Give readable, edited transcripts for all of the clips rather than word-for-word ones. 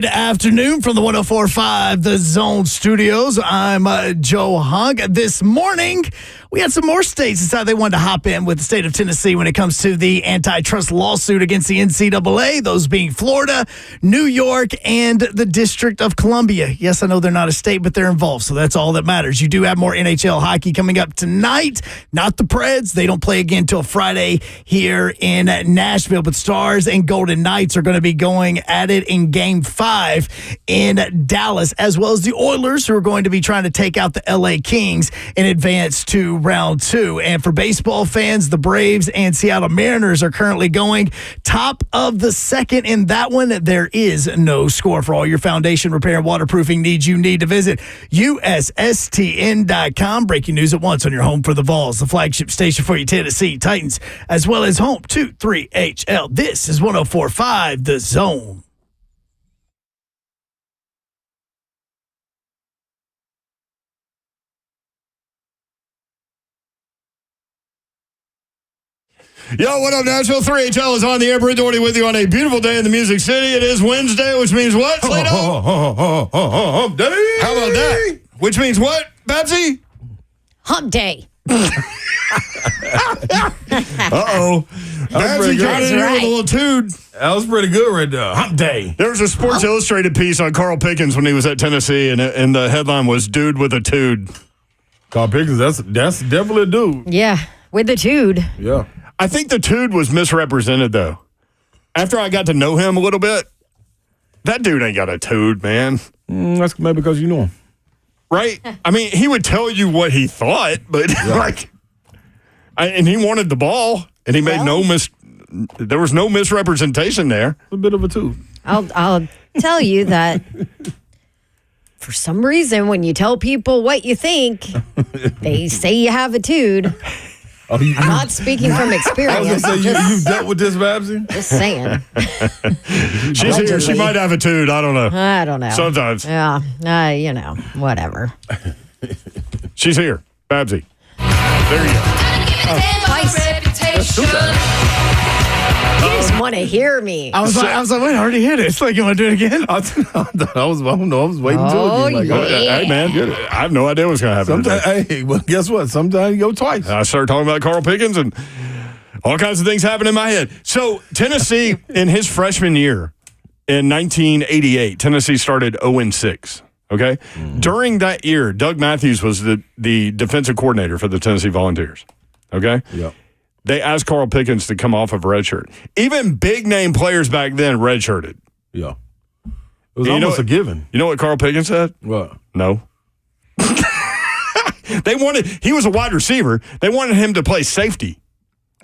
Good afternoon from the 104.5 The Zone Studios. I'm Joe Hunk. This morning, we had some more states decide they wanted to hop in with the state of Tennessee when it comes to the antitrust lawsuit against the NCAA, those being Florida, New York, and the District of Columbia. Yes, I know they're not a state, but they're involved, so that's all that matters. You do have more NHL hockey coming up tonight. Not the Preds. They don't play again until Friday here in Nashville, but Stars and Golden Knights are going to be going at it in Game 5 in Dallas, as well as the Oilers, who are going to be trying to take out the LA Kings in advance to round 2. And for baseball fans, the Braves and Seattle Mariners are currently going top of the second in that one. There is no score. For all your foundation repair and waterproofing needs, you need to visit USSTN.com. Breaking news at once on your home for the Vols, the flagship station for your Tennessee Titans, as well as home to 3HL. This is 104.5 The Zone. Yo, what up, Nashville? 3HL is on the air. Brent Doherty with you on a beautiful day in the Music City. It is Wednesday, which means what, Slato? Hump day. How about that? Which means what, Babsy? Hump day. Uh-oh. Babsy got in here with a little tood. That was pretty good right there. Hump day. There was a Sports Illustrated piece on Carl Pickens when he was at Tennessee, and the headline was "Dude with a Tood." Carl Pickens, that's definitely a dude. Yeah, with the tude. Yeah. I think the tood was misrepresented, though. After I got to know him a little bit, that dude ain't got a tood, man. That's maybe because you know him. Right? I mean, he would tell you what he thought, but and he wanted the ball, and he made there was no misrepresentation there. A bit of a dude. I'll tell you that for some reason, when you tell people what you think, they say you have a tude. I'm not speaking from experience. I was going to say, you've dealt with this, Babsy? Just saying. She's here. She might have a tood. I don't know. I don't know. Sometimes. Yeah. Whatever. She's here. Babsy. There you go. You just want to hear me. I was like, wait, I already hit it. It's like, you want to do it again? I was waiting to it. Hey, man, I have no idea what's going to happen. Hey, well, guess what? Sometimes you go twice. I started talking about Carl Pickens, and all kinds of things happen in my head. So, Tennessee, in his freshman year in 1988, Tennessee started 0-6. Okay? Mm-hmm. During that year, Doug Matthews was the defensive coordinator for the Tennessee Volunteers. Okay? Yep. They asked Carl Pickens to come off of redshirt. Even big-name players back then redshirted. Yeah. It was almost a given. You know what Carl Pickens said? What? No. He was a wide receiver. They wanted him to play safety.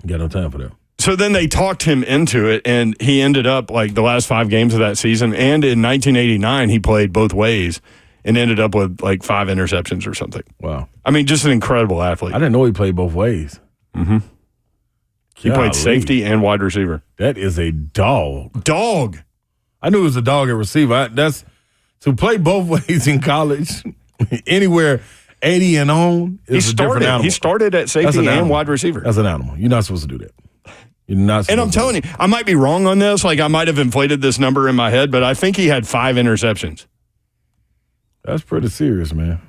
Got no time for that. So then they talked him into it, and he ended up like the last 5 games of that season. And in 1989, he played both ways and ended up with like 5 interceptions or something. Wow. I mean, just an incredible athlete. I didn't know he played both ways. Mm-hmm. He played safety and wide receiver. That is a dog. Dog. I knew it was a dog at receiver. That's to play both ways in college, anywhere 80 and on is a different animal. He started at safety and wide receiver. That's an animal. You're not supposed to do that. You're not supposed And I'm telling you, I might be wrong on this. Like, I might have inflated this number in my head, but I think he had 5 interceptions. That's pretty serious, man.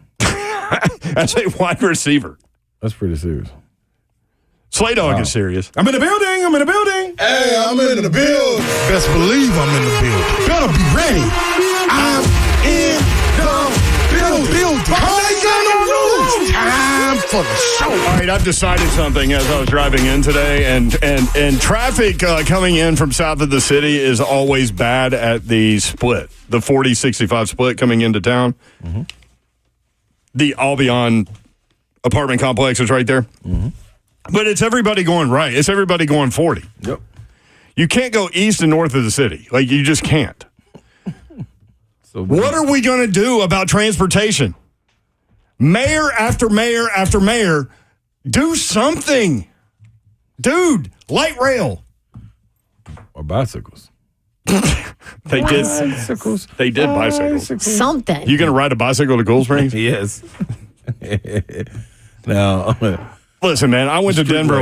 As a wide receiver. That's pretty serious. Slay Dog is serious. I'm in the building. Hey, I'm in the building. Best believe I'm in the building. Better be ready. I'm in the building. Time for the show. All right, I've decided something as I was driving in today, and traffic coming in from south of the city is always bad at the split, the 40-65 split coming into town. Mm-hmm. The Albion apartment complex is right there. Mm-hmm. But it's everybody going right. It's everybody going 40. Yep. You can't go east and north of the city. Like, you just can't. So what are we going to do about transportation? Mayor after mayor after mayor, do something. Dude, light rail. Or bicycles. They did bicycles. Something. You going to ride a bicycle to Cool Springs? Yes. No. Listen, man, I went to Denver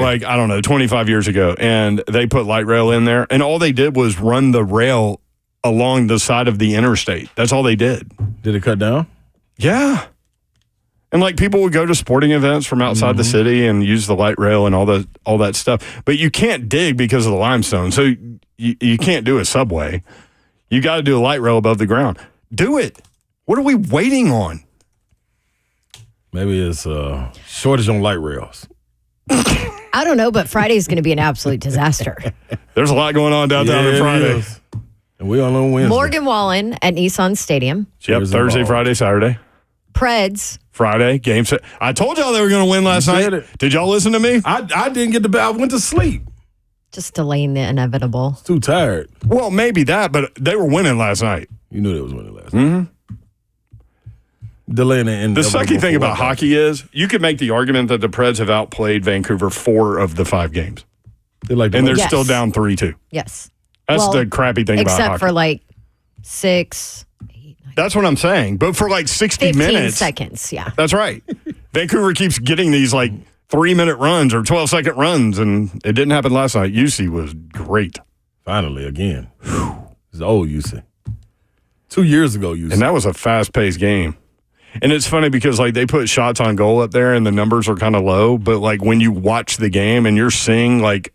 25 years ago, and they put light rail in there, and all they did was run the rail along the side of the interstate. That's all they did. Did it cut down? Yeah. And like people would go to sporting events from outside the city and use the light rail and all that stuff. But you can't dig because of the limestone. So you can't do a subway. You got to do a light rail above the ground. Do it. What are we waiting on? Maybe it's a shortage on light rails. I don't know, but Friday's going to be an absolute disaster. There's a lot going on downtown on Friday. And we on Wednesday. Morgan Wallen at Nissan Stadium. Yep, Thursday, Friday, Saturday. Preds. Friday, game set. I told y'all they were going to win last night. Did y'all listen to me? I didn't get to bed. I went to sleep. Just delaying the inevitable. Too tired. Well, maybe that, but they were winning last night. You knew they was winning last night. Delaying the The sucky thing about hockey is you could make the argument that the Preds have outplayed Vancouver 4 of the 5 games. And they're still down 3-2. Yes. That's the crappy thing about hockey. Except for like 6, 8, 9. That's what I'm saying. But for like 60 15 minutes. seconds, yeah. That's right. Vancouver keeps getting these like 3-minute runs or 12-second runs, and it didn't happen last night. UC was great. Finally, again. It's old UC. 2 years ago, UC. And that was a fast-paced game. And it's funny because, like, they put shots on goal up there and the numbers are kind of low. But, like, when you watch the game and you're seeing, like,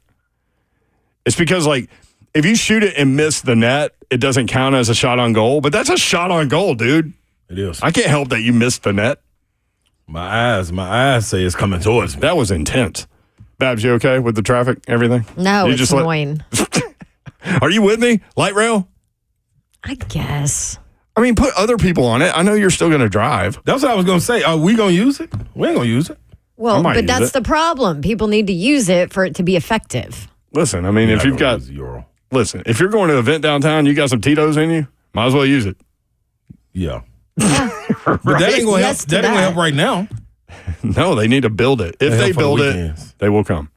it's because, like, if you shoot it and miss the net, it doesn't count as a shot on goal. But that's a shot on goal, dude. It is. I can't help that you missed the net. My eyes say it's coming towards me. That was intense. Babs, you okay with the traffic, everything? No, it's annoying. Are you with me? Light rail? I guess. I mean, put other people on it. I know you're still going to drive. That's what I was going to say. Are we going to use it? We ain't going to use it. Well, but that's the problem. People need to use it for it to be effective. Listen, I mean, if you've got... Listen, if you're going to an event downtown, you got some Tito's in you, might as well use it. Yeah. Right? But that ain't going to help. That ain't going to help right now. No, they need to build it. If they build it, they will come.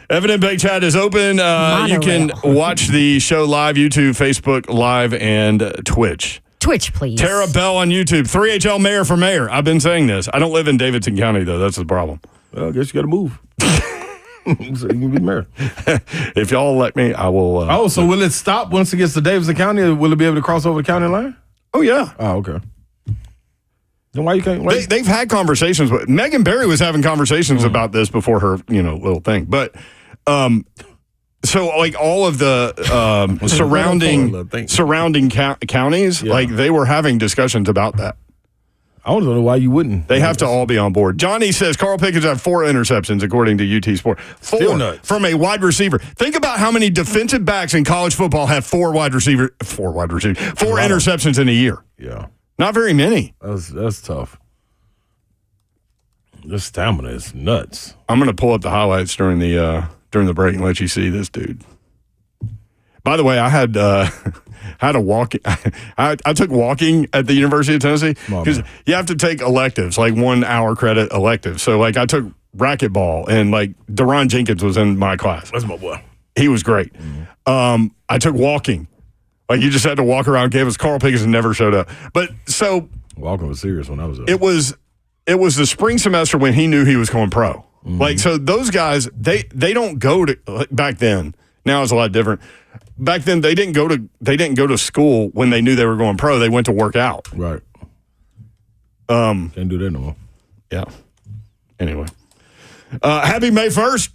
Evident Bank Chat is open. You can watch the show live, YouTube, Facebook Live, and Twitch. Twitch, please. Tara Bell on YouTube. 3HL Mayor for Mayor. I've been saying this. I don't live in Davidson County, though. That's the problem. Well, I guess you got to move. So you can be mayor. If y'all let me, I will. So will it stop once it gets to Davidson County? Or will it be able to cross over the county line? Oh, yeah. Oh, okay. Then why you can't? They've had conversations with Megan Barry was having conversations about this before her, little thing. But so like all of the surrounding counties, like they were having discussions about that. I don't know why you wouldn't. They have to all be on board. Johnny says Carl Pickens had 4 interceptions, according to UT Sport. 4 from a wide receiver. Think about how many defensive backs in college football have 4 interceptions in a year. Yeah. Not very many. That's tough. The stamina is nuts. I'm going to pull up the highlights during the break and let you see this dude. By the way, I had a walk. I took walking at the University of Tennessee because you have to take electives, like 1 hour credit electives. So, like, I took racquetball, and like Deron Jenkins was in my class. That's my boy. He was great. I took walking. Like, you just had to walk around campus. Carl Pickens never showed up. But so walking was serious when I was up. It was the spring semester when he knew he was going pro. Mm-hmm. Like, so those guys, they don't go to back then. Now it's a lot different. Back then, they didn't go to school when they knew they were going pro. They went to work out. Right. Can't do that no more. Yeah. Anyway, happy May 1st.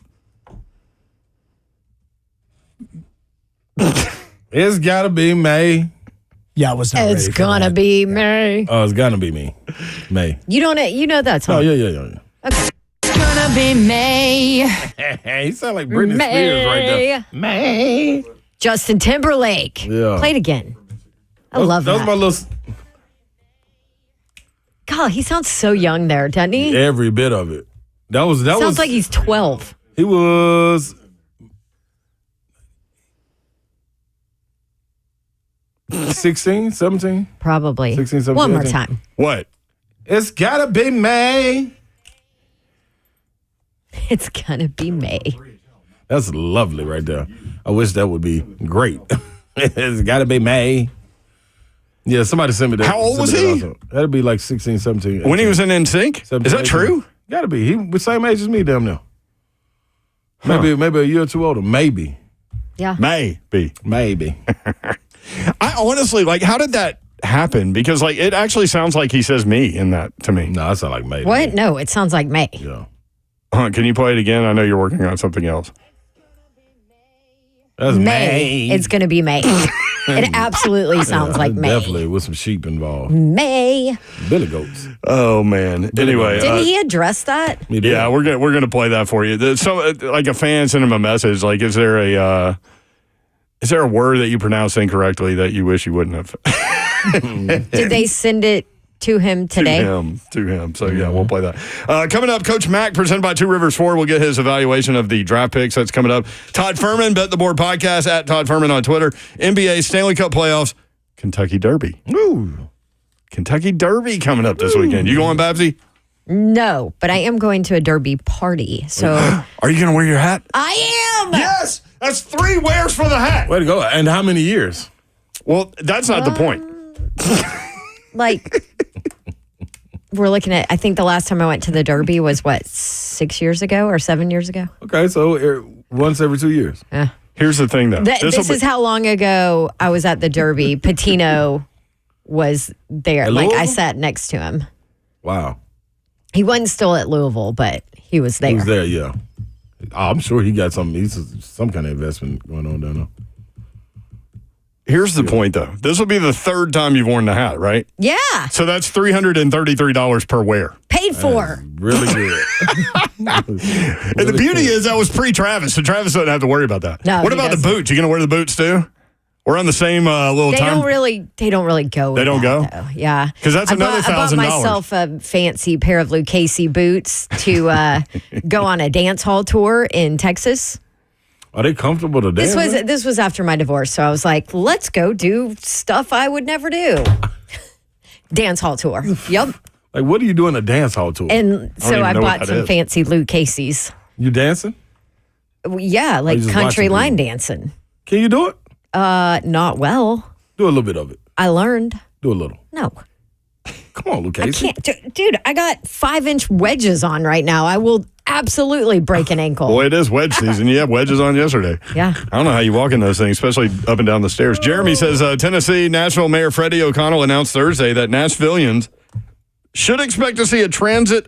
It's gotta be May. Yeah, I was not ready It's for gonna that. be May. Oh, it's gonna be me. May. You know that song. Oh yeah. Okay. It's gonna be May. He sound like Britney Spears right there. May. Justin Timberlake. Yeah. Play it again. I love that. That was my little... God, he sounds so young there, doesn't he? Every bit of it. Sounds like he's 12. He was... 16, 17? Probably. 16, 17. One more time. What? It's gotta be May. It's gonna be May. That's lovely right there. I wish that would be great. It's gotta be May. Yeah, somebody sent me that. How old was he? That'd be like 16, 17. 18. When he was in NSYNC? 17, Is that 18. true? Gotta be. He was same age as me, damn near. Maybe a year or two older. Maybe. Yeah. Maybe. I honestly, like, how did that happen? Because, like, it actually sounds like he says me in that to me. No, that sounds like May. What? No, it sounds like May. Yeah. Can you play it again? I know you're working on something else. That's May. It's going to be May. It absolutely sounds like May. Definitely with some sheep involved. May. Billy goats. Oh man. Anyway, didn't he address that? Yeah, we're gonna play that for you. So, like a fan sent him a message. Like, is there a word that you pronounced incorrectly that you wish you wouldn't have? Did they send it to him today? To him. So, yeah, we'll play that. Coming up, Coach Mack, presented by Two Rivers Ford. We'll get his evaluation of the draft picks. That's coming up. Todd Ferman, Bet the Board Podcast, at Todd Ferman on Twitter. NBA, Stanley Cup playoffs, Kentucky Derby. Ooh. Kentucky Derby coming up this weekend. You going, Babsy? No, but I am going to a Derby party. So, are you going to wear your hat? I am. Yes! That's 3 wears for the hat. Way to go. And how many years? Well, that's not the point. Like, we're looking at, I think the last time I went to the Derby was, 6 years ago or 7 years ago? Okay, so once every 2 years. Yeah. Here's the thing, though. This is how long ago I was at the Derby. Patino was there. At Like, I Louisville? sat next to him. Wow. He wasn't still at Louisville, but he was there. He was there, yeah. I'm sure he got some kind of investment going on down there. Here's the point, though. This will be the 3rd time you've worn the hat, right? Yeah. So that's $333 per wear. Paid for. Really good. And the beauty is that was pre-Travis, so Travis doesn't have to worry about that. No, what he about the doesn't. boots? You going to wear the boots, too? We're on the same little They time. don't really go. They don't go? Though. Yeah. 'Cause that's another I bought $1,000. myself a fancy pair of Lucchese boots to go on a dance hall tour in Texas. Are they comfortable to dance? This was after my divorce, so I was like, let's go do stuff I would never do. Dance hall tour. Yep. Like, what are you doing a dance hall tour? And so even I know what bought that some is. fancy Lucchese's. You dancing? Yeah, like just country watching line people? dancing. Can you do it? Not well. Do a little bit of it. I learned. Do a little. No. Come on, I Lucas. can't. Dude, I got 5-inch wedges on right now. I will absolutely break an ankle. Boy, it is wedge season. You had wedges on yesterday. Yeah. I don't know how you walk in those things, especially up and down the stairs. Jeremy says Tennessee Nashville Mayor Freddie O'Connell announced Thursday that Nashvillians should expect to see a transit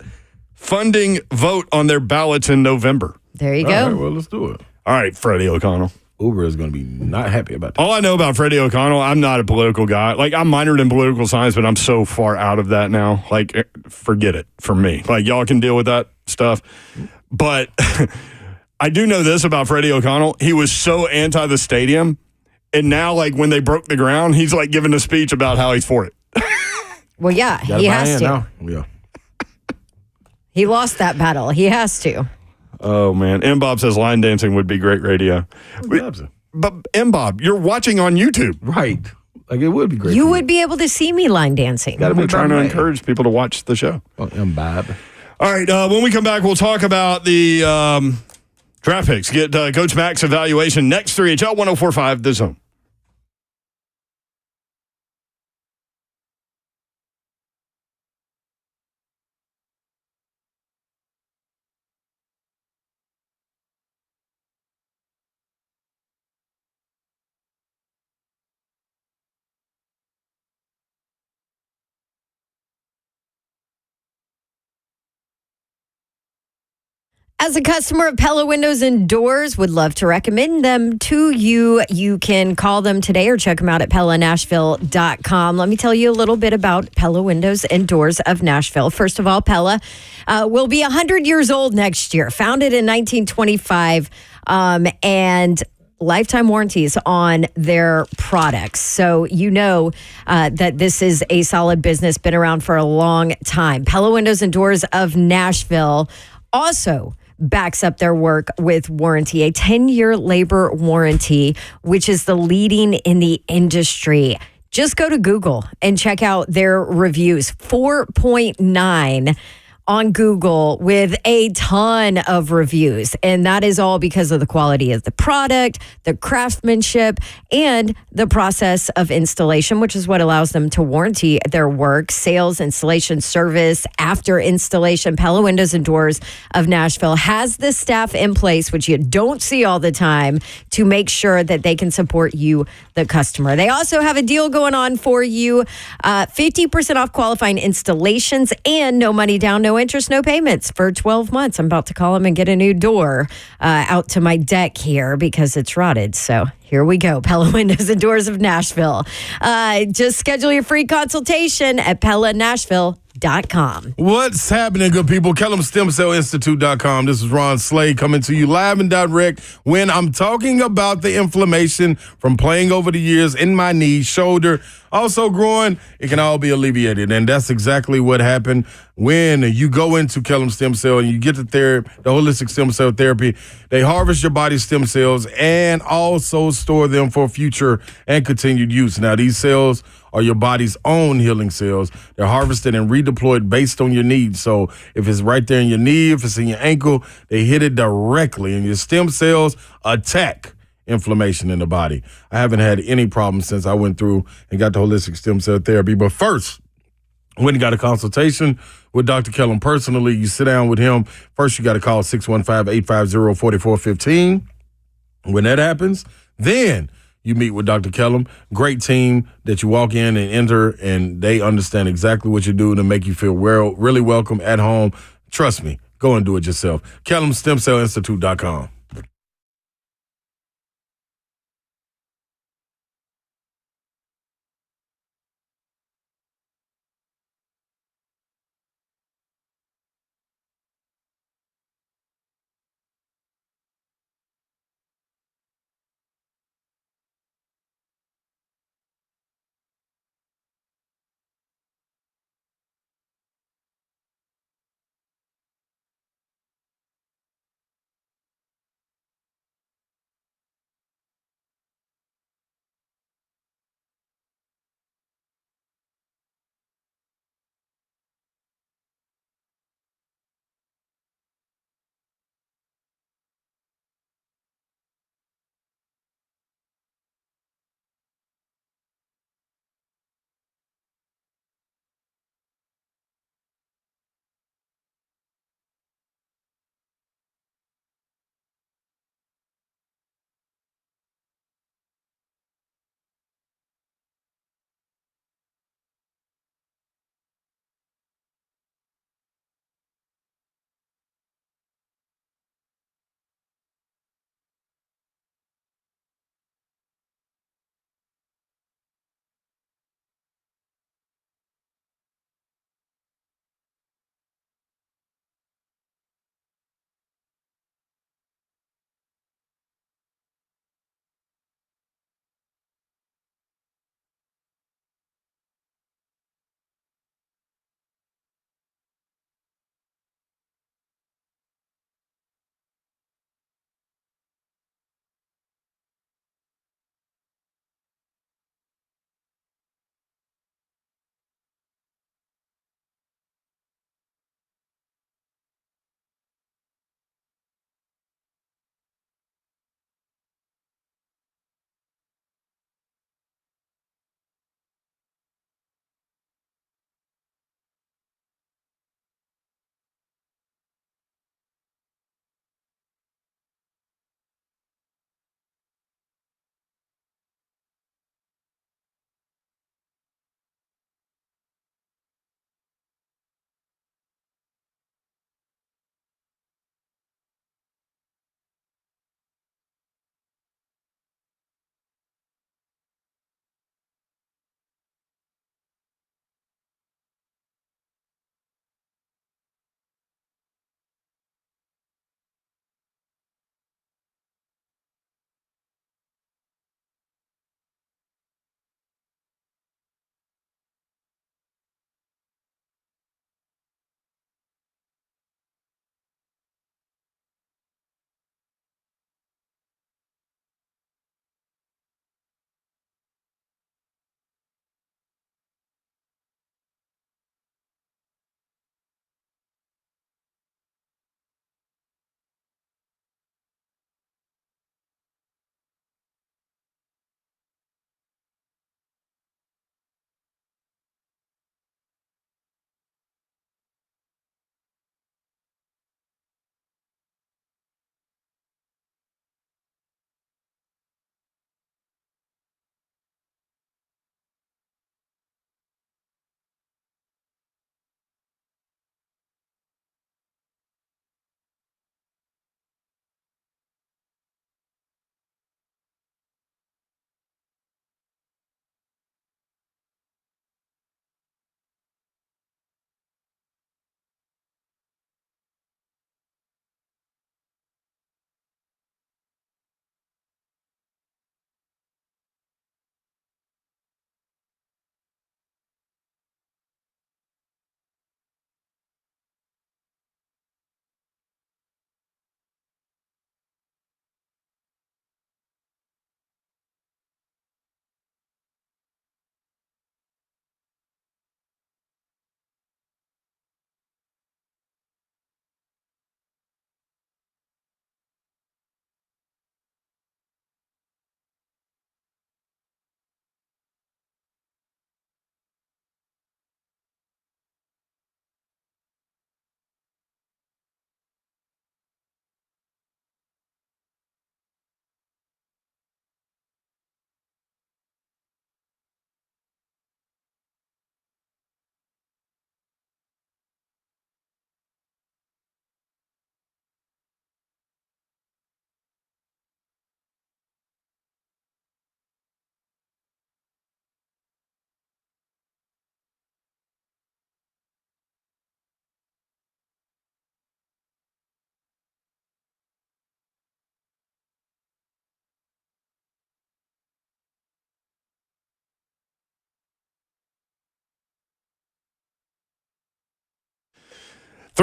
funding vote on their ballots in November. There you All go. right, well, let's do it. All right, Freddie O'Connell. Uber is going to be not happy about that. All I know about Freddie O'Connell, I'm not a political guy. Like, I'm minored in political science, but I'm so far out of that now. Like, forget it for me. Like, y'all can deal with that stuff. But I do know this about Freddie O'Connell. He was so anti the stadium. And now, like, when they broke the ground, he's, like, giving a speech about how he's for it. Well, yeah, Gotta he buy has in to. now. Yeah. He lost that battle. He has to. Oh, man. M. Bob says line dancing would be great radio. But, M. Bob, you're watching on YouTube. Right. Like, it would be great. You would be able to see me line dancing. I'm trying to encourage people to watch the show. Bob. All right, when we come back, we'll talk about the draft picks. Get Coach Mack's evaluation next 3HL 1045 The Zone. As a customer of Pella Windows and Doors, would love to recommend them to you. You can call them today or check them out at PellaNashville.com. Let me tell you a little bit about Pella Windows and Doors of Nashville. First of all, Pella will be 100 years old next year, founded in 1925, and lifetime warranties on their products. So you know that this is a solid business, been around for a long time. Pella Windows and Doors of Nashville also backs up their work with warranty, a 10-year labor warranty, which is the leading in the industry. Just go to Google and check out their reviews. 4.9 on Google with a ton of reviews. And that is all because of the quality of the product, the craftsmanship, and the process of installation, which is what allows them to warranty their work, sales, installation, service, after installation. Pella Windows and Doors of Nashville has the staff in place, which you don't see all the time, to make sure that they can support you, the customer. They also have a deal going on for you, 50% off qualifying installations and no money down, no interest, no payments for 12 months. I'm about to call them and get a new door out to my deck here because it's rotted. So here we go. Pella Windows and Doors of Nashville. Just schedule your free consultation at PellaNashville.com. What's happening, good people? KellumStemCellInstitute.com. This is Ron Slade coming to you live and direct when I'm talking about the inflammation from playing over the years in my knee, shoulder, also growing. It can all be alleviated, and that's exactly what happened when you go into Kellum Stem Cell and you get the holistic stem cell therapy. They harvest your body's stem cells and also store them for future and continued use. Now, these cells are your body's own healing cells. They're harvested and redeployed based on your needs. So if it's right there in your knee, if it's in your ankle, they hit it directly, and your stem cells attack inflammation in the body. I haven't had any problems since I went through and got the holistic stem cell therapy. But first, when you got a consultation with Dr. Kellum personally, you sit down with him. First, you got to call 615-850-4415. When that happens, then you meet with Dr. Kellum. Great team that you walk in and enter, and they understand exactly what you do to make you feel really welcome at home. Trust me, go and do it yourself. KellumStemCellInstitute.com.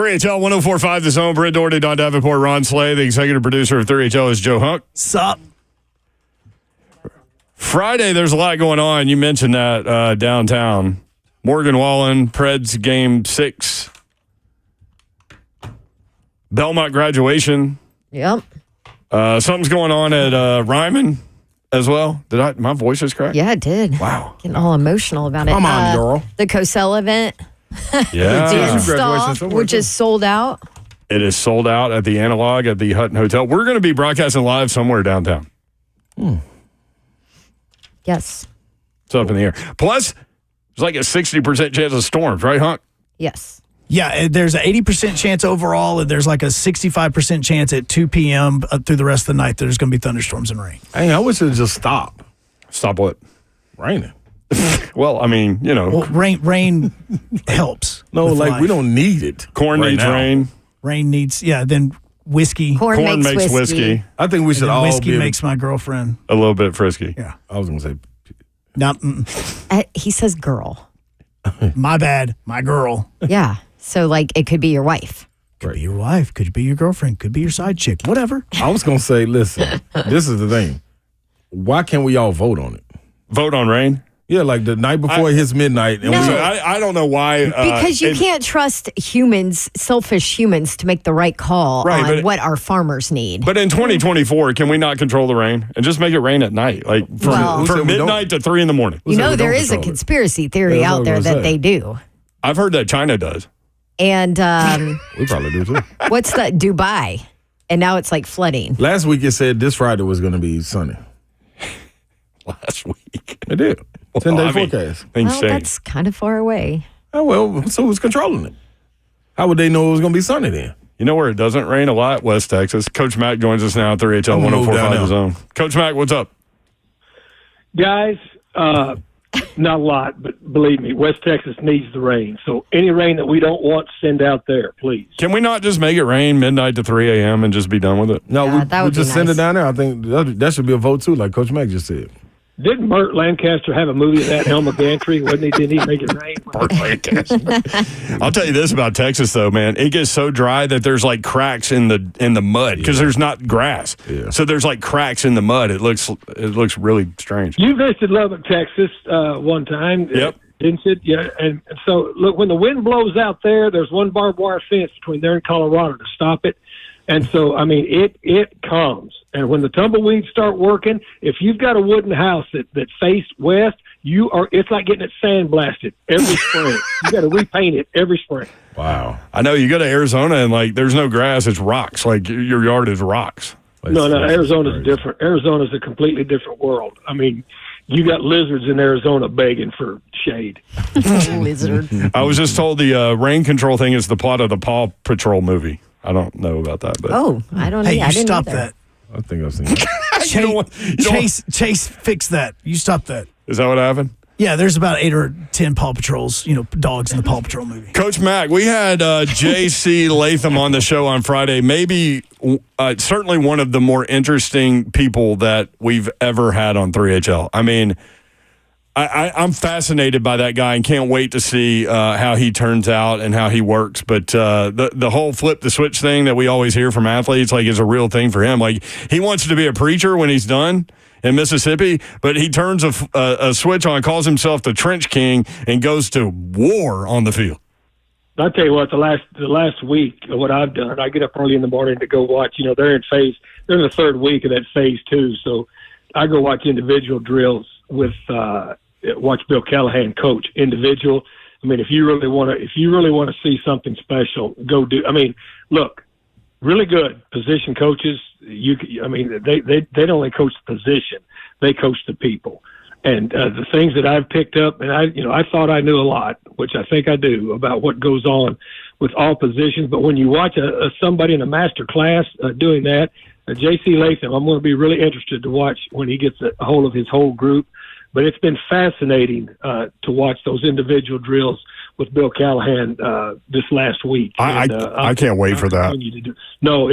3HL 104.5 The Zone. Britt Doherty, Don Davenport, Ron Slay. The executive producer of 3HL is Joe Hunk. Sup? Friday, there's a lot going on. You mentioned that downtown. Morgan Wallen, Preds Game 6. Belmont graduation. Yep. Something's going on at Ryman as well. My voice is cracked? Yeah, it did. Wow. Getting all emotional about it. Come on, girl. The Cosell event. Yeah. The Congratulations install, somewhere, which too. is sold out. It is sold out at the Analog at the Hutton Hotel. We're going to be broadcasting live somewhere downtown. Yes. It's up in the air. Plus, there's like a 60% chance of storms, right, Hunk? Yes. Yeah, there's an 80% chance overall, and there's like a 65% chance at 2 p.m. Through the rest of the night there's going to be thunderstorms and rain. Hey, I wish it would just stop Stop what? raining. Well, I mean, Well, rain helps. No, with like life. we don't need it. corn right needs now. rain. Rain needs, then whiskey. Corn Makes whiskey. I think we should And all whiskey be. makes my girlfriend. A little bit frisky. Yeah. I was gonna say. No, He says girl. my bad. My girl. Yeah. So, like, it could be your wife. Could be your wife. Could be your girlfriend. Could be your side chick. Whatever. I was gonna say, listen. This is the thing. Why can't we all vote on it? Vote on rain. Yeah, like the night before it hits midnight, and No. So I don't know why. Because you can't trust humans, selfish humans, to make the right call Right, on but- what our farmers need. But in 2024, can we not control the rain and just make it rain at night, like from, Well- Who said from we don't? midnight to 3 in the morning? Who you said know, we there don't is a control it? conspiracy theory Yeah, that's out what there I was that gonna they say. do. I've heard that China does. And We probably do too. what's that? Dubai. And now it's like flooding. Last week it said this Friday was going to be sunny. Last week. It did. 10-day Well, I mean, forecast. Things Well, change. that's kind of far away. Oh, well, so who's controlling it? How would they know it was going to be sunny then? You know where it doesn't rain a lot? West Texas. Coach Mack joins us now at 3HL I'm gonna move down 104.5 The now. Zone. Coach Mack, what's up? Guys, not a lot, but believe me, West Texas needs the rain. So any rain that we don't want, send out there, please. Can we not just make it rain midnight to 3 a.m. and just be done with it? No, Yeah, we, that we would be just send nice. it down there. I think that should be a vote too, like Coach Mack just said. Didn't Mert Lancaster have a movie of that, Helma Gantry? Didn't he make it rain? I'll tell you this about Texas, though, man. It gets so dry that there's like cracks in the mud because there's not grass. Yeah. So there's like cracks in the mud. It looks really strange. You visited Lubbock, Texas one time. Yep. Didn't you? Yeah. And so, look, when the wind blows out there, there's one barbed wire fence between there and Colorado to stop it. And so, I mean, it comes. And when the tumbleweeds start working, if you've got a wooden house that faced west, it's like getting it sandblasted every spring. You got to repaint it every spring. Wow. I know you go to Arizona and like there's no grass, it's rocks. Like your yard is rocks. No, Arizona's crazy. different. Arizona's a completely different world. I mean, you got lizards in Arizona begging for shade. Lizard. I was just told the rain control thing is the plot of the Paw Patrol movie. I don't know about that, but Oh, I don't know. Hey, I you didn't stop either. that. I think I've seen it. You don't want- you don't want- Chase, fix that. You stop that. is that what happened? Yeah, there's about 8 or 10 Paw Patrols, dogs in the Paw Patrol movie. Coach Mack, we had J.C. Latham on the show on Friday. Maybe, certainly one of the more interesting people that we've ever had on 3HL. I mean, I'm fascinated by that guy and can't wait to see how he turns out and how he works. But the whole flip the switch thing that we always hear from athletes, like, is a real thing for him. Like, he wants to be a preacher when he's done in Mississippi, but he turns a switch on, calls himself the Trench King, and goes to war on the field. I'll tell you what, the last week, what I've done, I get up early in the morning to go watch. They're in the third week of that phase 2. So I go watch individual drills with, watch Bill Callahan coach individual. I mean, if you really want to see something special, go do. I mean, look, really good position coaches. They don't only coach the position, they coach the people. And the things that I've picked up, and I thought I knew a lot, which I think I do, about what goes on with all positions. But when you watch somebody in a master class doing that, J.C. Latham, I'm going to be really interested to watch when he gets a hold of his whole group. But it's been fascinating to watch those individual drills with Bill Callahan this last week. I can't wait for that. No,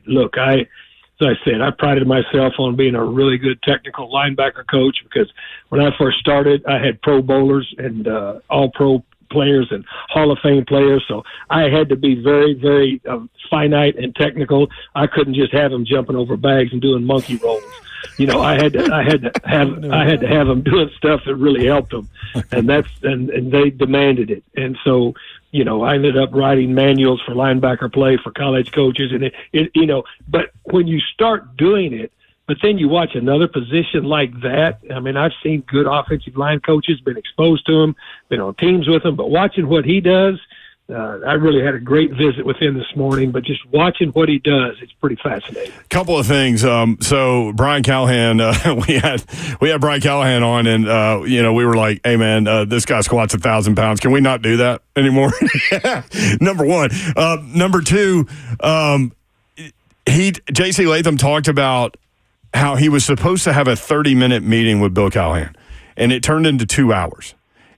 look, as I said, I prided myself on being a really good technical linebacker coach because when I first started, I had pro bowlers and all pro players and Hall of Fame players. So I had to be very, very finite and technical. I couldn't just have them jumping over bags and doing monkey rolls. I had to have them doing stuff that really helped them, and they demanded it. And so, I ended up writing manuals for linebacker play for college coaches, and but when you start doing it, but then you watch another position like that. I mean, I've seen good offensive line coaches, been exposed to him, been on teams with him, but watching what he does, I really had a great visit with him this morning, but just watching what he does, it's pretty fascinating. Couple of things. So Brian Callahan, we had Brian Callahan on, and we were like, "Hey man, this guy squats 1,000 pounds. Can we not do that anymore?" Number one. Number two, J.C. Latham talked about how he was supposed to have a 30-minute meeting with Bill Callahan, and it turned into 2 hours.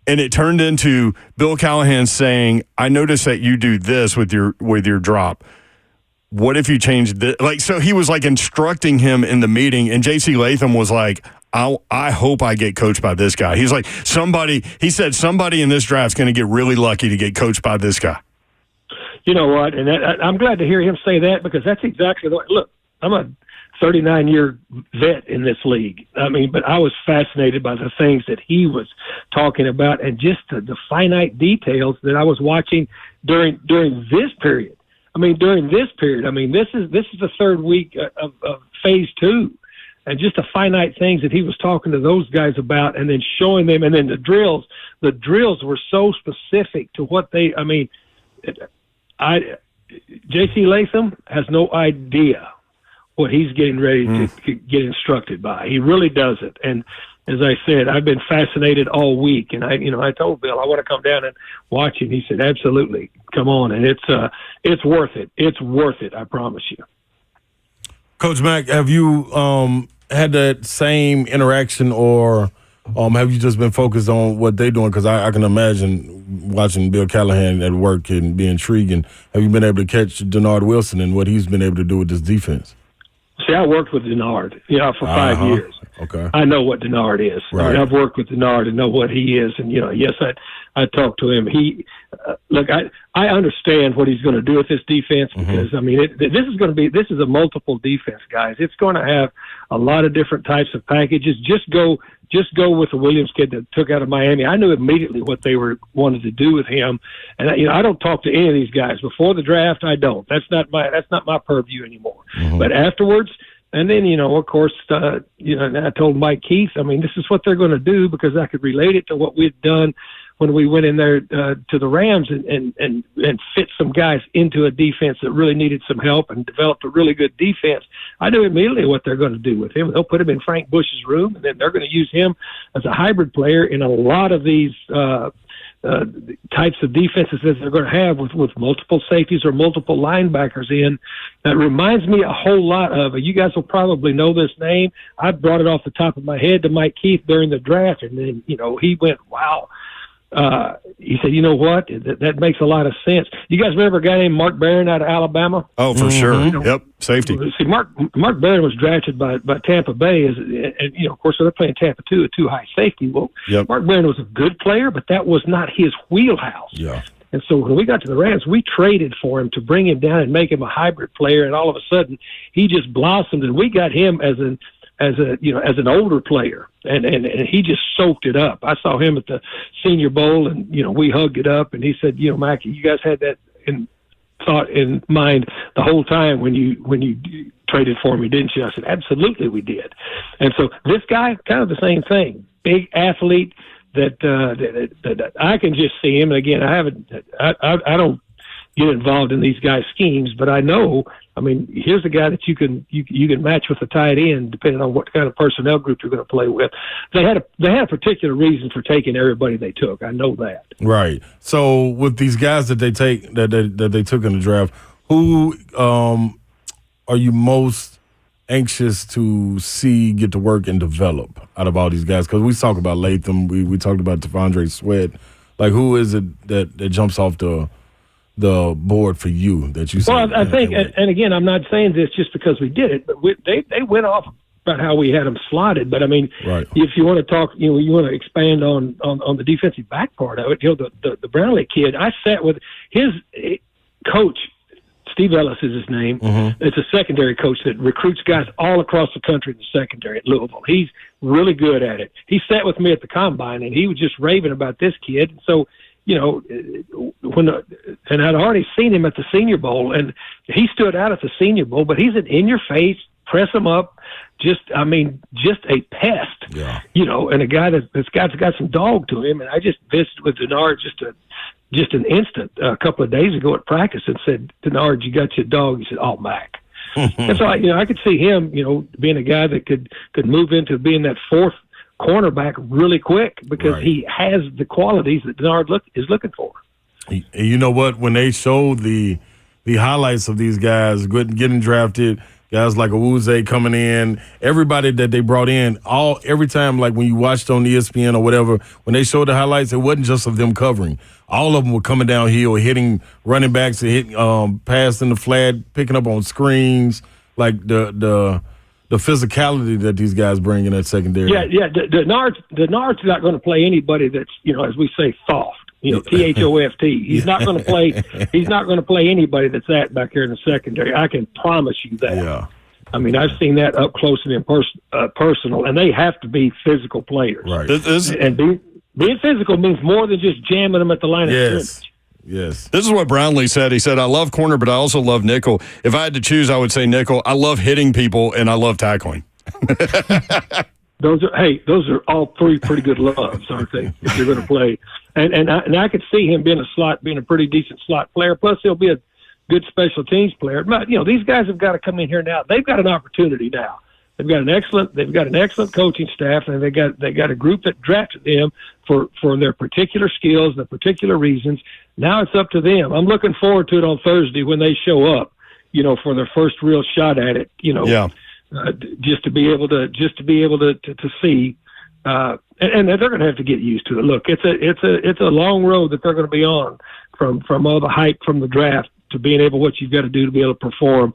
And it turned into Bill Callahan saying, "I noticed that you do this with your drop. What if you change this?" So he was like instructing him in the meeting, and J.C. Latham was like, I hope I get coached by this guy. He's like, he said somebody in this draft's going to get really lucky to get coached by this guy. You know what? And I'm glad to hear him say that, because that's exactly the way. Look, I'm a 39-year vet in this league. I mean, but I was fascinated by the things that he was talking about, and just the finite details that I was watching during this period. This is the third week of phase 2, and just the finite things that he was talking to those guys about, and then showing them, and then the drills were so specific to what they. I mean, J.C. Latham has no idea what he's getting ready to get instructed by. He really doesn't. And as I said, I've been fascinated all week. And I told Bill I want to come down and watch it. He said, "Absolutely, come on." And it's worth it. It's worth it. I promise you. Coach Mack, have you had that same interaction, or have you just been focused on what they're doing? Because I can imagine watching Bill Callahan at work can be intriguing. Have you been able to catch Denard Wilson and what he's been able to do with this defense? See, I worked with Denard, for 5 years. Okay. I know what Denard is. Right. I mean, I've worked with Denard and know what he is. And, yes, I talked to him. I understand what he's going to do with this defense, because, I mean, this is a multiple defense, guys. It's going to have a lot of different types of packages. Just go with the Williams kid that took out of Miami. I knew immediately what they wanted to do with him. And I don't talk to any of these guys before the draft. I don't. That's not my purview anymore. But afterwards, and then of course, I told Mike Keith. I mean, this is what they're going to do, because I could relate it to what we'd done when we went in there to the Rams and fit some guys into a defense that really needed some help and developed a really good defense. I knew immediately what they're going to do with him. They'll put him in Frank Bush's room, and then they're going to use him as a hybrid player in a lot of these types of defenses that they're going to have with multiple safeties or multiple linebackers in. That reminds me a whole lot of, you guys will probably know this name. I brought it off the top of my head to Mike Keith during the draft, and then, he went, wow. He said, "You know what? That makes a lot of sense." You guys remember a guy named Mark Barron out of Alabama? Oh, for sure. Yep, safety. See, Mark Barron was drafted by Tampa Bay, and of course they're playing Tampa 2, a 2-high safety. Well, Mark Barron was a good player, but that was not his wheelhouse. Yeah. And so when we got to the Rams, we traded for him to bring him down and make him a hybrid player, and all of a sudden he just blossomed, and we got him as an older player, and he just soaked it up. I saw him at the Senior Bowl, and we hugged it up, and he said, Mack, you guys had that thought in mind the whole time when you traded for me, didn't you? I said, absolutely, we did. And so this guy, kind of the same thing, big athlete that I can just see him. And again, I don't get involved in these guys' schemes, but I know. I mean, here's a guy that you can match with a tight end, depending on what kind of personnel group you're going to play with. They had a particular reason for taking everybody they took. I know that. Right. So with these guys that they take that they took in the draft, who are you most anxious to see get to work and develop out of all these guys? Because we talk about Latham, we talked about T'Vondre Sweat. Like, who is it that jumps off the board for you that you? Well, I think, and again, I'm not saying this just because we did it, but they went off about how we had them slotted. But I mean, Right. if you want to talk, you want to expand on the defensive back part of it. The Brownlee kid, I sat with his coach. Steve Ellis is his name. Mm-hmm. It's a secondary coach that recruits guys all across the country in the secondary at Louisville. He's really good at it. He sat with me at the combine, and he was just raving about this kid. So, and I'd already seen him at the Senior Bowl, and he stood out at the Senior Bowl, but he's an in-your-face, press him up, just a pest. Yeah. And a guy that's got some dog to him. And I just visited with Denard just an instant a couple of days ago at practice and said, Denard, you got your dog? He said, oh, Mack. And so I could see him, being a guy that could move into being that fourth cornerback really quick because Right. he has the qualities that Denard is looking for. And you know what? When they showed the highlights of these guys getting drafted, guys like Awuzie coming in, everybody that they brought in, every time, like when you watched on ESPN or whatever, when they showed the highlights, it wasn't just of them covering. All of them were coming downhill, hitting running backs, hitting passing the flat, picking up on screens, like the physicality that these guys bring in that secondary. Yeah. Denard's not going to play anybody that's, as we say, soft. THOFT. He's not going to play. He's not going to play anybody that's back here in the secondary. I can promise you that. Yeah. I mean, I've seen that up close and personal, and they have to be physical players. Right. And being physical means more than just jamming them at the line of scrimmage. Yes. This is what Brownlee said. He said, I love corner, but I also love nickel. If I had to choose, I would say nickel. I love hitting people, and I love tackling. Those are all three pretty good loves, aren't they? If you're going to play, and I could see him being a pretty decent slot player. Plus, he'll be a good special teams player. But these guys have got to come in here now. They've got an opportunity now. They've got an excellent coaching staff, and they got a group that drafted them for their particular skills, their particular reasons. Now it's up to them. I'm looking forward to it on Thursday when they show up, for their first real shot at it. Yeah. Just to be able to see, and they're going to have to get used to it. Look, it's a long road that they're going to be on from all the hype from the draft to being able what you've got to do to be able to perform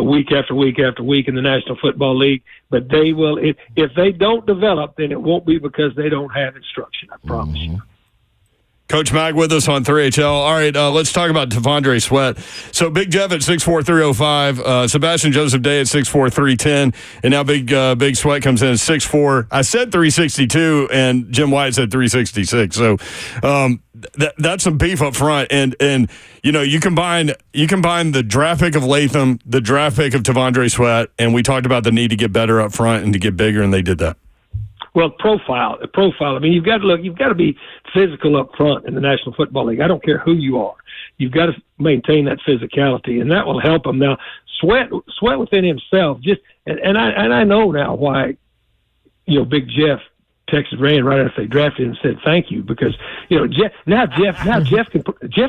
week after week after week in the National Football League. But they will, if they don't develop, then it won't be because they don't have instruction. I promise you. Coach Mack with us on 3HL. All right, let's talk about T'Vondre Sweat. So Big Jeff at 6'4", 305, Sebastian Joseph Day at 6'4", 310, and now Big Sweat comes in at 6'4". I said 362, and Jim White said 366. So that's some beef up front, and you combine the draft pick of Latham, the draft pick of T'Vondre Sweat, and we talked about the need to get better up front and to get bigger, and they did that. Well, profile. I mean, you've got to be physical up front in the National Football League. I don't care who you are. You've got to maintain that physicality, and that will help him. Now, Sweat within himself, and I know now why, Big Jeff texted Rand right after they drafted him and said thank you, because Jeff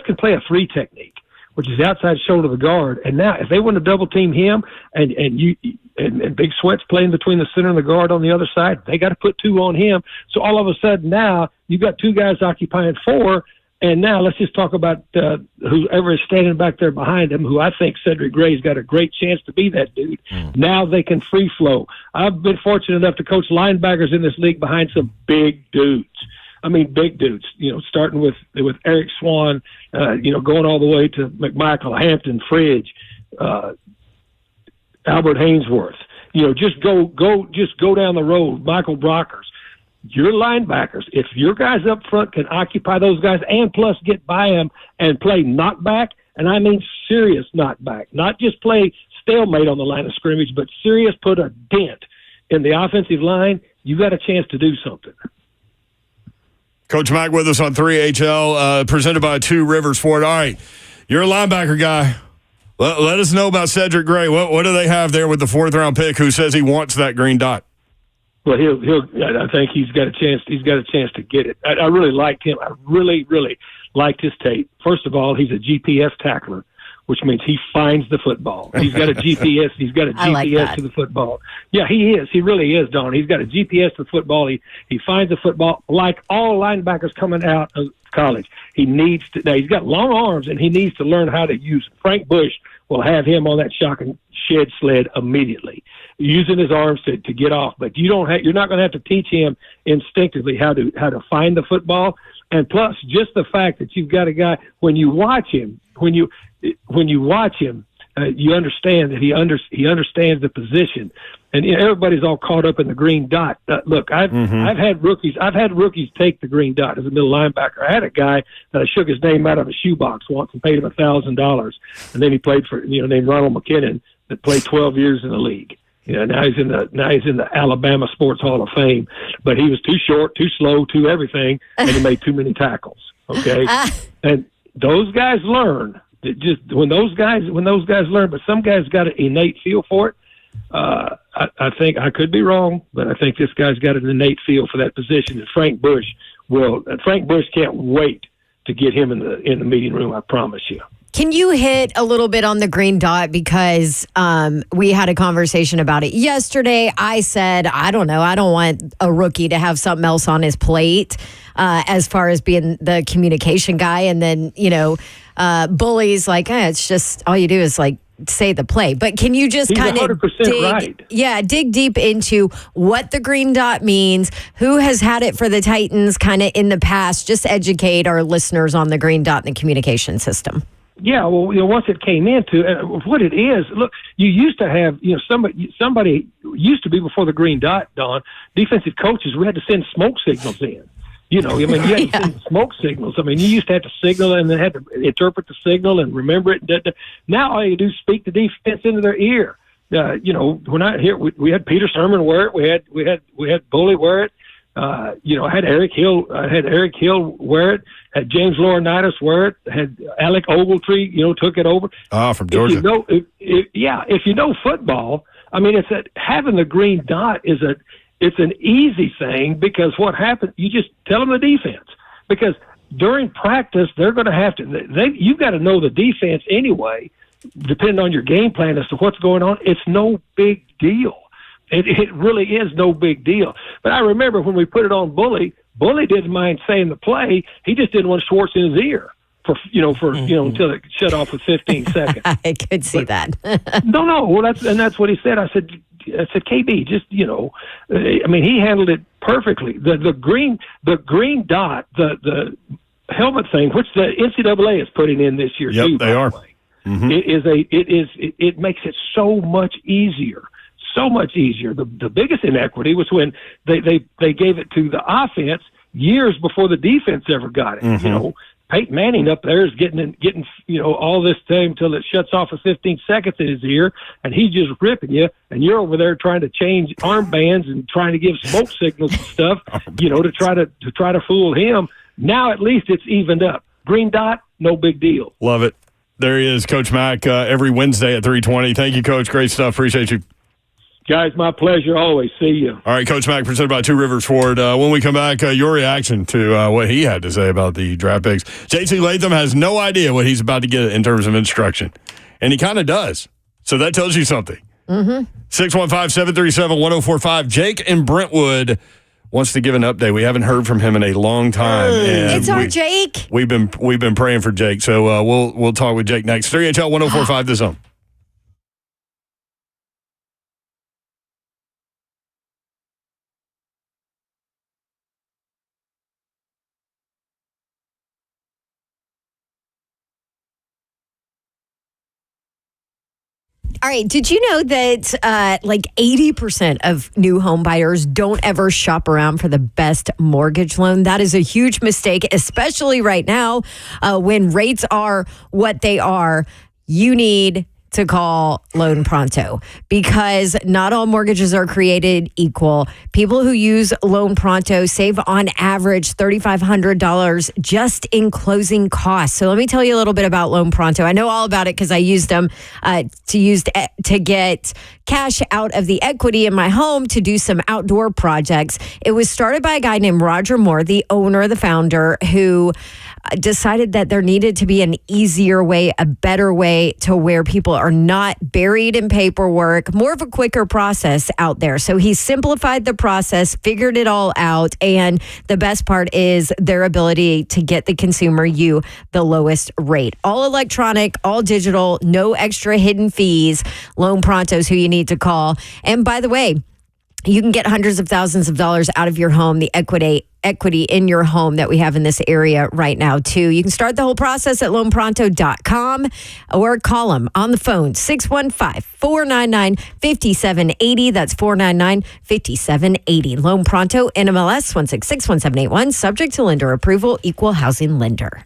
can play a 3 technique, which is outside shoulder of the guard. And now, if they want to double team him, and Big Sweat's playing between the center and the guard on the other side, they got to put 2 on him. So all of a sudden now you've got 2 guys occupying 4. And now let's just talk about whoever is standing back there behind him, who I think Cedric Gray's got a great chance to be that dude. Now they can free flow. I've been fortunate enough to coach linebackers in this league behind some big dudes. I mean, big dudes, starting with Eric Swan, going all the way to McMichael, Hampton, Fridge, Albert Hainsworth, just go down the road, Michael Brockers. Your linebackers, if your guys up front can occupy those guys and plus get by them and play knockback, and I mean serious knockback, not just play stalemate on the line of scrimmage, but serious put a dent in the offensive line, you got a chance to do something. Coach Mack with us on 3HL, presented by Two Rivers Ford. All right, you're a linebacker guy. Let us know about Cedric Gray. What do they have there with the 4th-round pick who says he wants that green dot? Well, I think he's got a chance. He's got a chance to get it. I really liked him. I really, really liked his tape. First of all, he's a GPS tackler, which means he finds the football. He's got a GPS. He's got a GPS to the football. Yeah, he is. He really is, Don. He's got a GPS to the football. He finds the football like all linebackers coming out of college. He needs to. Now he's got long arms, and he needs to learn how to use. Frank Bush will have him on that shock and shed sled immediately, using his arms to get off. But you're not going to have to teach him instinctively how to find the football. And plus, just the fact that you've got a guy, when you watch him, you understand that he understands the position. And everybody's all caught up in the green dot. Look, I've had rookies take the green dot as a middle linebacker. I had a guy that I shook his name out of a shoebox once and paid him $1,000, and then he played for named Ronald McKinnon that played 12 years in the league. Now he's in the Alabama Sports Hall of Fame, but he was too short, too slow, too everything, and he made too many tackles. Okay, and those guys learn. Just when those guys learn, but some guys got an innate feel for it. I think I could be wrong, but I think this guy's got an innate feel for that position. And Frank Bush can't wait to get him in the meeting room. I promise you. Can you hit a little bit on the green dot? Because we had a conversation about it yesterday. I said, I don't know. I don't want a rookie to have something else on his plate as far as being the communication guy. And then, Bully's like, it's just all you do is like say the play. But can you just kind of dig deep into what the green dot means, who has had it for the Titans kind of in the past, just educate our listeners on the green dot and the communication system. Yeah, well, once it came into what it is, look, you used to have, somebody used to be before the green dot, Don, defensive coaches, we had to send smoke signals in. You had to send smoke signals. You used to have to signal and then had to interpret the signal and remember it. Now all you do is speak the defense into their ear. When I here, we had Peter Ferman wear it. We had Bully wear it. I had Eric Hill wear it. Had James Laurinaitis wear it. Had Alec Ogletree, took it over. From Georgia. If you know football, having the green dot it's an easy thing, because what happens, you just tell them the defense. Because during practice, they're going to have to, you've got to know the defense anyway, depending on your game plan as to what's going on. It's no big deal. It really is no big deal. But I remember when we put it on Bully didn't mind saying the play. He just didn't want Schwartz in his ear until it shut off with 15 seconds. I could see that. No. Well, that's what he said. I said, KB, just, he handled it perfectly. The green dot, the helmet thing, which the NCAA is putting in this year too. Yep, they are. Mm-hmm. It makes it so much easier. So much easier. The biggest inequity was when they gave it to the offense years before the defense ever got it. Mm-hmm. Peyton Manning up there is getting all this time until it shuts off at 15 seconds in his ear, and he's just ripping you, and you're over there trying to change armbands and trying to give smoke signals and stuff, to try to fool him. Now at least it's evened up. Green dot, no big deal. Love it. There he is, Coach Mack, every Wednesday at 3:20. Thank you, Coach. Great stuff. Appreciate you. Guys, my pleasure. Always. See you. All right, Coach Mack, presented by Two Rivers Ford. When we come back, your reaction to what he had to say about the draft picks. J.T. Latham has no idea what he's about to get in terms of instruction, and he kind of does. So that tells you something. 615-737-1045. Jake in Brentwood wants to give an update. We haven't heard from him in a long time. And it's our Jake. We've been praying for Jake, so we'll talk with Jake next. 3HL 1045 The Zone. All right. Did you know that 80% of new home buyers don't ever shop around for the best mortgage loan? That is a huge mistake, especially right now when rates are what they are. You need to call Loan Pronto because not all mortgages are created equal. People who use Loan Pronto save on average $3,500 just in closing costs. So let me tell you a little bit about Loan Pronto. I know all about it because I used them to get cash out of the equity in my home to do some outdoor projects. It was started by a guy named Roger Moore, the owner, the founder, who decided that there needed to be an easier way, a better way to where people are not buried in paperwork, more of a quicker process out there. So he simplified the process, figured it all out, and the best part is their ability to get the consumer you the lowest rate. All electronic, all digital, no extra hidden fees. Loan Pronto's who you need to call. And by the way, you can get hundreds of thousands of dollars out of your home, the equity in your home that we have in this area right now, too. You can start the whole process at loanpronto.com or call them on the phone, 615-499-5780. That's 499-5780. Loan Pronto, NMLS 1661781, subject to lender approval, equal housing lender.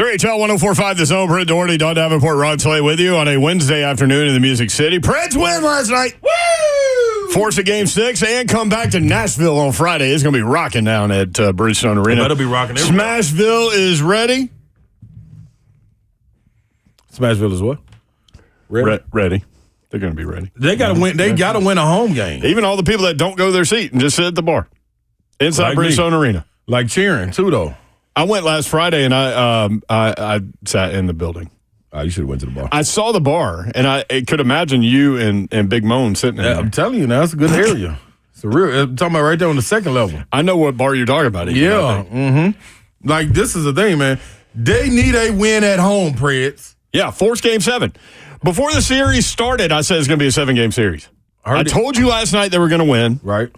3HL 104.5 The Zone. Brent Doherty, Don Davenport, Rod Slay with you on a Wednesday afternoon in the Music City. Preds win last night. Woo! Force a Game 6 and come back to Nashville on Friday. It's going to be rocking down at Bridgestone Arena. That'll be rocking everywhere. Smashville is ready. Smashville is what? Ready. They're going to be ready. They got to win. They got to win a home game. Even all the people that don't go to their seat and just sit at the bar inside Bridgestone Arena. Like cheering, too, though. I went last Friday and I sat in the building. Oh, you should have went to the bar. I saw the bar and I could imagine you and Big Moan sitting in there. I'm telling you now, it's a good area. It's a real. I'm talking about right there on the second level. I know what bar you're talking about. Yeah. Mm-hmm. Like, this is the thing, man. They need a win at home, Preds. Yeah, Force Game 7. Before the series started, I said it's going to be a 7-game series. I told you last night they were going to win. Right.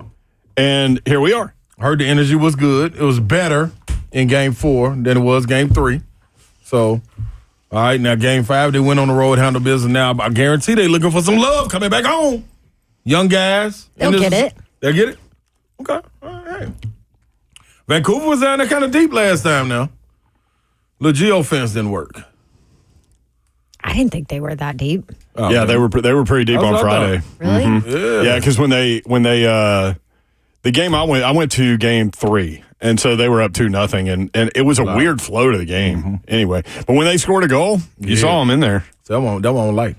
And here we are. Heard the energy was good. It was better in Game 4 than it was Game 3. So, all right, now Game 5, they went on the road, handled business. Now, I guarantee they looking for some love coming back home. Young guys. They'll get it. They'll get it? Okay. All right. Vancouver was down there kind of deep last time now. The geofence didn't work. I didn't think they were that deep. Oh, yeah, man. they were pretty deep on Friday. Really? Mm-hmm. Yeah, because when they the game I went to Game 3, and so they were up 2-0, and it was a weird flow to the game. Anyway, but when they scored a goal, you saw them in there. So that one like.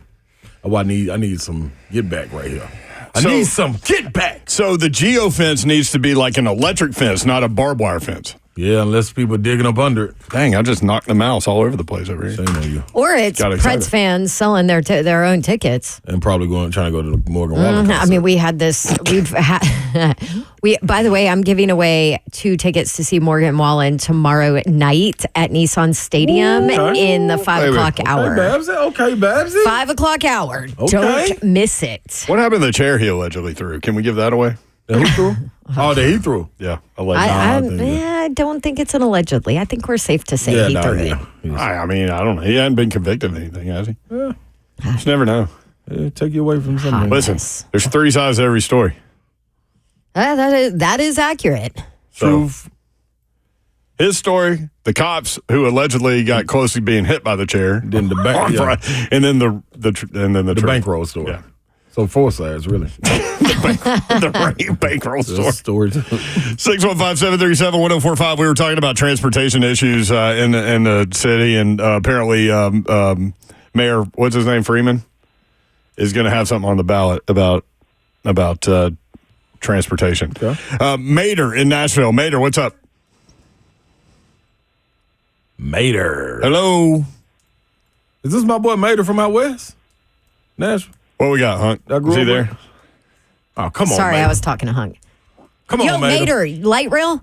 Oh, I need some get back right here. I need some get back. So the geofence needs to be like an electric fence, not a barbed wire fence. Yeah, unless people digging up under it. Dang, I just knocked the mouse all over the place over here. Shame on you. Or it's Preds fans selling their own tickets. And probably trying to go to the Morgan Wallen concert. I mean, we had this. By the way, I'm giving away 2 tickets to see Morgan Wallen tomorrow night at Nissan Stadium in the 5 o'clock hour. Okay, Babsy. 5 o'clock hour. Okay. Don't miss it. What happened to the chair he allegedly threw? Can we give that away? That he threw? Oh, that he threw? Yeah, allegedly. I don't think it's an allegedly. I think we're safe to say he threw it. I mean, I don't know. He hadn't been convicted of anything, has he? Yeah. Just never know. Take you away from something. Listen, there's 3 sides to every story. That is accurate. Truth. His story, the cops who allegedly got close to being hit by the chair, then the bank, and then the bankroll story. Yeah. So 4 sides, really. the bankroll story. 615-737-1045. We were talking about transportation issues in the city, and apparently Mayor, what's his name, Ferman, is going to have something on the ballot about transportation. Okay. Mater in Nashville. Mater, what's up? Mater. Hello. Is this my boy Mater from out west? Nashville. What we got, Hunk? Is he there? Oh, come on, Sorry, Mater. I was talking to Hunk. Come on, Mater. Light rail?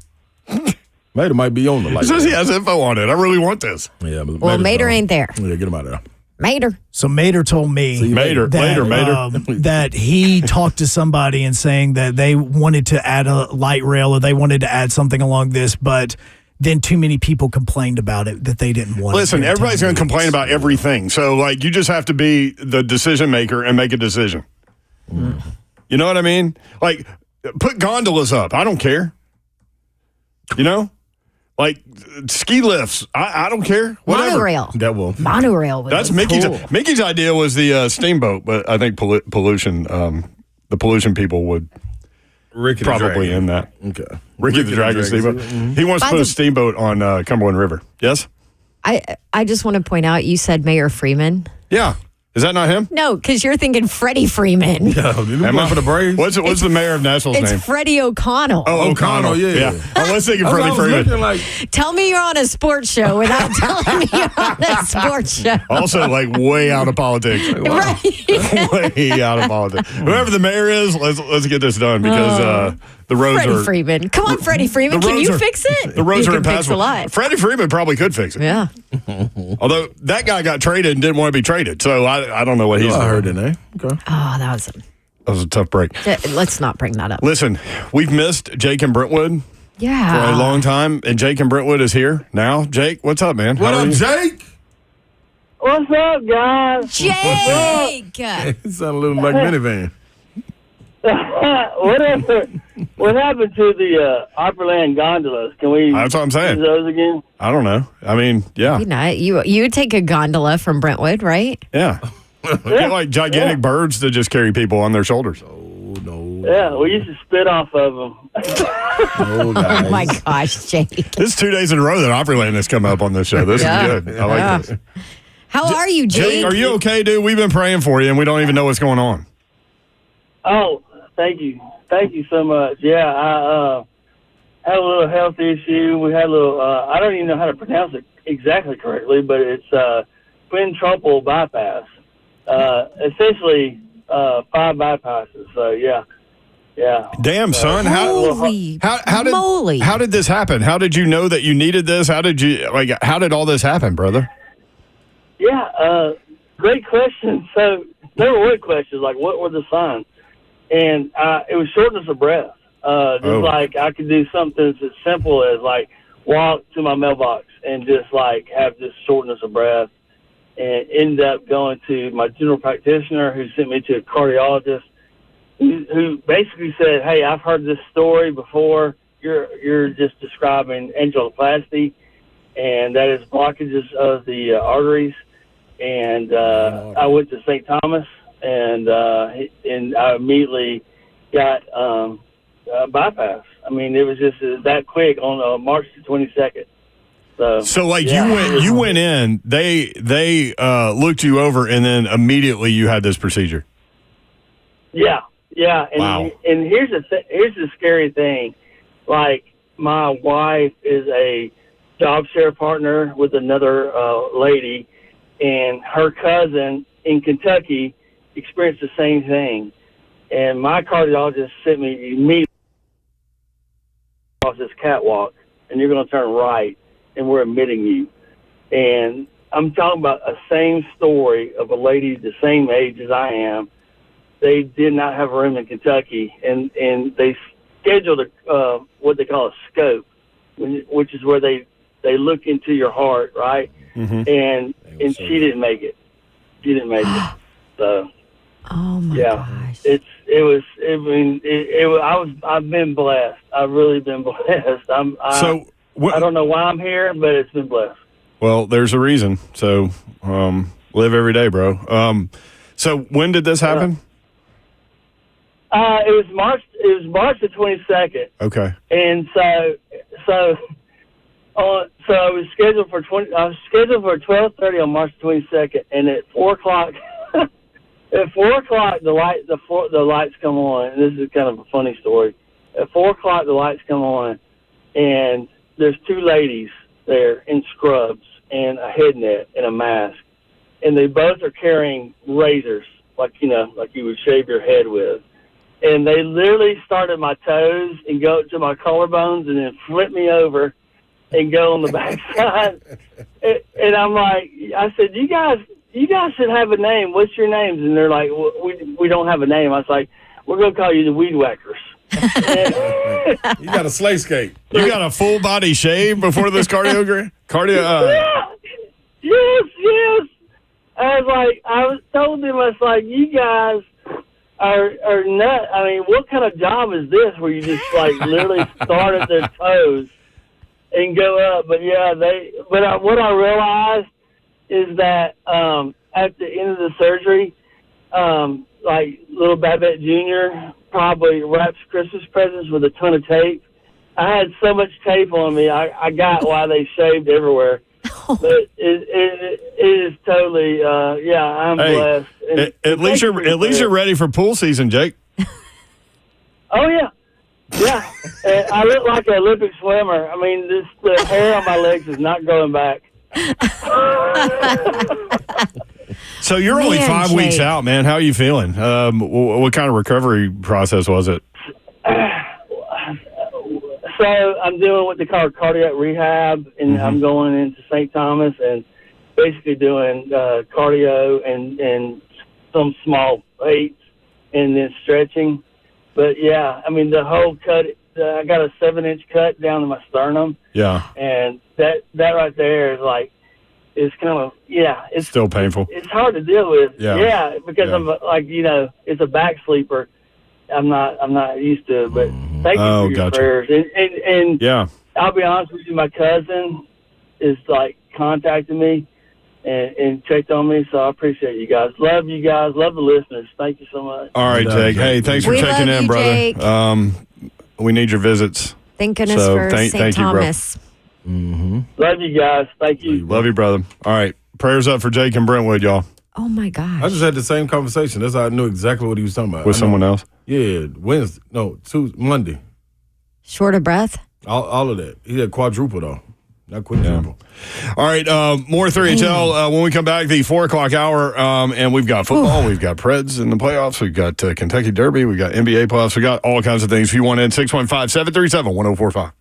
Mater might be on the light rail. He says he has info on it. I really want this. Yeah, but well, Mater ain't there. Yeah, get him out of there. Mater. So Mater told me Mater. That he talked to somebody and saying that they wanted to add a light rail or they wanted to add something along this, but then too many people complained about it that they didn't want Listen, everybody's going to complain about everything. So, like, you just have to be the decision maker and make a decision. Mm. You know what I mean? Like, put gondolas up. I don't care. You know? Like, ski lifts. I don't care. Whatever. Monorail. That will. Monorail. That's Mickey's. Cool. Mickey's idea was the steamboat, but I think pollution. The pollution people would Ricky probably in that. Okay. Ricky the Dragon steamboat. Mm-hmm. He wants to put a steamboat on Cumberland River. Yes? I just want to point out, you said Mayor Freeman. Yeah. Is that not him? No, because you're thinking Freddie Freeman. Yeah, am I for the Braves? What's the mayor of Nashville's name? It's Freddie O'Connell. Oh, O'Connell, yeah. I was thinking Freddie Freeman. Tell me you're on a sports show without telling me you're on a sports show. Also, like, way out of politics. Right. Way out of politics. Whoever the mayor is, let's get this done because the roads Freddie Freeman. Come on, Freddie Freeman. Can you fix it? The roads are impassable. Freddie Freeman probably could fix it. Yeah. Although that guy got traded and didn't want to be traded. So I don't know what he's doing. I heard it, eh? Okay. Oh, that was a tough break. Let's not bring that up. Listen, we've missed Jake and Brentwood for a long time, and Jake and Brentwood is here now. Jake, what's up, man? What up, Jake? What's up, guys? Jake! It sounded a little like minivan. What happened to the Opryland gondolas? Can we That's what I'm saying. use those again? I don't know. I mean, yeah. Maybe not. You would take a gondola from Brentwood, right? Yeah. Get like gigantic birds to just carry people on their shoulders. Yeah, we used to spit off of them. Oh my gosh, Jake. This is 2 days in a row that Opryland has come up on this show. This is good. I like this. How are you, Jake? Jake, are you okay, dude? We've been praying for you, and we don't even know what's going on. Oh, thank you. Thank you so much. Yeah, I had a little health issue. We had a little, I don't even know how to pronounce it exactly correctly, but it's quintuple bypass. Essentially, 5 bypasses. So, yeah. Damn, son. Holy moly. How did this happen? How did you know that you needed this? How did all this happen, brother? Yeah, great question. So, there were questions, like what were the signs? And it was shortness of breath. Like I could do something as simple as like walk to my mailbox and just like have this shortness of breath, and end up going to my general practitioner who sent me to a cardiologist who basically said, "Hey, I've heard this story before. You're just describing angioplasty, and that is blockages of the arteries." And I went to St. Thomas, and I immediately got bypass. I mean, it was just that quick on March the 22nd. So like you went in, they looked you over, and then immediately you had this procedure. Yeah. And, wow. And here's the scary thing. Like, my wife is a job share partner with another lady, and her cousin in Kentucky experienced the same thing. And my cardiologist sent me immediately across this catwalk, and you're going to turn right, and we're admitting you. And I'm talking about a same story of a lady the same age as I am. They did not have a room in Kentucky, and they scheduled what they call a scope, which is where they look into your heart, right? Mm-hmm. And she didn't make it. So, oh my gosh! I've been blessed. I've really been blessed. I don't know why I'm here, but it's been blessed. Well, there's a reason. So, live every day, bro. So when did this happen? It was March the 22nd. Okay. And so I was scheduled for 12:30 on March 22nd, and at 4:00, the lights come on. And this is kind of a funny story. At 4:00, the lights come on, and there's 2 ladies there in scrubs and a head net and a mask, and they both are carrying razors, like you would shave your head with. And they literally start at my toes and go to my collarbones and then flip me over and go on the backside. And I'm like, I said, you guys should have a name. What's your names? And they're like, well, we don't have a name. I was like, we're going to call you the Weed Whackers. You got a sleigh skate. You got a full body shave before this cardio? Yeah. Yes. I told them, I was like, you guys are nuts. I mean, what kind of job is this where you just like literally start at their toes and go up? But yeah, what I realized is that at the end of the surgery, like little Babette Jr. probably wraps Christmas presents with a ton of tape. I had so much tape on me, I got why they shaved everywhere. But it is totally, I'm blessed. And at least you're ready for pool season, Jake. Oh yeah. I look like an Olympic swimmer. I mean, the hair on my legs is not growing back. So you're only 5 weeks out, man. How are you feeling? What kind of recovery process was it? So I'm doing what they call cardiac rehab, and mm-hmm. I'm going into St. Thomas and basically doing cardio and some small weights and then stretching. But yeah, I mean the whole cut. I got a 7-inch cut down to my sternum. Yeah, and that right there is like it's kind of it's still painful. It's hard to deal with. Yeah, because I'm like it's a back sleeper. I'm not used to it. But thank you for your gotcha. prayers. And Yeah. I'll be honest with you, my cousin is like contacting me and checked on me, so I appreciate you guys. Love you guys. Love the listeners. Thank you so much. All right, Jake. Hey, thanks for We checking love in, you, brother. Jake. We need your visits. Thank goodness So, for thank St. you, bro. Thomas. Love you guys. Thank you. Love you, brother. All right. Prayers up for Jake and Brentwood, y'all. Oh, my gosh. I just had the same conversation. That's how I knew exactly what he was talking about. With someone else? Yeah, Wednesday. No, Tuesday, Monday. Short of breath? All of that. He had quadruple, though. Not quadruple. All right, more 3HL when we come back, the 4 o'clock hour, and we've got football, we've got Preds in the playoffs, we've got Kentucky Derby, we've got NBA playoffs, we've got all kinds of things. If you want in, 615-737-1045.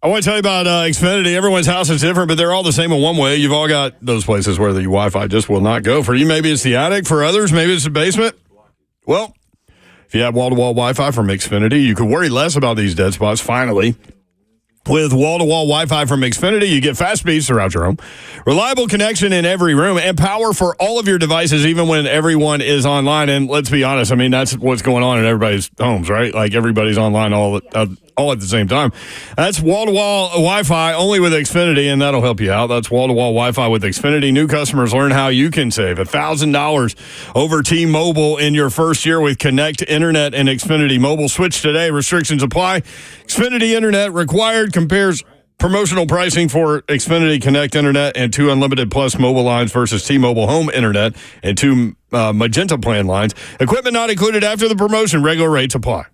I want to tell you about Xfinity. Everyone's house is different, but they're all the same in one way. You've all got those places where the Wi-Fi just will not go. For you, maybe it's the attic. For others, maybe it's the basement. Well, if you have wall-to-wall Wi-Fi from Xfinity, you could worry less about these dead spots, finally. With wall-to-wall Wi-Fi from Xfinity, you get fast speeds throughout your home, reliable connection in every room, and power for all of your devices, even when everyone is online. And let's be honest, I mean, that's what's going on in everybody's homes, right? Like, everybody's online all at the same time. That's wall-to-wall Wi-Fi only with Xfinity, and that'll help you out. That's wall-to-wall Wi-Fi with Xfinity. New customers learn how you can save $1,000 over T-Mobile in your first year with Connect Internet and Xfinity Mobile. Switch today. Restrictions apply. Xfinity Internet required. Compares promotional pricing for Xfinity Connect Internet and 2 Unlimited Plus mobile lines versus T-Mobile Home Internet and 2 Magenta plan lines. Equipment not included after the promotion. Regular rates apply.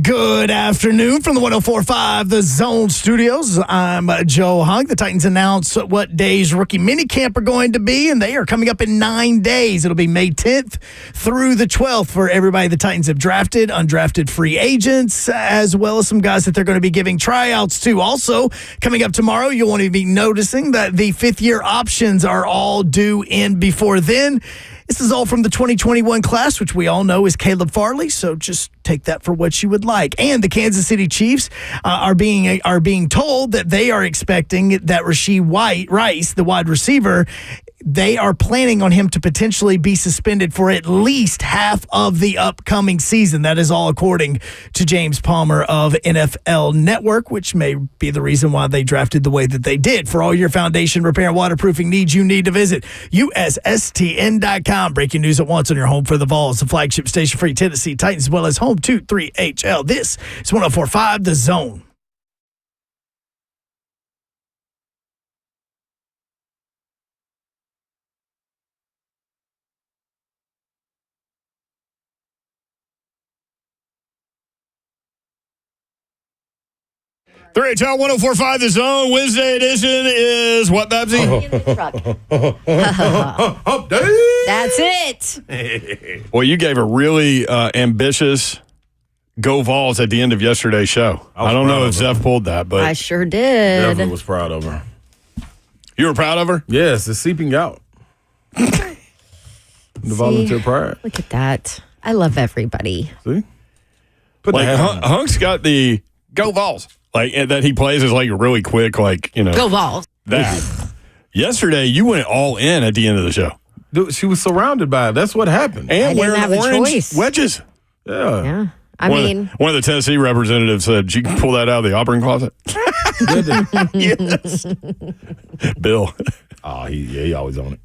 Good afternoon from the 104.5 The Zone Studios. I'm Joe Hunk. The Titans announced what days rookie minicamp are going to be, and they are coming up in 9 days. It'll be May 10th through the 12th for everybody the Titans have drafted, undrafted free agents, as well as some guys that they're going to be giving tryouts to. Also, coming up tomorrow, you'll want to be noticing that the fifth-year options are all due in before then. This is all from the 2021 class, which we all know is Caleb Farley, so just take that for what you would like. And the Kansas City Chiefs are being told that they are expecting that Rashee Rice, the wide receiver, they are planning on him to potentially be suspended for at least half of the upcoming season. That is all according to James Palmer of NFL Network, which may be the reason why they drafted the way that they did. For all your foundation repair and waterproofing needs, you need to visit USSTN.com. Breaking news at once on your home for the Vols, the flagship station for Tennessee Titans, as well as home 2-3HL. This is 104.5 The Zone. HL 104.5 The Zone. Wednesday edition is what, Babsy? That's it. Well, you gave a really ambitious go Vols at the end of yesterday's show. I don't know if Zeph pulled that, but I sure did. Definitely was proud of her. You were proud of her? Yes, it's seeping out. The volunteer pride. Look at that. I love everybody. See? Put Like, the hat on. Hunk's got the go Vols. Like, that he plays is like really quick, like, you know. Go Vols. That. Yesterday, you went all in at the end of the show. Dude, she was surrounded by it. That's what happened. And didn't wearing have a orange choice. wedges. Yeah. Yeah. One of the Tennessee representatives said, you can pull that out of the Auburn closet. Yes. Bill. Oh, he always on it.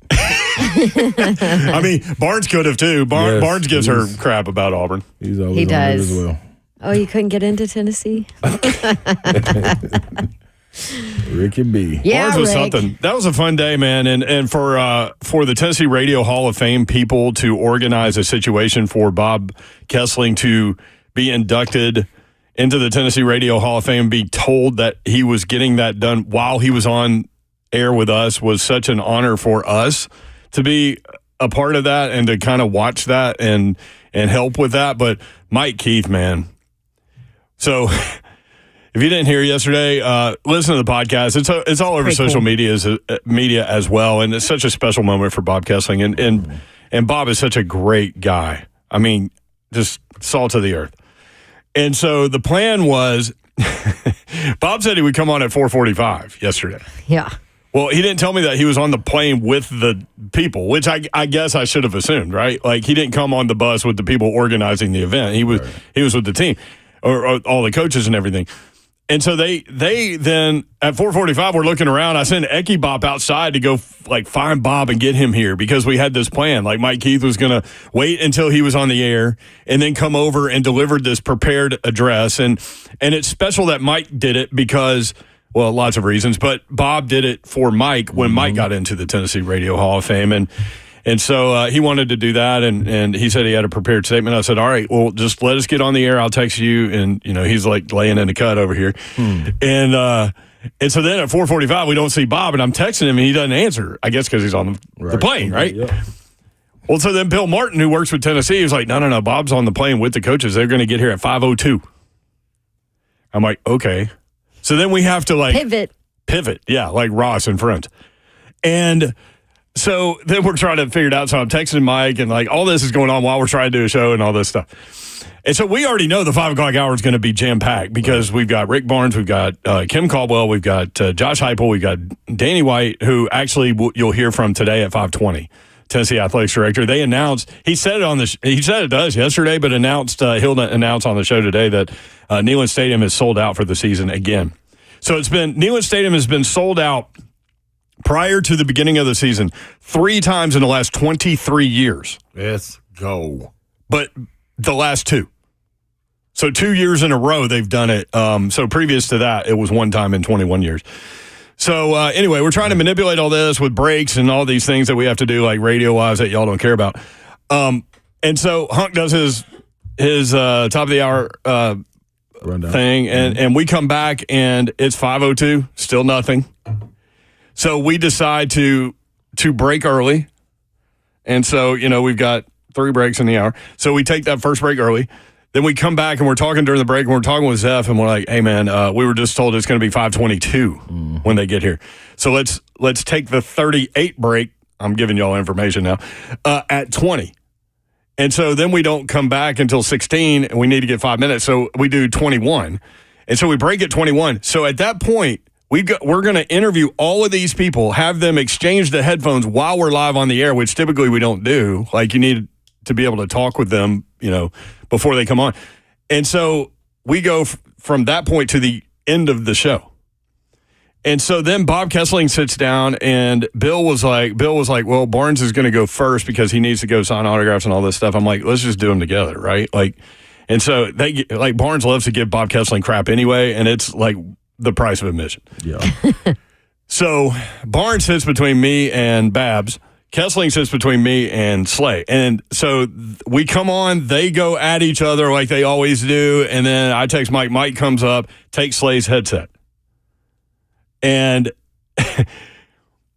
I mean, Barnes could have too. Yes, Barnes gives her crap about Auburn. He's always He on does. it as well. Oh, you couldn't get into Tennessee? Ricky B. Yeah, Barnes was Rick. something. That was a fun day, man. And for the Tennessee Radio Hall of Fame people to organize a situation for Bob Kessling to be inducted into the Tennessee Radio Hall of Fame and be told that he was getting that done while he was on air with us was such an honor for us to be a part of that and to kind of watch that and help with that. But Mike Keith, man. So if you didn't hear yesterday, listen to the podcast. It's all over Pretty social cool. media as well. And it's such a special moment for Bob Kessling. And Bob is such a great guy. I mean, just salt of the earth. And so the plan was, Bob said he would come on at 4:45 yesterday. Yeah. Well, he didn't tell me that he was on the plane with the people, which I guess I should have assumed, right? Like, he didn't come on the bus with the people organizing the event. He was with the team or all the coaches and everything. And so they then at 4:45 we're looking around. I sent Eki Bop outside to go find Bob and get him here because we had this plan. Like, Mike Keith was going to wait until he was on the air and then come over and deliver this prepared address. And it's special that Mike did it because, well, lots of reasons, but Bob did it for Mike when Mike got into the Tennessee Radio Hall of Fame. And so he wanted to do that, and he said he had a prepared statement. I said, all right, well, just let us get on the air. I'll text you. And, you know, he's like laying in the cut over here. And so then at 4:45, we don't see Bob, and I'm texting him, and he doesn't answer, I guess because he's on the plane, right? Yeah. Well, so then Bill Martin, who works with Tennessee, was like, no, Bob's on the plane with the coaches. They're going to get here at 5:02. I'm like, okay. So then we have to pivot. Yeah, like Ross and Friends. And so then we're trying to figure it out. So I'm texting Mike and all this is going on while we're trying to do a show and all this stuff. And so we already know the 5 o'clock hour is going to be jam-packed because we've got Rick Barnes, we've got Kim Caldwell, we've got Josh Heupel, we've got Danny White, who actually you'll hear from today at 5:20. Tennessee Athletics Director. They announced, he said it to us yesterday, but he'll announce on the show today that Neyland Stadium is sold out for the season again. So Neyland Stadium has been sold out prior to the beginning of the season 3 times in the last 23 years. Let's go. But the last 2. So 2 years in a row they've done it. So previous to that, it was 1 time in 21 years. So anyway, we're trying to manipulate all this with breaks and all these things that we have to do, like radio-wise, that y'all don't care about. And so Hunk does his top of the hour thing, and we come back, and it's 5:02, still nothing. So we decide to break early. And so, we've got 3 breaks in the hour. So we take that first break early. Then we come back, and we're talking during the break, and we're talking with Zeph, and we're like, hey, man, we were just told it's going to be 5:22 when they get here. So let's take the 38 break. I'm giving y'all information now, at 20. And so then we don't come back until 16, and we need to get 5 minutes. So we do 21. And so we break at 21. So at that point, we're going to interview all of these people, have them exchange the headphones while we're live on the air, which typically we don't do. Like, you need to be able to talk with them, before they come on. And so we go from that point to the end of the show. And so then Bob Kessling sits down, and Bill was like, well, Barnes is going to go first because he needs to go sign autographs and all this stuff. I'm like, let's just do them together, right? And so Barnes loves to give Bob Kessling crap anyway, and it's like the price of admission. Yeah. So Barnes sits between me and Babs. Kessling sits between me and Slay. And so we come on, they go at each other like they always do, and then I text Mike. Mike comes up, takes Slay's headset. And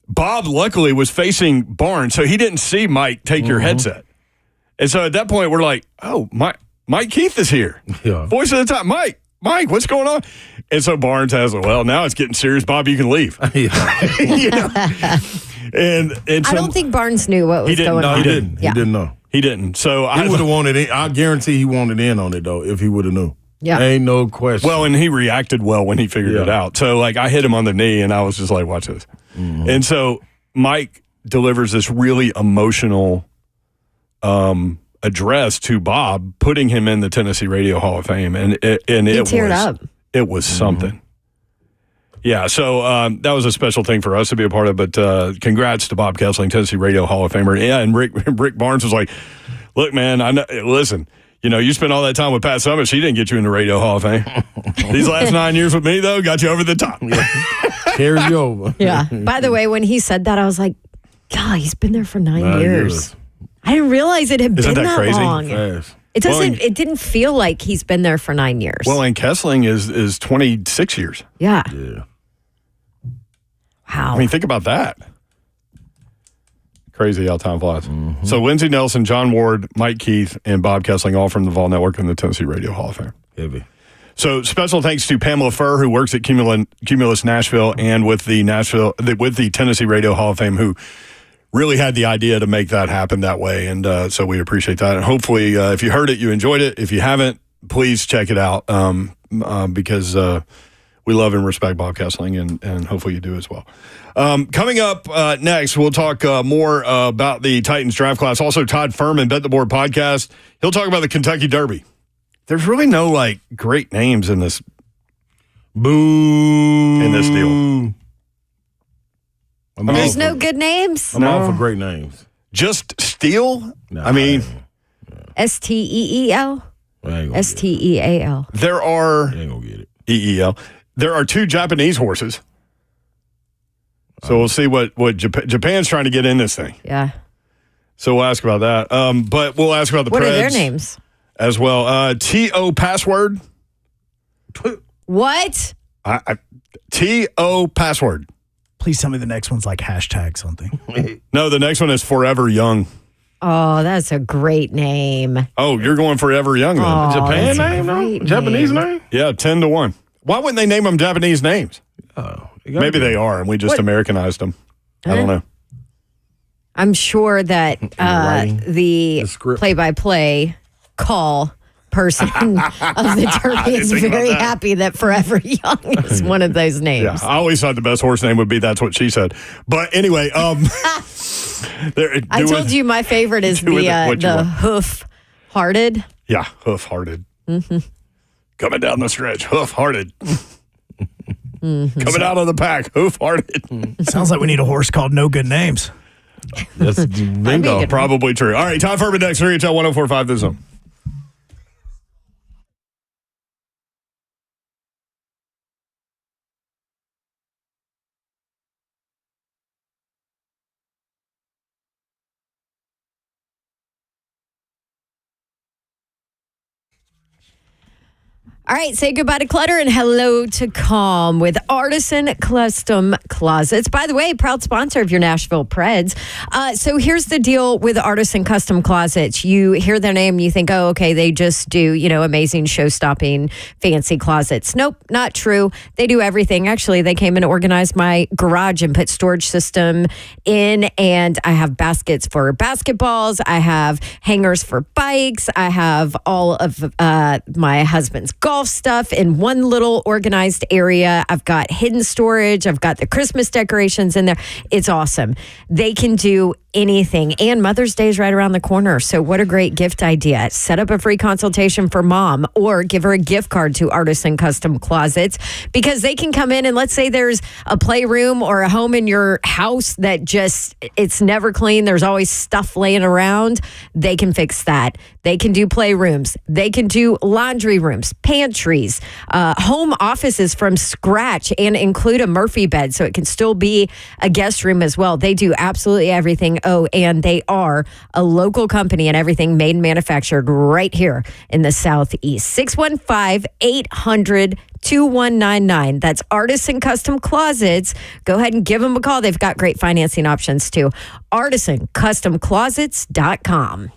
Bob, luckily, was facing Barnes, so he didn't see Mike take your headset. And so at that point, we're like, oh, Mike Keith is here. Yeah. Voice of the time, Mike, what's going on? And so Barnes has it. Well, now it's getting serious. Bob, you can leave. And I don't think Barnes knew what was going on. He didn't. Yeah. He didn't know. He didn't. So He would have wanted in. I guarantee he wanted in on it, though, if he would have knew. Yeah. Ain't no question. Well, and he reacted well when he figured it out. So, I hit him on the knee, and I was just like, watch this. And so Mike delivers this really emotional address to Bob, putting him in the Tennessee Radio Hall of Fame. And it teared up. It was something. Yeah, so that was a special thing for us to be a part of. But congrats to Bob Kessling, Tennessee Radio Hall of Famer. Yeah, and Rick Barnes was like, look, man, listen, you spent all that time with Pat Summit. She didn't get you in the Radio Hall of Fame. These last 9 years with me, though, got you over the top. Carries you over. Yeah. By the way, when he said that, I was like, God, he's been there for 9 years. I didn't realize it had been that crazy? long. Fast. It doesn't. It didn't feel like he's been there for 9 years. Well, and Kessling is 26 years. Yeah. Yeah. Wow. I mean, think about that. Crazy how time flies. So Lindsey Nelson, John Ward, Mike Keith, and Bob Kessling, all from the Vol Network and the Tennessee Radio Hall of Fame. Heavy. So special thanks to Pamela Furr, who works at Cumulus Nashville and with the Tennessee Radio Hall of Fame, who really had the idea to make that happen that way. And so we appreciate that. And hopefully, if you heard it, you enjoyed it. If you haven't, please check it out because we love and respect Bob Kessling, and hopefully you do as well. Coming up next, we'll talk more about the Titans draft class. Also, Todd Ferman, Bet the Board podcast. He'll talk about the Kentucky Derby. There's really no great names in this. Boo. In this deal. There's no good names? I'm all for great names. Just Steele? Nah, I mean, Steel? Steal. There are. You ain't gonna get it. EEL. There are 2 Japanese horses. So we'll see what Japan's trying to get in this thing. Yeah. So we'll ask about that. But we'll ask about the What Preds are their names? as well. T.O. Password. What? T.O. Password. Please tell me the next one's like hashtag something. No, the next one is Forever Young. Oh, that's a great name. Oh, you're going Forever Young then. Oh, Japan that's a name, though? great Japanese name. name? Yeah, 10-1. Why wouldn't they name them Japanese names? Oh, Maybe they are, and we just Americanized them. I don't know. I'm sure that the script. play-by-play call person of the Derby is think about very that. happy that Forever Young is one of those names. Yeah, I always thought the best horse name would be That's What She Said. But anyway, I told you my favorite is do with it what you the want. hoof-hearted. Yeah, hoof-hearted. Coming down the stretch, hoof-hearted. Coming out of the pack, hoof-hearted. Sounds like we need a horse called No Good Names. That's bingo. Probably true. All right, Todd Ferman next. 3HL 1045 The Zone. All right, say goodbye to clutter and hello to calm with Artisan Custom Closets. By the way, proud sponsor of your Nashville Preds. So here's the deal with Artisan Custom Closets. You hear their name, you think, oh, okay, they just do, amazing show-stopping fancy closets. Nope, not true. They do everything. Actually, they came and organized my garage and put storage system in, and I have baskets for basketballs. I have hangers for bikes. I have all of my husband's golf stuff in one little organized area. I've got hidden storage. I've got the Christmas decorations in there. It's awesome. They can do anything. And Mother's Day is right around the corner. So what a great gift idea. Set up a free consultation for mom or give her a gift card to Artisan Custom Closets, because they can come in and let's say there's a playroom or a home in your house that it's never clean. There's always stuff laying around. They can fix that. They can do playrooms. They can do laundry rooms, pantries, home offices from scratch, and include a Murphy bed so it can still be a guest room as well. They do absolutely everything. Oh, and they are a local company and everything made and manufactured right here in the Southeast. 615-800-2199. That's Artisan Custom Closets. Go ahead and give them a call. They've got great financing options too. ArtisanCustomClosets.com.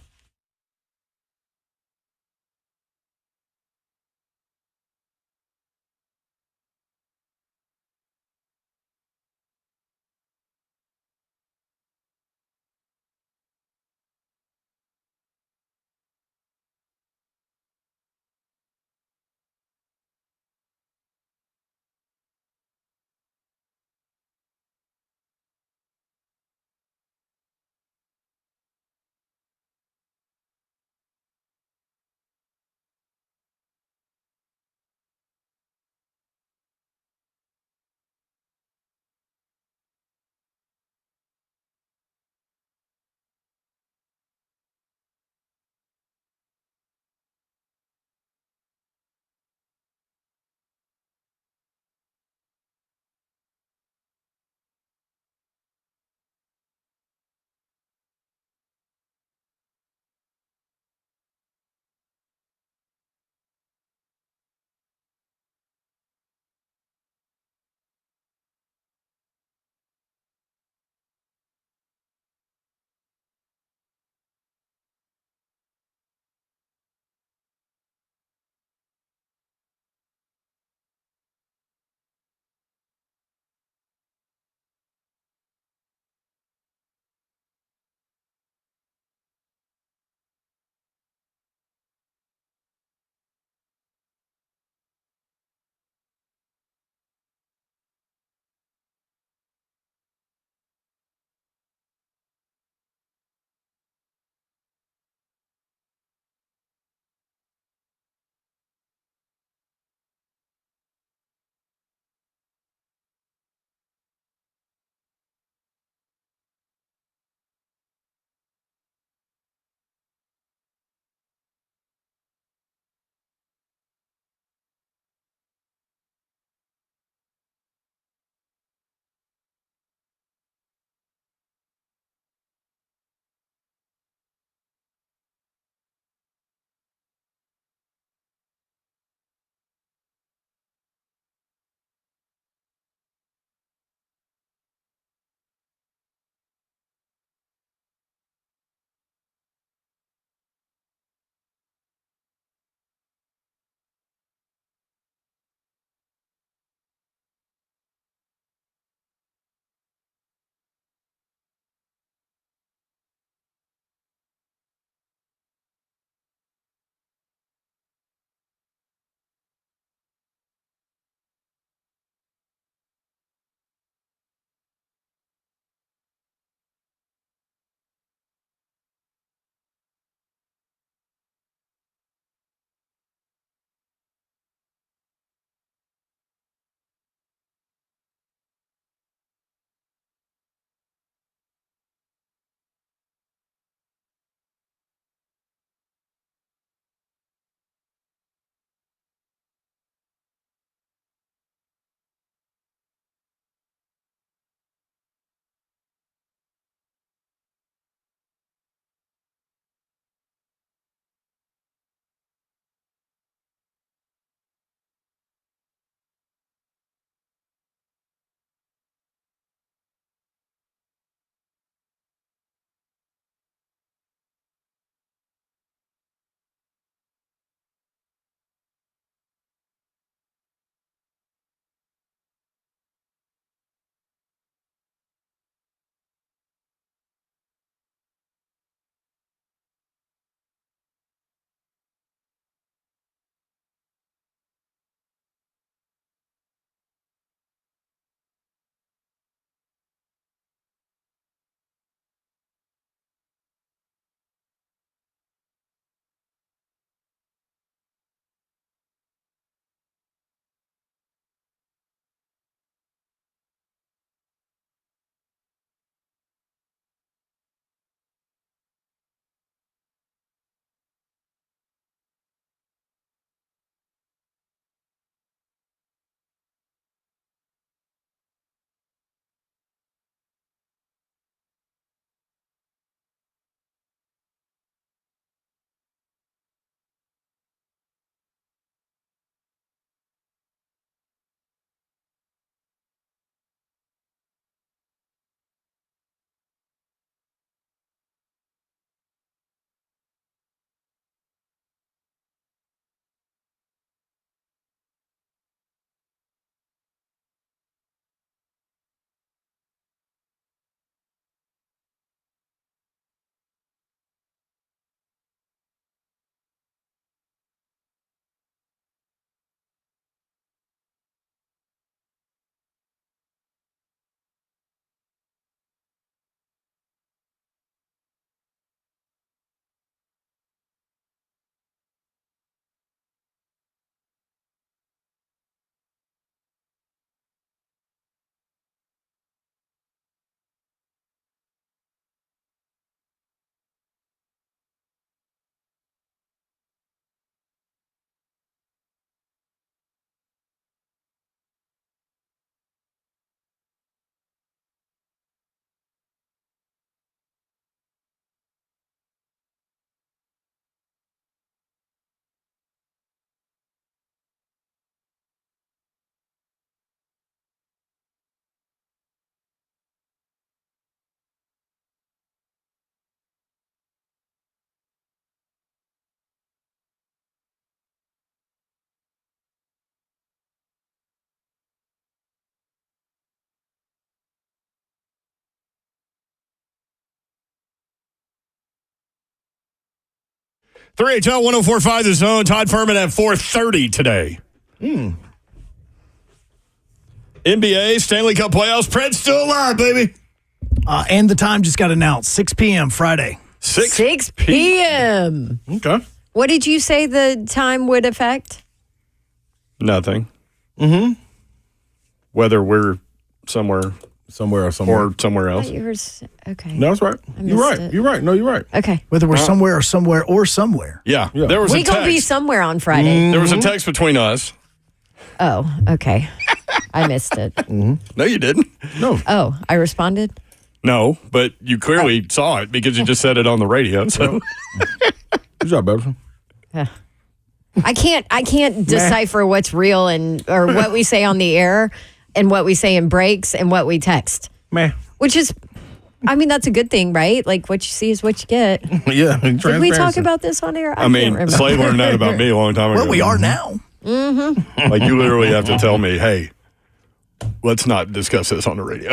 3HL 1045 The Zone. Todd Ferman at 4:30 today. NBA, Stanley Cup playoffs. Pred's still alive, baby. And the time just got announced. 6 p.m. Friday. 6 p.m. Okay. What did you say the time would affect? Nothing. Whether we're somewhere Somewhere. or somewhere else. Okay. No, that's right. You're right. it. You're right. No, you're right. Okay. Whether we're somewhere. Yeah. Yeah. There was We a gonna be text. somewhere on Friday. There was a text between us. Oh, okay. I missed it. No, you didn't. No. Oh, I responded? No, but you clearly saw it because you just said it on the radio. So Good job, Beverson. I can't decipher what's real or what we say on the air and what we say in breaks and what we text. Man. Which is, I mean, that's a good thing, right? Like what you see is what you get. Yeah. Did we talk about this on air? I mean, can't remember. Slade learned that about me a long time ago. Where we are now. Like you literally have to tell me, hey, let's not discuss this on the radio,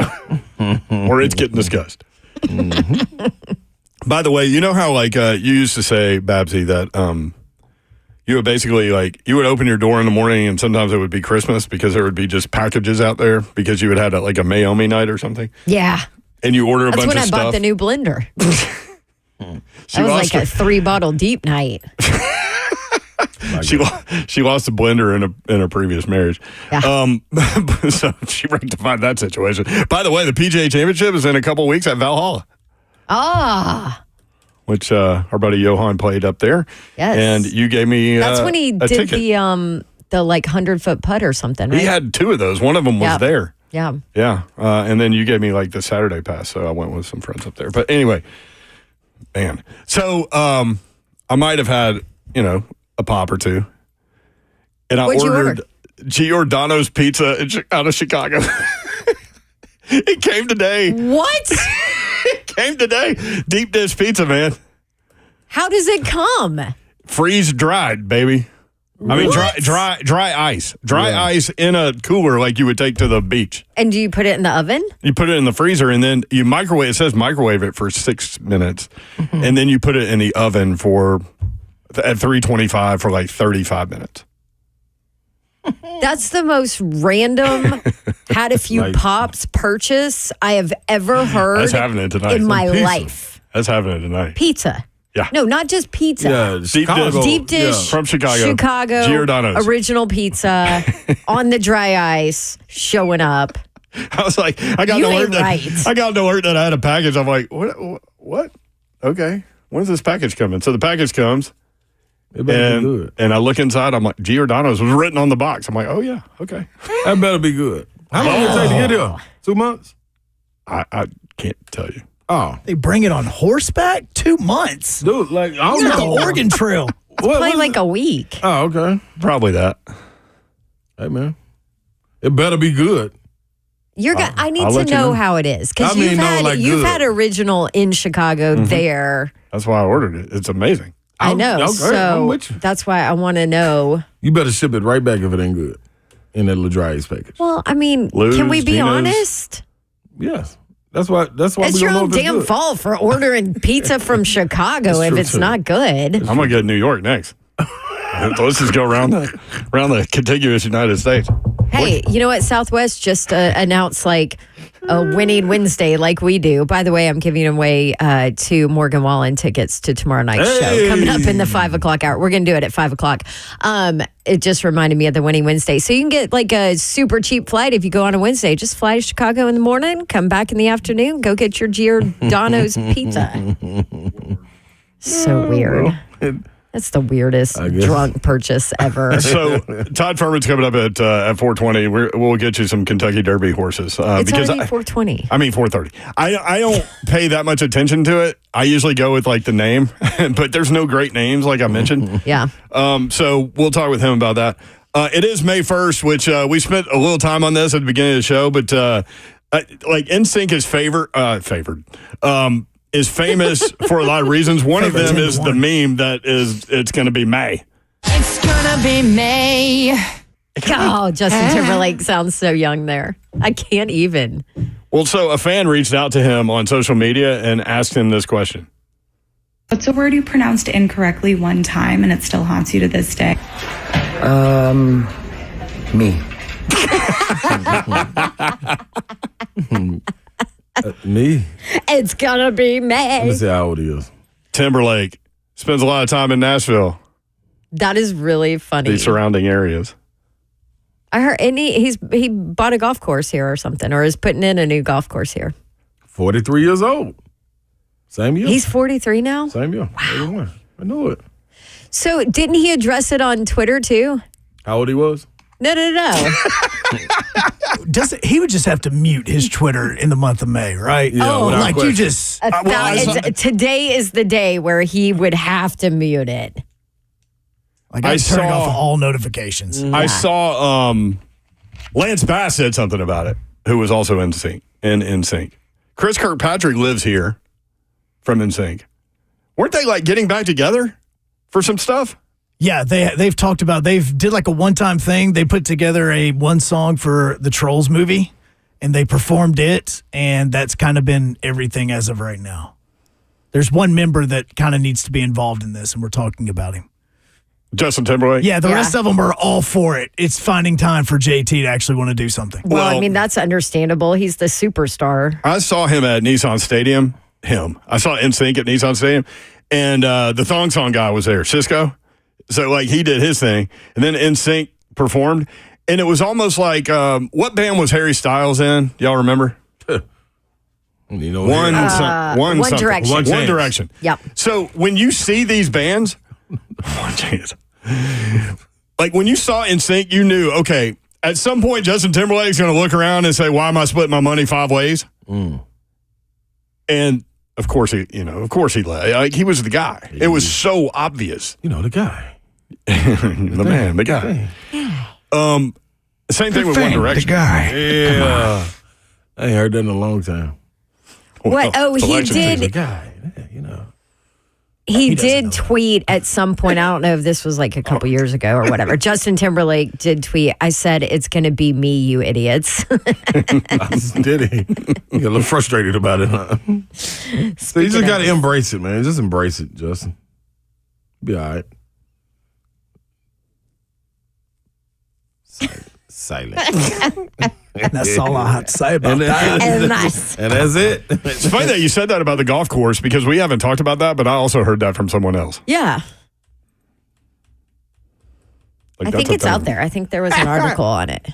or it's getting discussed. By the way, you know how like you used to say, Babsy, that you would basically like you would open your door in the morning and sometimes it would be Christmas because there would be just packages out there because you would have like a Mayomi night or something. Yeah. And you order a That's bunch when of I stuff. bought the new blender. She That was lost like a 3-bottle deep night. She lost a blender in a previous marriage. Yeah. So she rectified that situation. By the way, the PGA Championship is in a couple weeks at Valhalla. Ah. Which our buddy Johan played up there. Yes. And you gave me That's when he a did ticket. the like 100-foot putt or something, right? He had 2 of those. One of them was Yeah. there. Yeah. Yeah. And then you gave me like the Saturday pass. So I went with some friends up there. But anyway, man. So I might have had, a pop or 2. And I What'd you ordered order? Giordano's Pizza out of Chicago. It came today. What? Came today. Deep dish pizza, man. How does it come? Freeze dried, baby. I mean, dry ice. Dry ice in a cooler like you would take to the beach. And do you put it in the oven? You put it in the freezer and then you microwave. It says microwave it for 6 minutes. And then you put it in the oven at 325 for like 35 minutes. That's the most random had a few pops purchase I have ever heard That's happening tonight. in my Pizza. life. That's happening tonight. Pizza. Yeah. No, not just pizza. Yeah. Chicago. Deep dish. Yeah. From Chicago. Giordano's. Original pizza on the dry ice showing up. I was like, I got You to ain't alert that right. I got to alert that I had a package. I'm like, what? Okay. When's this package coming? So the package comes. It better be good. And I look inside. I'm like, Giordano's was written on the box. I'm like, oh yeah, okay. That better be good. How long did it take to get here? 2 months? I can't tell you. Oh. They bring it on horseback? 2 months. Dude, like, I don't Look at the know. Oregon Trail. Probably like a week. Oh, okay. Probably that. Hey, man. It better be good. I need I'll to let you know know. how it is because I mean, you've good. had original in Chicago there. That's why I ordered it. It's amazing. I know, Okay, I'm so with you. that's why I want to know. You better ship it right back if it ain't good in that little dry ice package. Well, I mean, Lou's, can we be Dino's. honest? Yes. That's why It's we your don't know own if it's damn good. fault for ordering pizza from Chicago That's if true, it's too. not good. I'm gonna get New York next. Let's just go around the contiguous United States. Hey, you know what? Southwest just announced like a winning Wednesday like we do. By the way, I'm giving away 2 Morgan Wallen tickets to tomorrow night's show coming up in the 5 o'clock hour. We're going to do it at 5 o'clock. It just reminded me of the winning Wednesday. So you can get like a super cheap flight if you go on a Wednesday. Just fly to Chicago in the morning, come back in the afternoon, go get your Giordano's pizza. So weird. That's the weirdest guess. drunk purchase ever. So Todd Ferman's coming up at 4:20. We'll get you some Kentucky Derby horses It's because already 4:20. I mean 4:30. I don't pay that much attention to it. I usually go with like the name, but there's no great names like I mentioned. Yeah. So we'll talk with him about that. It is May 1st, which we spent a little time on this at the beginning of the show, but like NSYNC is favored. Is famous for a lot of reasons. One of them is the meme that it's going to be May. It's gonna be May. Oh, Justin Timberlake sounds so young there. I can't even. Well, so a fan reached out to him on social media and asked him this question. What's a word you pronounced incorrectly one time and it still haunts you to this day? Me. Me? It's gonna be Let me me. see how old he is. Timberlake spends a lot of time in Nashville, That is really funny. the surrounding areas. I heard, and he bought a golf course here or something, or is putting in a new golf course here. 43 years old. Same year. He's 43 now. Same year. Wow. I know it. So didn't he address it on Twitter too? How old he was? No. He would just have to mute his Twitter in the month of May, right? Yeah, Oh, without like you question. just. Today is the day where he would have to mute it. Like I turned off all notifications. I saw Lance Bass said something about it, who was also in NSYNC. Chris Kirkpatrick lives here from NSYNC. Weren't they like getting back together for some stuff? Yeah, they've talked about, did like a one-time thing. They put together one song for the Trolls movie, and they performed it, and that's kind of been everything as of right now. There's one member that kind of needs to be involved in this, and we're talking about him. Justin Timberlake? Yeah, the rest of them are all for it. It's finding time for JT to actually want to do something. Well, I mean, that's understandable. He's the superstar. I saw him at Nissan Stadium. I saw NSYNC at Nissan Stadium, and the Thong Song guy was there, Cisco. So, like, he did his thing, and then NSYNC performed, and it was almost like, what band was Harry Styles in? Y'all remember? You know, One something. Direction. One Direction. Yep. So, when you see these bands, like, when you saw NSYNC, you knew, okay, at some point, Justin Timberlake's going to look around and say, why am I splitting my money 5 ways? And of course he like he was the guy. It was so obvious. You know, the guy. the man, the guy. Same thing with One Direction. The guy. Yeah. I ain't heard that in a long time. What? Oh, he Selection The did. guy. Yeah, you know. He did tweet at some point. I don't know if this was like a couple years ago or whatever. Justin Timberlake did tweet. I said, "It's going to be me, you idiots." Did he? You got a little frustrated about it, huh? So you just got to embrace it, man. Just embrace it, Justin. Be all right. Silent. That's all I have to say about that. And nice. And that's it. It's funny that you said that about the golf course because we haven't talked about that, but I also heard that from someone else. Yeah. Like, I that's think a it's thing. out there. I think there was an article on it.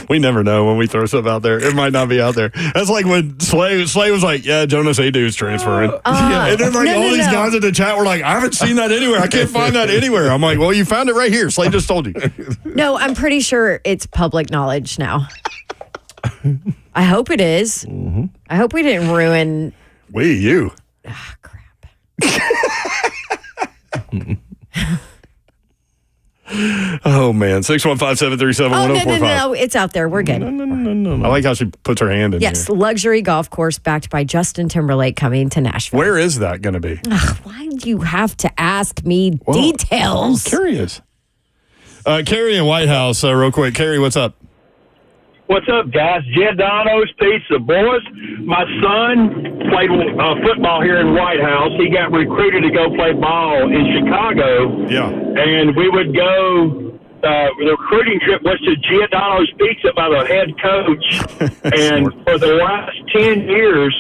We never know when we throw stuff out there. It might not be out there. That's like when Slay was like, yeah, Jonas Adu's transferring. And then like all these guys in the chat were like, I haven't seen that anywhere. I can't find that anywhere. I'm like, well, you found it right here. Slay just told you. No, I'm pretty sure it's public knowledge now. I hope it is. Mm-hmm. I hope we didn't ruin. You. Ah, crap. Oh, man. 615-737-1045. No. It's out there. We're good. No. I like how she puts her hand in Yes, here. luxury golf course backed by Justin Timberlake coming to Nashville. Where is that going to be? Why do you have to ask me Well, details? I'm curious. Carrie in White House, real quick. Carrie, what's up? What's up, guys? Giordano's Pizza. Boys, my son played football here in White House. He got recruited to go play ball in Chicago. Yeah. And we would go, the recruiting trip was to Giordano's Pizza by the head coach. And for the last 10 years,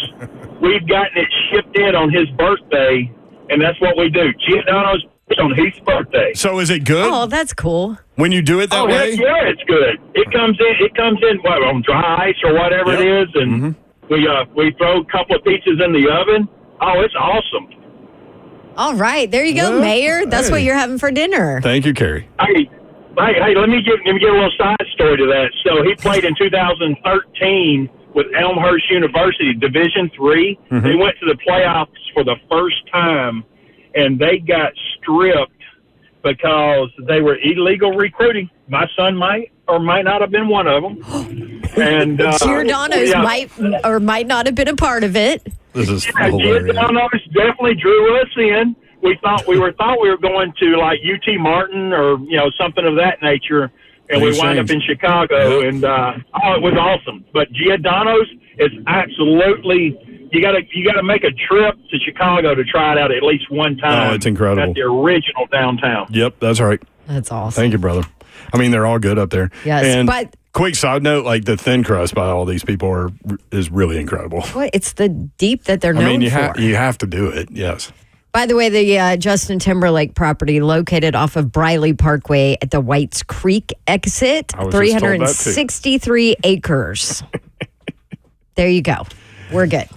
we've gotten it shipped in on his birthday. And that's what we do. Giordano's Pizza on his birthday. So is it good Oh, that's cool. when you do it that way? Heck yeah, it's good. It comes in what, on dry ice or whatever it is, and we throw a couple of pizzas in the oven. Oh, it's awesome. All right, there you go, Well, Mayor. That's hey. what you're having for dinner. Thank you, Carrie. Hey, let me give a little side story to that. So he played in 2013 with Elmhurst University, Division III. They went to the playoffs for the first time, and they got stripped because they were illegal recruiting. My son might or might not have been one of them. And Giordano's might or might not have been a part of it. This is Yeah, hilarious. Giordano's definitely drew us in. We thought we were going to like UT Martin or something of that nature, and we wound up in Chicago, and it was awesome. But Giordano's is absolutely you gotta make a trip to Chicago to try it out at least one time. Oh, it's incredible. At the original downtown. Yep, that's right. That's awesome. Thank you, brother. I mean, they're all good up there. Yes, and but quick side note, like the thin crust by all these people is really incredible. what? It's the deep that they're known you for. you have to do it. Yes. By the way, the Justin Timberlake property located off of Briley Parkway at the Whites Creek exit, I was just told that, too. 363 acres. There you go. We're good.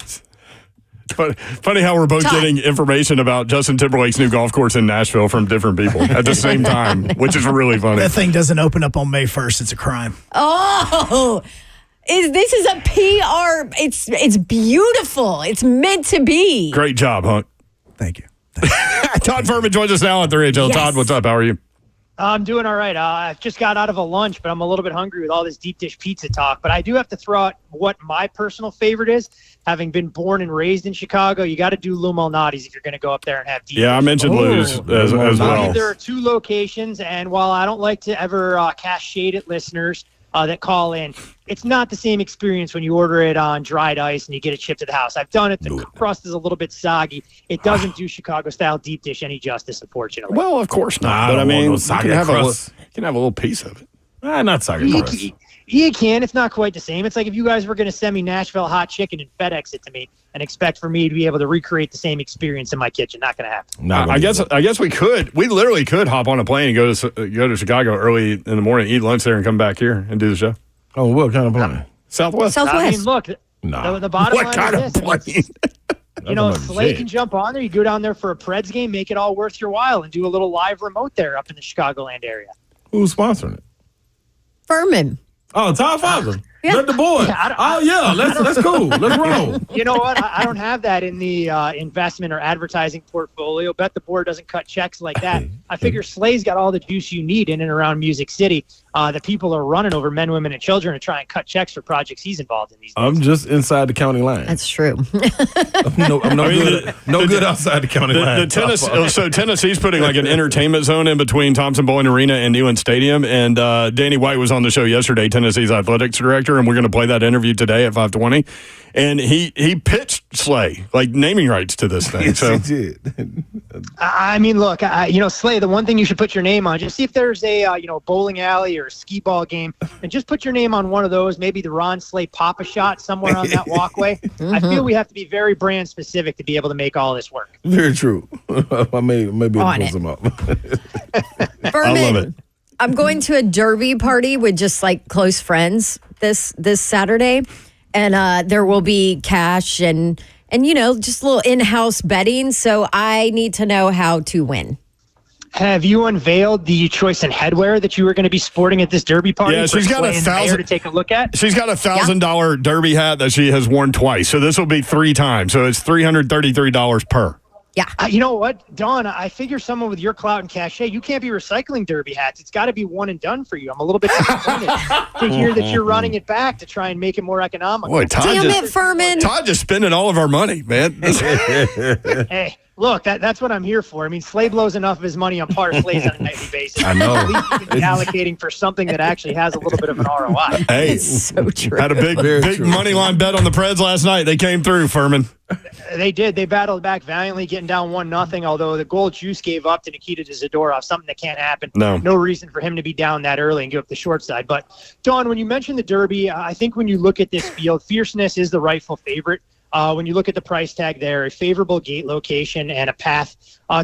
But funny how we're both Todd. getting information about Justin Timberlake's new golf course in Nashville from different people at the same time, which is really funny. That thing doesn't open up on May 1st. It's a crime. Oh, this is a PR. It's beautiful. It's meant to be. Great job, Hunk. Thank you. Todd Ferman joins us now on 3HL. Yes. Todd, what's up? How are you? I'm doing all right. I just got out of a lunch, but I'm a little bit hungry with all this deep dish pizza talk. But I do have to throw out what my personal favorite is. Having been born and raised in Chicago, you got to do Lou Malnati's if you're going to go up there and have deep dish. I mentioned Lou's as well. There are 2 locations, and while I don't like to ever cast shade at listeners that call in, it's not the same experience when you order it on dried ice and you get it shipped to the house. I've done it. The crust is a little bit soggy. It doesn't do Chicago-style deep dish any justice, unfortunately. Well, of course not. Nah, But I mean, no you soggy can have crust. you can have a little piece of it. Not soggy crust. You can. It's not quite the same. It's like if you guys were going to send me Nashville hot chicken and FedEx it to me and expect for me to be able to recreate the same experience in my kitchen. Not going to happen. I guess we could. We literally could hop on a plane and go to Chicago early in the morning, eat lunch there, and come back here and do the show. Oh, what kind of plane? Southwest. I mean, look, Nah. the bottom What line kind is of this. plane? Slay can jump on there. You go down there for a Preds game, make it all worth your while, and do a little live remote there up in the Chicagoland area. Who's sponsoring it? Furman. Oh, Todd Father. Yeah. Let the boy. Yeah, That's cool. Let's roll. You know what? I don't have that in the investment or advertising portfolio. Bet the board doesn't cut checks like that. I figure Slay's got all the juice you need in and around Music City. The people are running over men, women, and children to try and cut checks for projects he's involved in these days. I'm just inside the county line. That's true. I'm no good outside the county line. So Tennessee's putting like an entertainment zone in between Thompson Boling Arena and Neyland Stadium. And Danny White was on the show yesterday, Tennessee's athletics director, and we're going to play that interview today at 5:20. And he pitched Slay, like naming rights to this thing. Yes, so he did. I mean, look, Slay, the one thing you should put your name on, just see if there's a, bowling alley or a skee ball game, and just put your name on one of those, maybe the Ron Slay Papa Shot somewhere on that walkway. I feel we have to be very brand specific to be able to make all this work. Very true. I may be able to pull some up. Furman, I love it. I'm going to a derby party with just like close friends this Saturday, and there will be cash and just a little in-house betting. So I need to know how to win. Have you unveiled the choice in headwear that you were going to be sporting at this derby party? Yeah, she's got $1,000 to take a look at. She's got $1,000 derby hat that she has worn twice. So this will be 3 times. So it's $333 per. Yeah. You know what, Dawn, I figure someone with your clout and cachet, you can't be recycling derby hats. It's got to be one and done for you. I'm a little bit disappointed to hear that you're running it back to try and make it more economical. Boy, Damn it, Ferman. Todd just spending all of our money, man. Hey, look, that's what I'm here for. I mean, Slay blows enough of his money on par Slays on a nightly basis. I know. At least he can be allocating for something that actually has a little bit of an ROI. Hey, It's so true. had a big money line bet on the Preds last night. They came through, Ferman. They did. They battled back valiantly, getting down 1-0, although the goal Juice gave up to Nikita Zadorov, something that can't happen. No reason for him to be down that early and give up the short side. But, Dawn, when you mentioned the Derby, I think when you look at this field, Fierceness is the rightful favorite. When you look at the price tag there, a favorable gate location and a path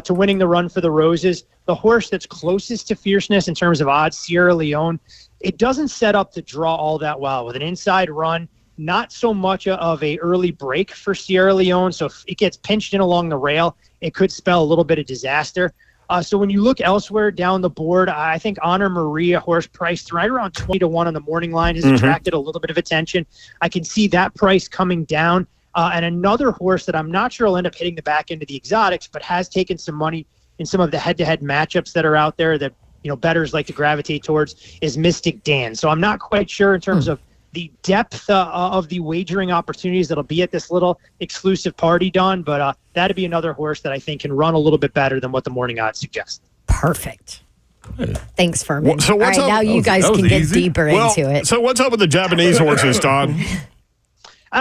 to winning the Run for the Roses, the horse that's closest to Fierceness in terms of odds, Sierra Leone, it doesn't set up to draw all that well. With an inside run, not so much of a early break for Sierra Leone. So if it gets pinched in along the rail, it could spell a little bit of disaster. So when you look elsewhere down the board, I think Honor Maria, horse priced right around 20-1 on the morning line, has attracted a little bit of attention. I can see that price coming down. And another horse that I'm not sure will end up hitting the back end of the exotics, but has taken some money in some of the head-to-head matchups that are out there that bettors like to gravitate towards, is Mystic Dan. So I'm not quite sure in terms of the depth of the wagering opportunities that'll be at this little exclusive party, Don, but that'd be another horse that I think can run a little bit better than what the morning odds suggest. Perfect. Thanks, Ferman. So all right, now you guys can get deeper into it. So what's up with the Japanese horses, Todd?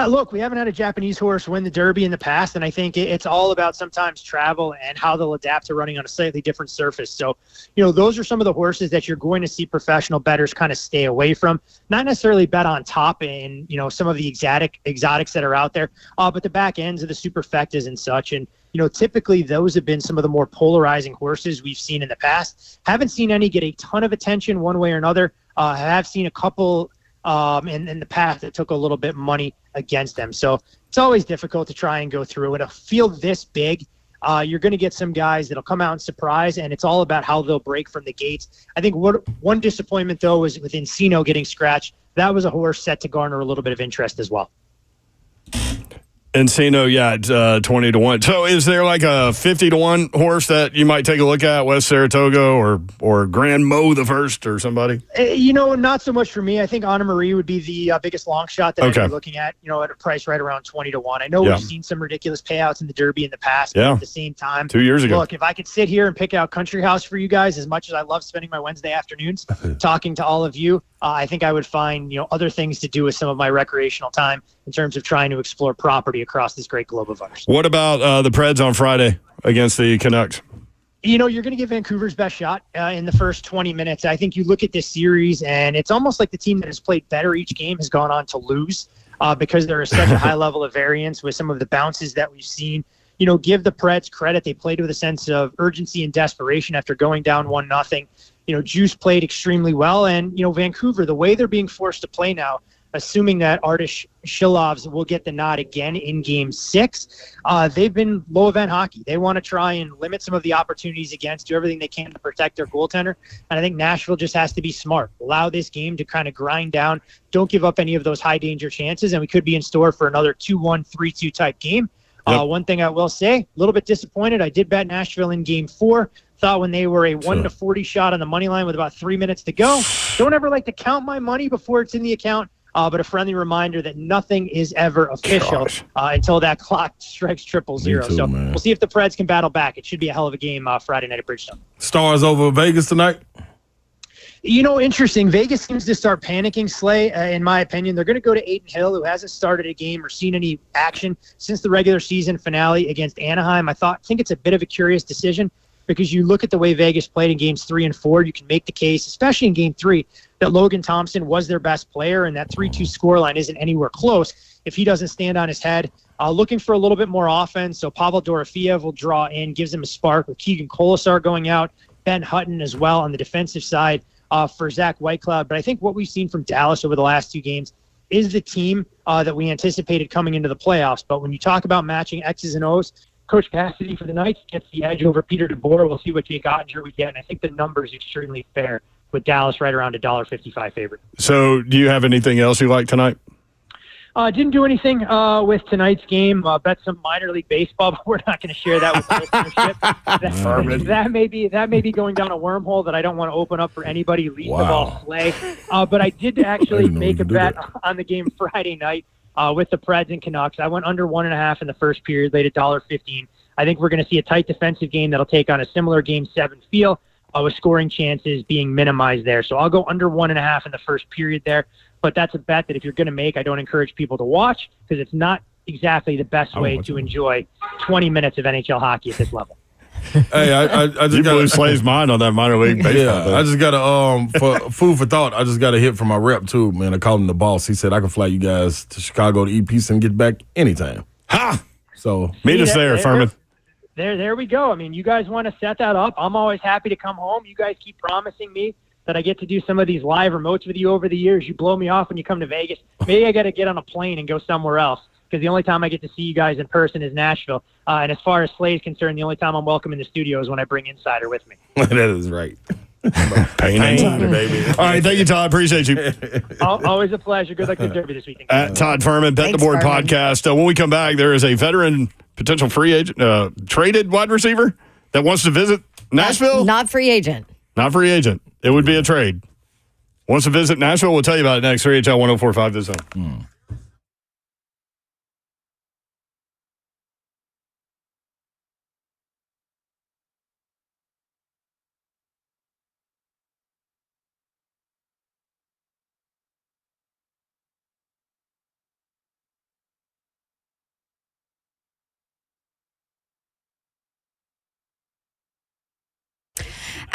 Look, we haven't had a Japanese horse win the Derby in the past, and I think it's all about sometimes travel and how they'll adapt to running on a slightly different surface. So, those are some of the horses that you're going to see professional bettors kind of stay away from. Not necessarily bet on top in, some of the exotics that are out there, but the back ends of the superfectas and such. And, typically those have been some of the more polarizing horses we've seen in the past. Haven't seen any get a ton of attention one way or another. Have seen a couple in the past that took a little bit money against them. So it's always difficult to try and go through it. A field this big, you're going to get some guys that'll come out and surprise, and it's all about how they'll break from the gates. I think one disappointment, though, was with Encino getting scratched. That was a horse set to garner a little bit of interest as well. Encino, at 20 to 1. So is there like a 50 to 1 horse that you might take a look at, West Saratoga or Grand Mo the First or somebody? Not so much for me. I think Anna Marie would be the biggest long shot that I'd be looking at, at a price right around 20 to 1. I know we've seen some ridiculous payouts in the Derby in the past, but at the same time, 2 years ago. Look, if I could sit here and pick out Country House for you guys, as much as I love spending my Wednesday afternoons talking to all of you, I think I would find, other things to do with some of my recreational time in terms of trying to explore property across this great globe of ours. What about the Preds on Friday against the Canucks? You're going to get Vancouver's best shot in the first 20 minutes. I think you look at this series, and it's almost like the team that has played better each game has gone on to lose because there is such a high level of variance with some of the bounces that we've seen. Give the Preds credit. They played with a sense of urgency and desperation after going down 1-0. Juice played extremely well, and, Vancouver, the way they're being forced to play now, assuming that Artis Shilovs will get the nod again in Game 6, they've been low event hockey. They want to try and limit some of the opportunities against, do everything they can to protect their goaltender. And I think Nashville just has to be smart. Allow this game to kind of grind down. Don't give up any of those high danger chances, and we could be in store for another 2-1, 3-2 type game. One thing I will say, a little bit disappointed. I did bet Nashville in Game 4. Thought when they were a 1-40 shot on the money line with about 3 minutes to go. Don't ever like to count my money before it's in the account. But a friendly reminder that nothing is ever official until that clock strikes 000. So we'll see if the Preds can battle back. It should be a hell of a game Friday night at Bridgestone. Stars over Vegas tonight? Interesting. Vegas seems to start panicking, Slay, in my opinion. They're going to go to Aiden Hill, who hasn't started a game or seen any action since the regular season finale against Anaheim. I think it's a bit of a curious decision because you look at the way Vegas played in Games 3 and 4, you can make the case, especially in Game 3, that Logan Thompson was their best player, and that 3-2 scoreline isn't anywhere close if he doesn't stand on his head. Looking for a little bit more offense, so Pavel Dorofeev will draw in, gives him a spark with Keegan Colasar going out, Ben Hutton as well on the defensive side for Zach Whitecloud. But I think what we've seen from Dallas over the last 2 games is the team that we anticipated coming into the playoffs. But when you talk about matching X's and O's, Coach Cassidy for the Knights gets the edge over Peter DeBoer. We'll see what Jake Ottinger we get, and I think the number is extremely fair with Dallas right around $1.55 favorite. So do you have anything else you like tonight? Didn't do anything with tonight's game. Bet some minor league baseball, but we're not going to share that with the listenership. That may be going down a wormhole that I don't want to open up for anybody, least of all Slay. But I did actually make a bet on the game Friday night with the Preds and Canucks. I went under 1.5 in the first period, laid $1.15. I think we're going to see a tight defensive game that'll take on a similar Game 7 feel with scoring chances being minimized there. So I'll go under 1.5 in the first period there. But that's a bet that if you're going to make, I don't encourage people to watch because it's not exactly the best way to enjoy 20 minutes of NHL hockey at this level. Hey, I just blew Slay's mind on that minor league baseball. Yeah, I just got to for food for thought. I just got a hit from my rep too, man. I called him the boss. He said I can fly you guys to Chicago to eat pizza and get back anytime. Ha! So meet us there, Ferman. There we go. I mean, you guys want to set that up. I'm always happy to come home. You guys keep promising me that I get to do some of these live remotes with you over the years. You blow me off when you come to Vegas. Maybe I got to get on a plane and go somewhere else because the only time I get to see you guys in person is Nashville. And as far as Slay is concerned, the only time I'm welcome in the studio is when I bring Insider with me. That is right. Pain Insider, baby. All right, thank you, Todd. Appreciate you. Always a pleasure. Good luck to Derby this weekend. Todd Ferman, Bet the Board podcast. When we come back, there is a veteran potential free agent, traded wide receiver that wants to visit Nashville. Not free agent. Not free agent. It would be a trade. Wants to visit Nashville. We'll tell you about it next. 3HL 1045 The Zone.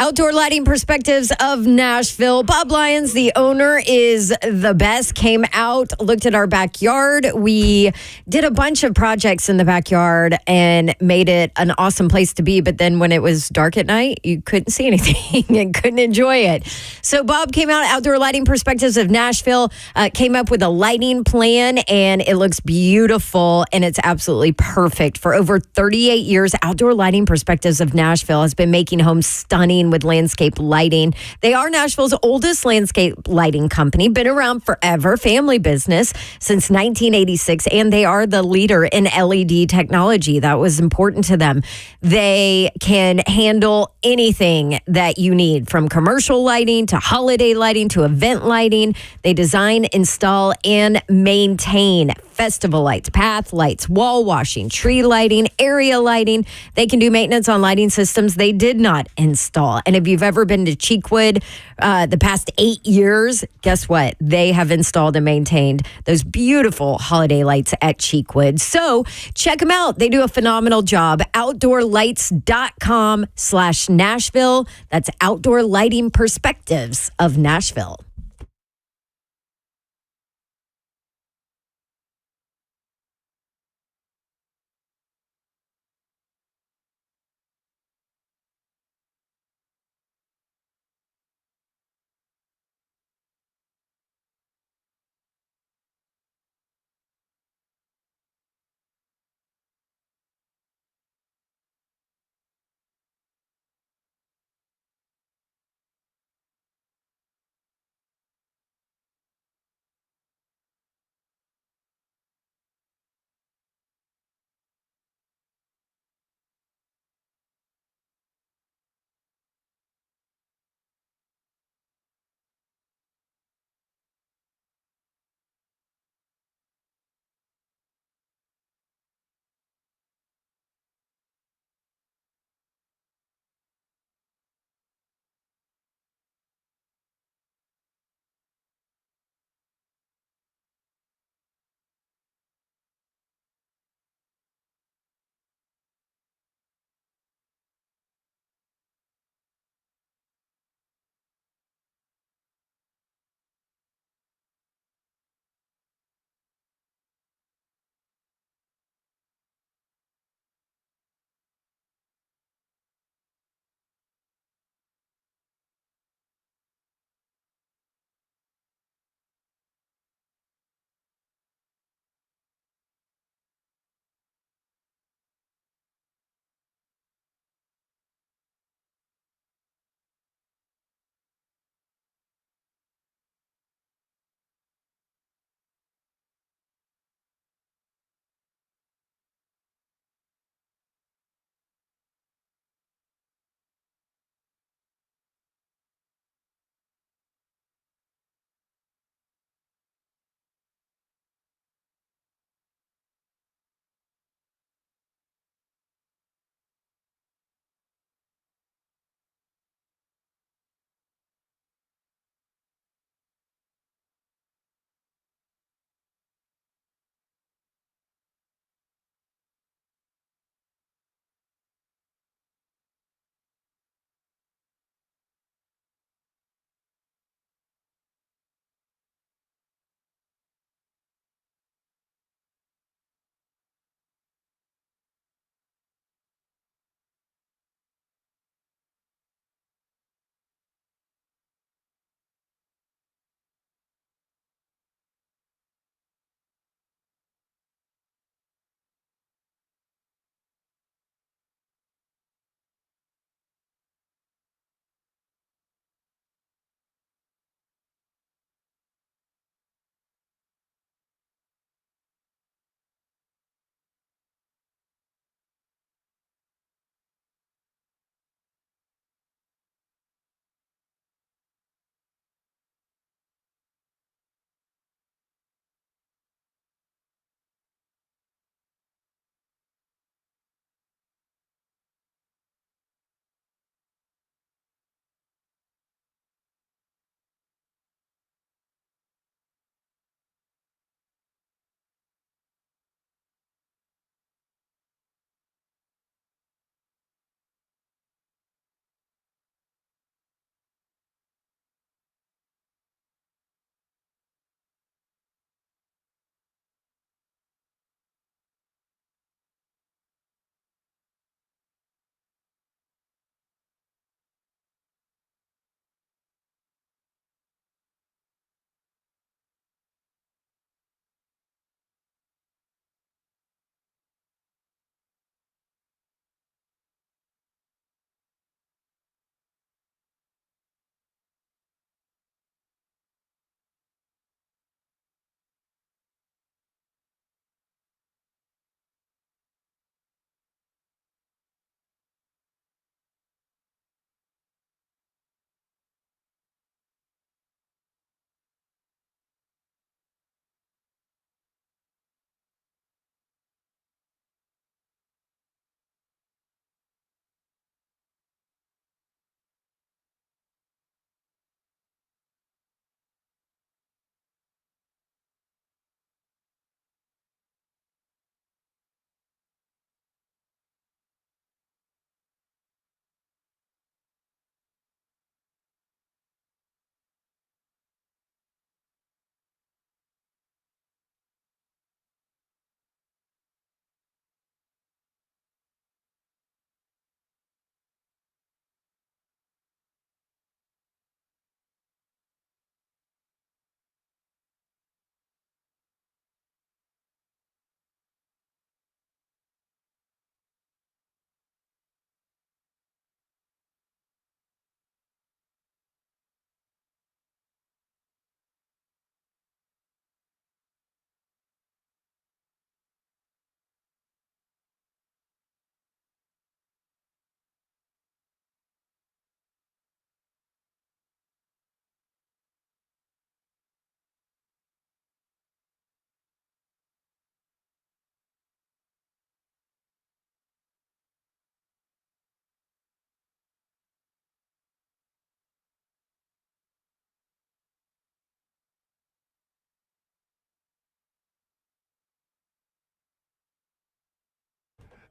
Outdoor Lighting Perspectives of Nashville. Bob Lyons, the owner, is the best. Came out, looked at our backyard. We did a bunch of projects in the backyard and made it an awesome place to be. But then when it was dark at night, you couldn't see anything and couldn't enjoy it. So Bob came out, Outdoor Lighting Perspectives of Nashville, came up with a lighting plan, and it looks beautiful, and it's absolutely perfect. For over 38 years, Outdoor Lighting Perspectives of Nashville has been making homes stunning with landscape lighting. They are Nashville's oldest landscape lighting company, been around forever, family business since 1986, and they are the leader in LED technology. That was important to them. They can handle anything that you need, from commercial lighting to holiday lighting to event lighting. They design, install, and maintain festival lights, path lights, wall washing, tree lighting, area lighting. They can do maintenance on lighting systems they did not install. And if you've ever been to Cheekwood the past 8 years, guess what? They have installed and maintained those beautiful holiday lights at Cheekwood. So check them out. They do a phenomenal job. Outdoorlights.com/Nashville. That's Outdoor Lighting Perspectives of Nashville.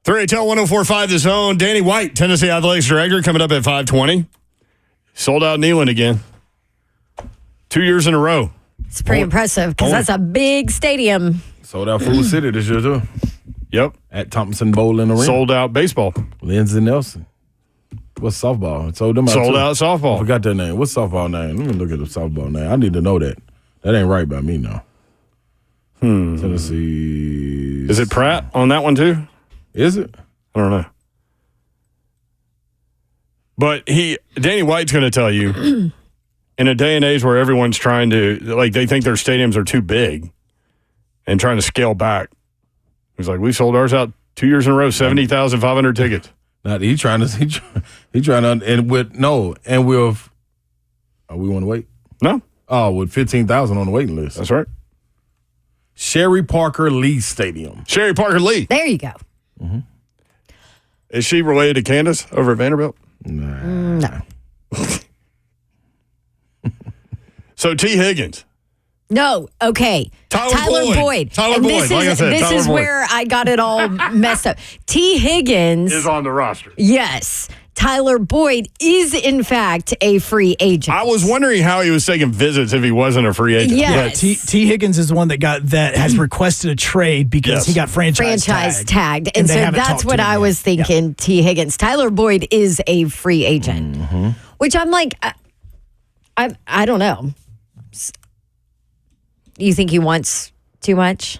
3HL 104.5 The Zone. Danny White, Tennessee Athletics Director, coming up at 5:20. Sold out Neyland again. 2 years in a row. It's pretty impressive because that's a big stadium. Sold out Food City this year, too. Yep. At Thompson Bowling Arena. Sold out baseball. Lindsey Nelson. What's softball? Sold them out Sold too. out softball. I forgot their name. What's softball name? Let me look at the softball name. I need to know that. That ain't right by me now. Tennessee. Is it Pratt on that one too? Is it? I don't know. But Danny White's going to tell you, in a day and age where everyone's trying to, like, they think their stadiums are too big and trying to scale back. He's like, we sold ours out 2 years in a row, 70,500 tickets. Now he trying to, and with we want to wait? No. Oh, with 15,000 on the waiting list. That's right. Sherry Parker Lee Stadium. Sherry Parker Lee. There you go. Mm-hmm. Is she related to Candace over at Vanderbilt? Nah. No. So T. Higgins. No, okay. Tyler Boyd. Tyler And Boyd, this like I is, said, this Tyler is Boyd. where I got it all messed up. T. Higgins Is on the roster. Yes. Tyler Boyd is, in fact, a free agent. I was wondering how he was taking visits if he wasn't a free agent. Yes. Yeah, T. Higgins is the one that has requested a trade because he got franchise tagged. And so that's what I was thinking, yeah. T. Higgins. Tyler Boyd is a free agent, which I'm like, I don't know. You think he wants too much?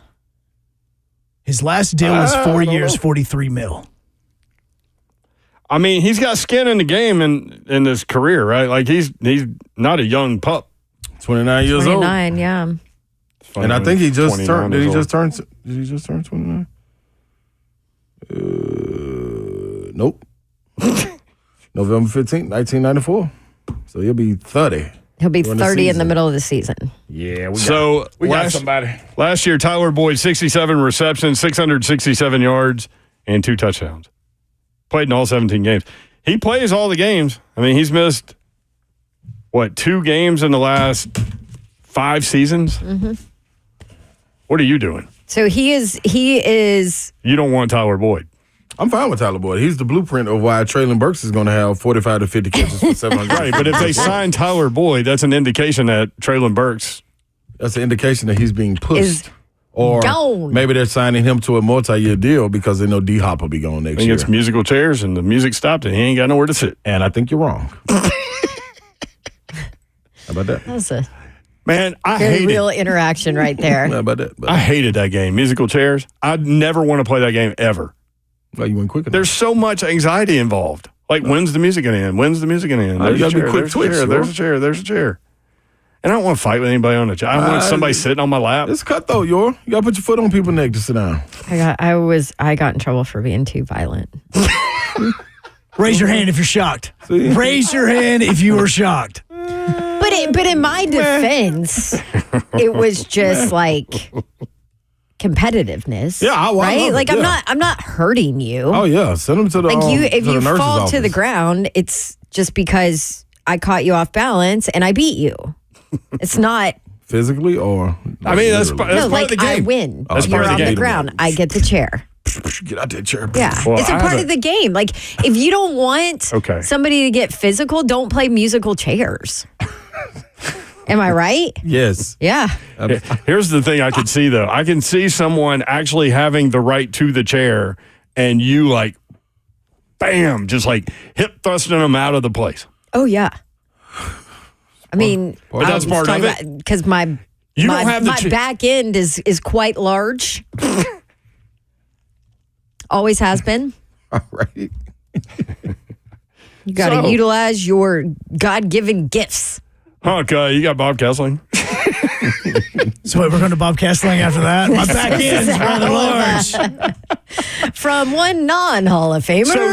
His last deal was 4 years, $43 million. I mean, he's got skin in the game in his career, right? Like he's not a young pup. 29 years old. 29, yeah. And I think he just turned. Did he just turn 29? Nope. November 15th, 1994. So he'll be 30. He'll be 30 in the middle of the season. Yeah. We got somebody. Last year, Tyler Boyd, 67 receptions, 667 yards, and 2 touchdowns. Played in all 17 games. He plays all the games. I mean, he's missed, 2 games in the last 5 seasons? Mm-hmm. What are you doing? So he is. You don't want Tyler Boyd. I'm fine with Tyler Boyd. He's the blueprint of why Traylon Burks is going to have 45 to 50 catches for 700. Right, but if they sign Tyler Boyd, that's an indication that Traylon Burks. That's an indication that he's being pushed. Or gone. Maybe they're signing him to a multi-year deal because they know D-Hop will be gone next year. It's musical chairs and the music stopped and he ain't got nowhere to sit. And I think you're wrong. How about that? That's a I very hated real interaction right there. How about that? I hated that game, musical chairs. I'd never want to play that game ever. Well, you went quick enough. There's so much anxiety involved. Like, when's the music going to end? When's the music going to end? You got to be quick twitch. There's a chair. There's a chair. And I don't want to fight with anybody on the chair. I want somebody sitting on my lap. It's cutthroat, You got to put your foot on people's neck to sit down. I got in trouble for being too violent. Raise your hand if you're shocked. Raise your hand if you were shocked. But in my defense, it was just like competitiveness. Yeah, right. Like yeah. I'm not hurting you. Oh yeah, send them to the if you nurse's fall office. to the ground, it's just because I caught you off balance and I beat you. It's not physically or. I mean, that's part of the game. I win. That's You're part of the on game. the ground. I get the chair. Get out that chair. Yeah, Well, it's a part of the game. Like if you don't want somebody to get physical, don't play musical chairs. Am I right? Yes. Yeah. Here's the thing I could see, though. I can see someone actually having the right to the chair and you, like, bam, just like hip thrusting them out of the place. Oh, yeah. I mean, But that's part of it. Because my back end is quite large. Always has been. All right. You got to utilize your God-given gifts. You got Bob Kessling. So we're going to Bob Kessling after that. My back end is rather large. From one non-Hall of Famer So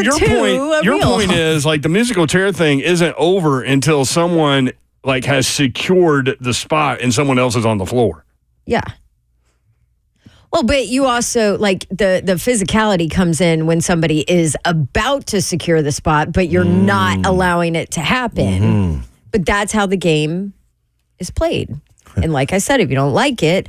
your point is, like, the musical chair thing isn't over until someone, like, has secured the spot and someone else is on the floor. Yeah. Well, but you also, like, the physicality comes in when somebody is about to secure the spot, but you're not allowing it to happen. Mm-hmm. But that's how the game is played. And like I said, if you don't like it,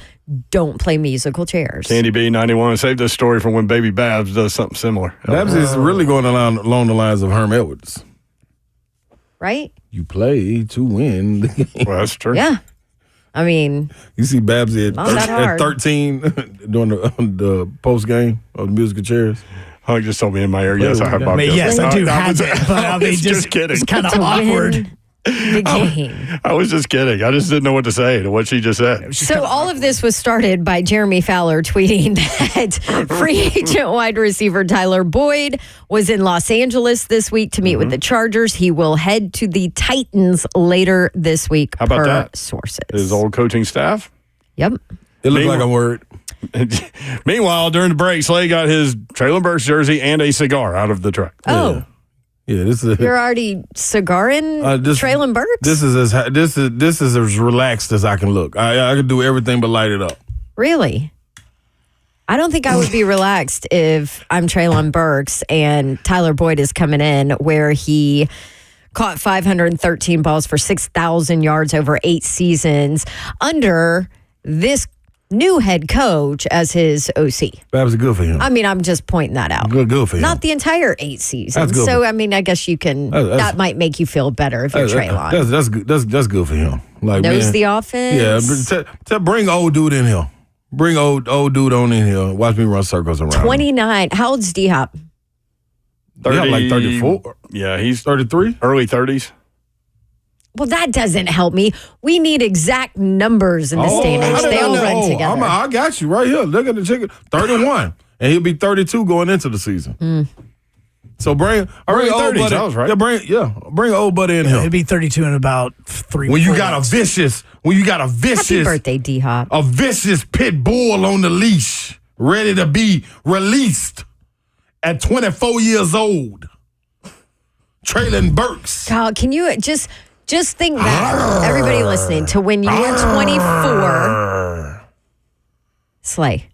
don't play musical chairs. Candy B 91. Save this story for when Baby Babs does something similar. Babs is really going along the lines of Herm Edwards. Right? You play to win the game. Well, that's true. Yeah. I mean, you see Babs at 13 during the post game of the musical chairs. Hug just told me in my ear, yes, I have Bob. Yes, I do have it, but I mean, just kidding. It's kind of awkward. The game. I was just kidding. I just didn't know what to say to what she just said. So all of this was started by Jeremy Fowler tweeting that free agent wide receiver Tyler Boyd was in Los Angeles this week to meet with the Chargers. He will head to the Titans later this week. How about per that? Sources. His old coaching staff? Yep. It looked like a word. Meanwhile, during the break, Slay got his Traylon Burks jersey and a cigar out of the truck. Oh. Yeah, this is. You're already cigaring Traylon Burks? This is as relaxed as I can look. I can do everything but light it up. Really? I don't think I would be relaxed if I'm Traylon Burks and Tyler Boyd is coming in where he caught 513 balls for 6,000 yards over 8 seasons under this new head coach as his OC. That was good for him. I mean, I'm just pointing that out. Good for him. Not the entire 8 seasons. That's good. So, I mean, I guess you can, that might make you feel better if you're Traylon. That's good. That's good for him. Like, knows the offense. Yeah, bring old dude in here. Bring old dude on in here. Watch me run circles around. 29. How old's D-Hop? D-Hop like 34. Yeah, he's 33. Early 30s. Well, that doesn't help me. We need exact numbers in the standings. They all run together. I got you right here. Look at the chicken. 31. And he'll be 32 going into the season. So bring old 30s, buddy. I was right. Bring old buddy in here. It'd be 32 in about 3 When you 4 got months. Happy birthday, D-Hop. a vicious pit bull on the leash, ready to be released at 24 years old. Traylon Burks. God, can you just think back, everybody listening, to when you were 24. Slay.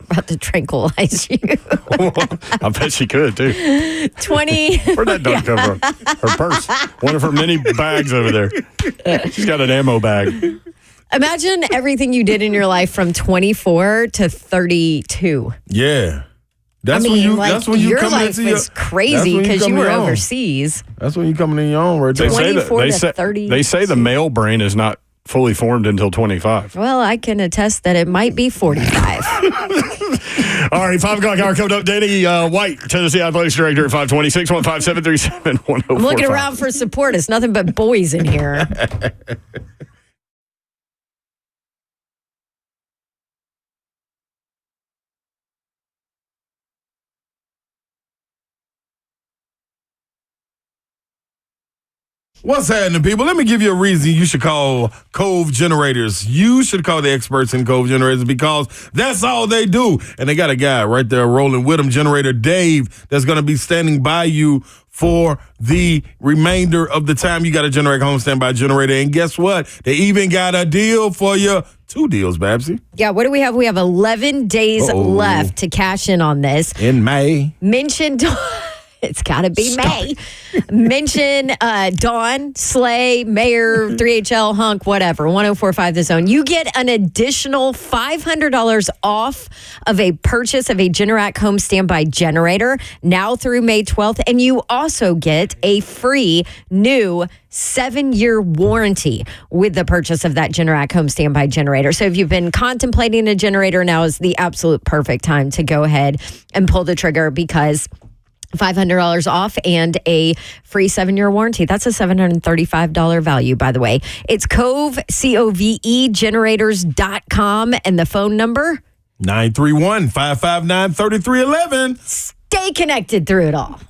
About to tranquilize you. I bet she could, too. 20. Where'd that dog come from? Her purse. One of her many bags over there. She's got an ammo bag. Imagine everything you did in your life from 24 to 32. Yeah. That's when you your come life is crazy because you were overseas. That's when you coming in your own right there. 24 to 30. They say the male brain is not fully formed until 25. Well, I can attest that it might be 45. All right, 5 o'clock hour coming up. Danny White, Tennessee Athletics Director at 520, 615-737-1045. I'm looking around for support. It's nothing but boys in here. What's happening, people? Let me give you a reason you should call Cove Generators. You should call the experts in Cove Generators because that's all they do. And they got a guy right there rolling with them, Generator Dave, that's going to be standing by you for the remainder of the time you got a Generac home standby generator. And guess what? They even got a deal for you. 2 deals, Babsy. Yeah, what do we have? We have 11 days left to cash in on this. In May. Mention it's got to be May. Mention Dawn, Slay, Mayor, 3HL, Hunk, whatever, 1045 The Zone. You get an additional $500 off of a purchase of a Generac home standby generator now through May 12th. And you also get a free new 7-year warranty with the purchase of that Generac home standby generator. So if you've been contemplating a generator, now is the absolute perfect time to go ahead and pull the trigger because $500 off and a free 7-year warranty. That's a $735 value, by the way. It's Cove, C-O-V-E, generators.com, and the phone number? 931-559-3311. Stay connected through it all.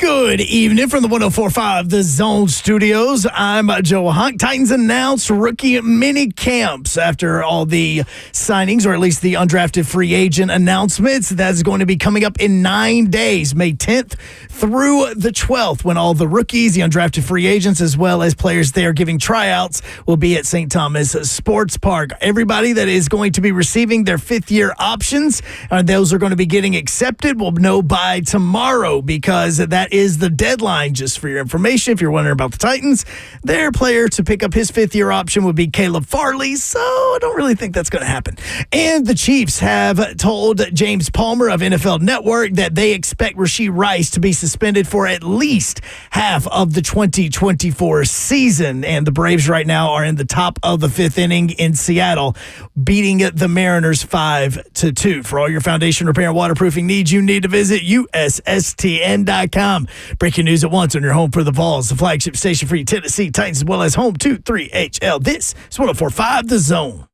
Good evening from the 104.5 The Zone Studios. I'm Joe Honk. Titans announced rookie mini camps after all the signings, or at least the undrafted free agent announcements. That's going to be coming up in 9 days, May 10th through the 12th, when all the rookies, the undrafted free agents, as well as players there giving tryouts, will be at St. Thomas Sports Park. Everybody that is going to be receiving their fifth-year options, those are going to be getting accepted. We'll know by tomorrow, because that is the deadline. Just for your information, if you're wondering about the Titans, their player to pick up his fifth-year option would be Caleb Farley, so I don't really think that's going to happen. And the Chiefs have told James Palmer of NFL Network that they expect Rashee Rice to be suspended for at least half of the 2024 season. And the Braves right now are in the top of the fifth inning in Seattle, beating the Mariners 5-2. For all your foundation repair and waterproofing needs, you need to visit USSTN.com. Breaking news at once on your home for the Vols, the flagship station for your Tennessee Titans, as well as home to 3HL. This is 104.5 The Zone.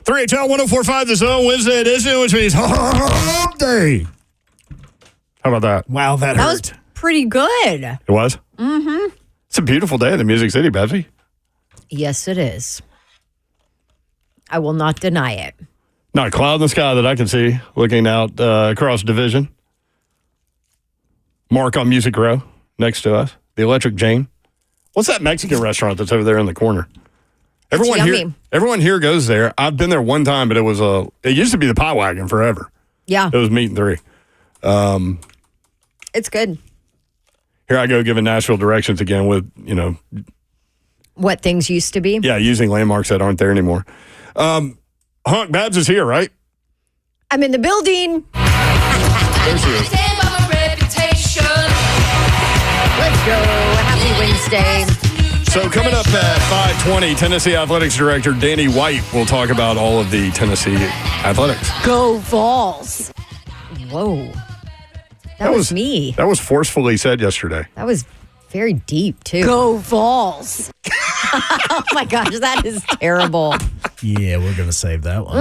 HL 104.5 The Zone Wednesday edition, which means hump day. How about that? Wow, that hurt. was pretty good. It was? Mm-hmm. It's a beautiful day in the Music City, Betsy. Yes, it is. I will not deny it. Not a cloud in the sky that I can see looking out across division. Mark on Music Row next to us. The Electric Jane. What's that Mexican restaurant that's over there in the corner? Everyone here goes there. I've been there one time, but it used to be the Pie Wagon forever. Yeah. It was Meat and Three. It's good. Here I go giving Nashville directions again with, What things used to be. yeah, using landmarks that aren't there anymore. Hunk Babs is here, right? I'm in the building. There she is. Let's go. Happy Wednesday. So coming up at 5:20, Tennessee Athletics Director Danny White will talk about all of the Tennessee athletics. Go Vols. Whoa. That was me. That was forcefully said yesterday. That was very deep, too. Go Vols. Oh, my gosh. That is terrible. Yeah, we're going to save that one.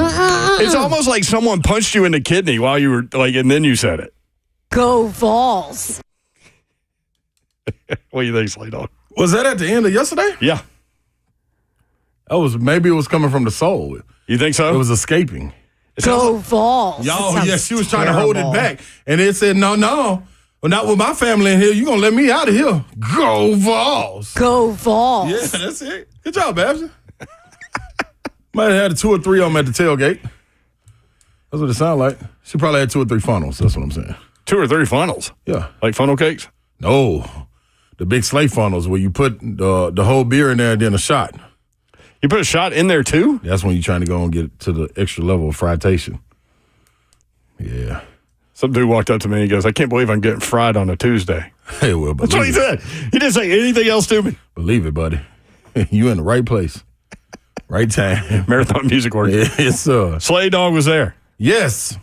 It's almost like someone punched you in the kidney while you were and then you said it. Go Vols. What do you think, Slade Dog? Was that at the end of yesterday? Yeah. Maybe it was coming from the soul. You think so? It was escaping. Go Vols. Y'all, yes, she was trying to hold it back. And it said, no. Well, not with my family in here. You're going to let me out of here. Go Vols. Go Vols. Yeah, that's it. Good job, Babs. Might have had 2 or 3 of them at the tailgate. That's what it sounded like. She probably had 2 or 3 funnels. That's what I'm saying. 2 or 3 funnels? Yeah. Like funnel cakes? No. The big sleigh funnels where you put the whole beer in there and then a shot. You put a shot in there too? That's when you're trying to go and get to the extra level of fritation. Yeah. Some dude walked up to me and he goes, I can't believe I'm getting fried on a Tuesday. Hey, well, that's what he said. He didn't say anything else to me. Believe it, buddy. You in the right place. Right time. Marathon Music Work. Yes, sir. Slade Dog was there. Yes.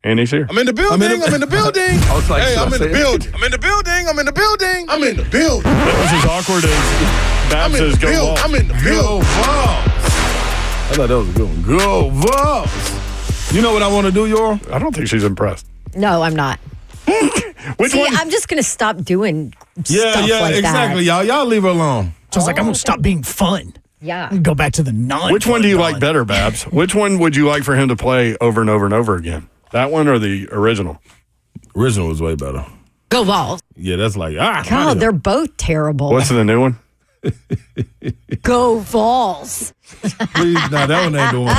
And he's here. I'm in the building. I'm in the building. I was like, hey, I'm in the building. I'm in the building. I'm in the building. I'm in the building. That was as awkward as Babs says go Vols. I'm in the building. Go Vols. I thought that was a good one. Go Vols. You know what I want to do, Yor? I don't think she's impressed. No, I'm not. Which one? I'm just going to stop doing stuff Yeah, like exactly, that. y'all leave her alone. So I was like, I'm going to stop being fun. Yeah. Go back to the non. Which one do you like better, Babs? Which one would you like for him to play over and over and over again? That one or the original? Original was way better. Go Vols. Yeah, that's like, God, they're both terrible. What's the new one? Go Vols. Please, no, that one ain't the one.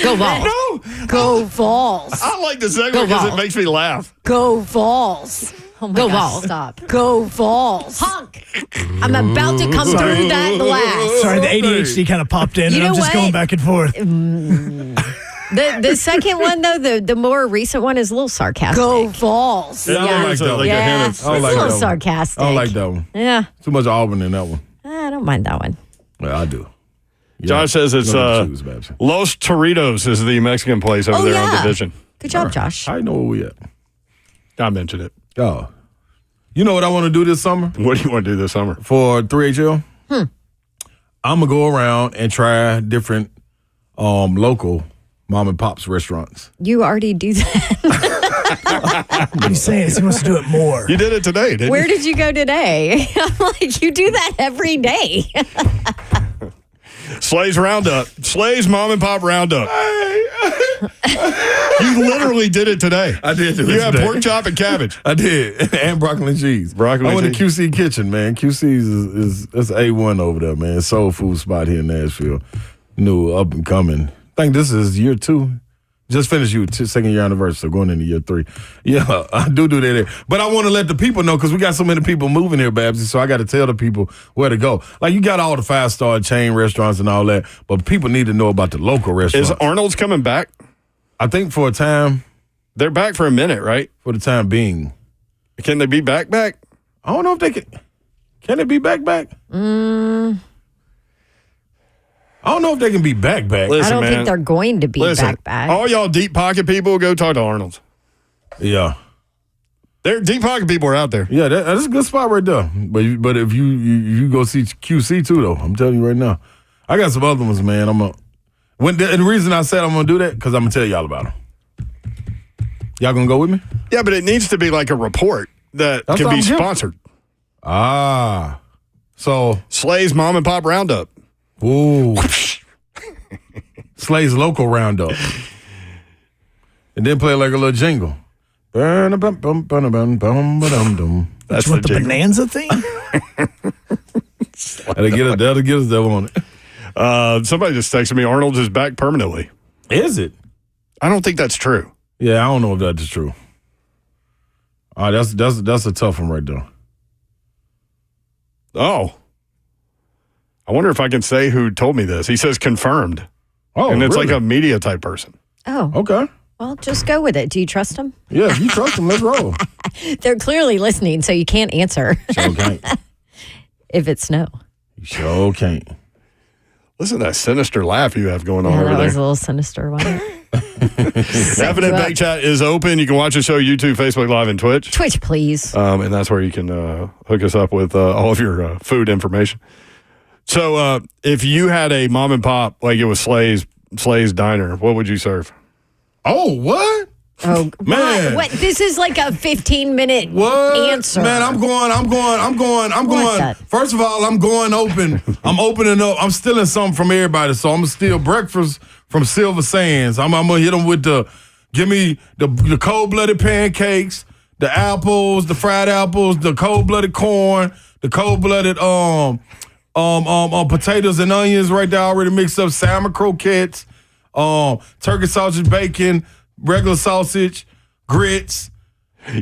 Go Vols. No. Go Vols. I like the second one because it makes me laugh. Go Vols. Oh my gosh, stop. Go Vols. Honk. I'm about to come through that blast. Sorry, the ADHD kind of popped in, You and I'm know just what? going back and forth. The second one, though, the more recent one is a little sarcastic. Go Vols. Yeah, I don't like that one. Like a hint of- I don't It's like a little that one. sarcastic. I don't like that one. Yeah. Too much Auburn in that one. I don't mind that one. Well, I do. Yeah. Josh says it's You know choose, Babs. Los Torritos is the Mexican place over there on Division. Good job, Josh. I know where we at. I mentioned it. Oh. You know what I want to do this summer What do you want to do this summer? for 3HL? I'm going to go around and try different local mom and pops restaurants. You already do that. What are you saying? Is he wants to do it more. You did it today, didn't Where you? did you go today? I'm like, you do that every day. Slay's Roundup. Slay's Mom and Pop Roundup. You literally did it today. I did do it You had today. pork chop and cabbage. I did. And broccoli and cheese. Broccoli I and went to QC Kitchen, man. QC's is that's A1 over there, man. Soul food spot here in Nashville. New, up and coming. I think this is year 2. Just finished second year anniversary, so going into year 3. Yeah, I do that there. But I want to let the people know because we got so many people moving here, Babsy, so I got to tell the people where to go. Like, you got all the 5-star chain restaurants and all that, but people need to know about the local restaurants. Is Arnold's coming back? I think for a time. They're back for a minute, right? For the time being. Can they be back? I don't know if they can. Can it be back? I don't know if they can be back. Listen, I don't man, think they're going to be back. All y'all deep pocket people, go talk to Arnold's. Yeah. Their deep pocket people are out there. Yeah, that's a good spot right there. But if you go see QC too, though, I'm telling you right now. I got some other ones, man. And the reason I said I'm going to do that, because I'm going to tell y'all about them. Y'all going to go with me? Yeah, but it needs to be like a report that That's can what be I'm giving. sponsored. So Slay's Mom and Pop Roundup. Ooh. Slay's local roundup. And then play like a little jingle. That's You want the jingle. Bonanza theme? That'll get us there on it. Somebody just texted me, Arnold's is back permanently. Is it? I don't think that's true. Yeah, I don't know if that is true. All right, that's a tough one right there. Oh. I wonder if I can say who told me this. He says confirmed. Oh, and it's really? like a media type person. Oh, Okay. well, just go with it. Do you trust them? Yeah, if you trust them, let's roll. They're clearly listening, so you can't answer Sure can't. if it's no. You sure can't. Listen to that sinister laugh you have going on Yeah, over that there. was a little sinister one. Definite Bank Chat is open. You can watch the show YouTube, Facebook Live, and Twitch. Twitch, please. And that's where you can hook us up with all of your food information. So if you had a mom and pop, like it was Slay's Diner, what would you serve? Oh, what? Oh, Man. What? This is like a 15-minute What? answer. Man, I'm going. that? First of all, I'm going open. I'm opening up. I'm stealing something from everybody. So I'm going to steal breakfast from Silver Sands. I'm going to hit them with give me the cold-blooded pancakes, the apples, the fried apples, the cold-blooded corn, the cold-blooded potatoes and onions right there already mixed up, salmon croquettes, turkey sausage, bacon, regular sausage, grits.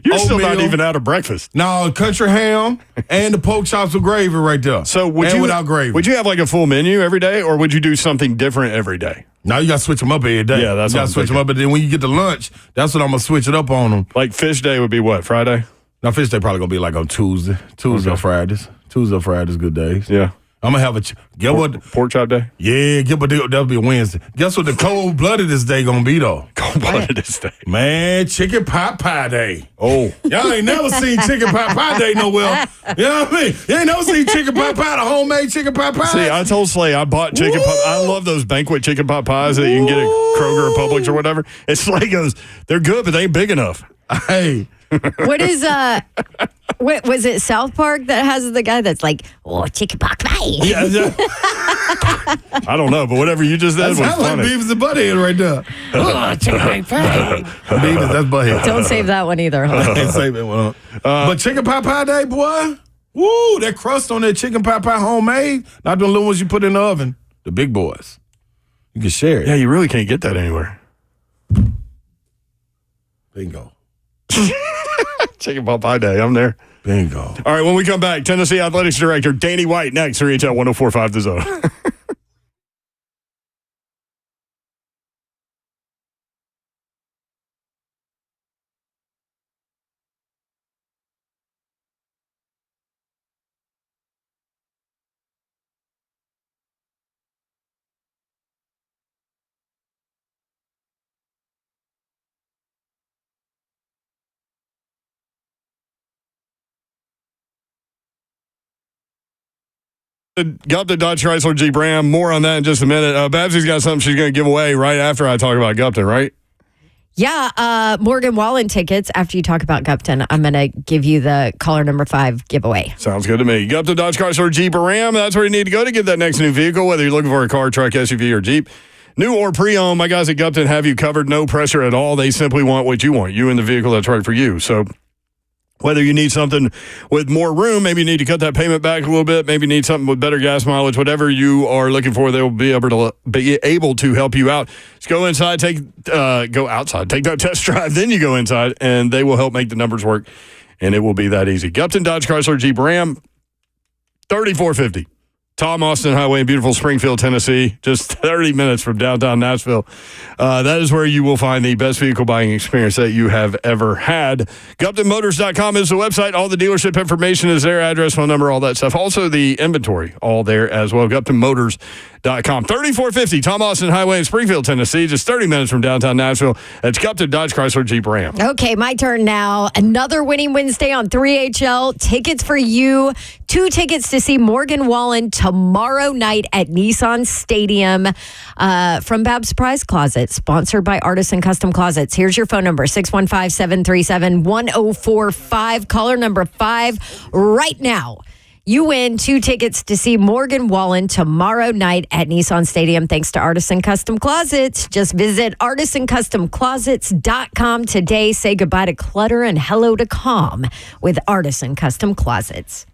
You're still not oatmeal. even out of breakfast. No, country ham and the pork chops with gravy right there. So would and you without gravy? Would you have like a full menu every day, or would you do something different every day? Now you got to switch them up every day. Yeah, that's you what got I'm to switch them thinking. up. But then when you get to lunch, that's when I'm gonna switch it up on them. Like fish day would be what, Friday? Now fish day probably gonna be like on Tuesday or Fridays. Tuesday or Fridays, good days. Yeah. I'm gonna have get what? Pork chop day? Yeah, that'll be a Wednesday. Guess what the cold-blooded this day gonna be though? Cold-blooded this day. Man, chicken pot pie day. Oh. Y'all ain't never seen chicken pot pie day nowhere. You know what I mean? You ain't never seen chicken pot pie, the homemade chicken pot pie. See, I told Slay I bought chicken pot. I love those banquet chicken pot pies that you can get at Kroger or Publix or whatever. And Slay goes, they're good, but they ain't big enough. Hey. What is what was it South Park that has the guy that's like, oh, chicken pot pie? Yeah. I don't know, but whatever you just did was That sounds like funny. Beavis and Butthead right there. Oh, chicken pot pie. Beavis, that's Butthead. Don't save that one either. Huh? Can't save that one. But chicken pot pie day, boy. Woo, that crust on that chicken pot pie homemade. Not the little ones you put in the oven. The big boys. You can share it. Yeah, you really can't get that anywhere. Bingo. Chicken pot pie day. I'm there. Bingo. All right, when we come back, Tennessee Athletics Director Danny White next. Reach out 104.5 The Zone. Gupton Dodge Chrysler Jeep Ram. More on that in just a minute. Babsy's got something she's going to give away right after I talk about Gupton, right? Yeah, Morgan Wallen tickets. After you talk about Gupton, I'm going to give you the caller number 5 giveaway. Sounds good to me. Gupton Dodge Chrysler Jeep or Ram. That's where you need to go to get that next new vehicle, whether you're looking for a car, truck, SUV, or Jeep. New or pre-owned, my guys at Gupton have you covered. No pressure at all. They simply want what you want. You and the vehicle that's right for you. So whether you need something with more room, maybe you need to cut that payment back a little bit, maybe you need something with better gas mileage, whatever you are looking for, they'll be able to help you out. Just go inside, go outside, take that test drive, then you go inside, and they will help make the numbers work, and it will be that easy. Gupton Dodge Chrysler Jeep Ram, 3450. Tom Austin Highway in beautiful Springfield, Tennessee, just 30 minutes from downtown Nashville. That is where you will find the best vehicle buying experience that you have ever had. GuptonMotors.com is the website. All the dealership information is there, address, phone number, all that stuff. Also the inventory, all there as well. GuptonMotors.com. 3450 Tom Austin Highway in Springfield, Tennessee, just 30 minutes from downtown Nashville. That's Gupton Dodge Chrysler Jeep Ram. Okay, my turn now. Another winning Wednesday on 3HL. Tickets for you. 2 tickets to see Morgan Wallen tomorrow night at Nissan Stadium from Bab's Surprise Closet, sponsored by Artisan Custom Closets. Here's your phone number, 615-737-1045. Caller number 5 right now. You win 2 tickets to see Morgan Wallen tomorrow night at Nissan Stadium thanks to Artisan Custom Closets. Just visit artisancustomclosets.com today. Say goodbye to clutter and hello to calm with Artisan Custom Closets.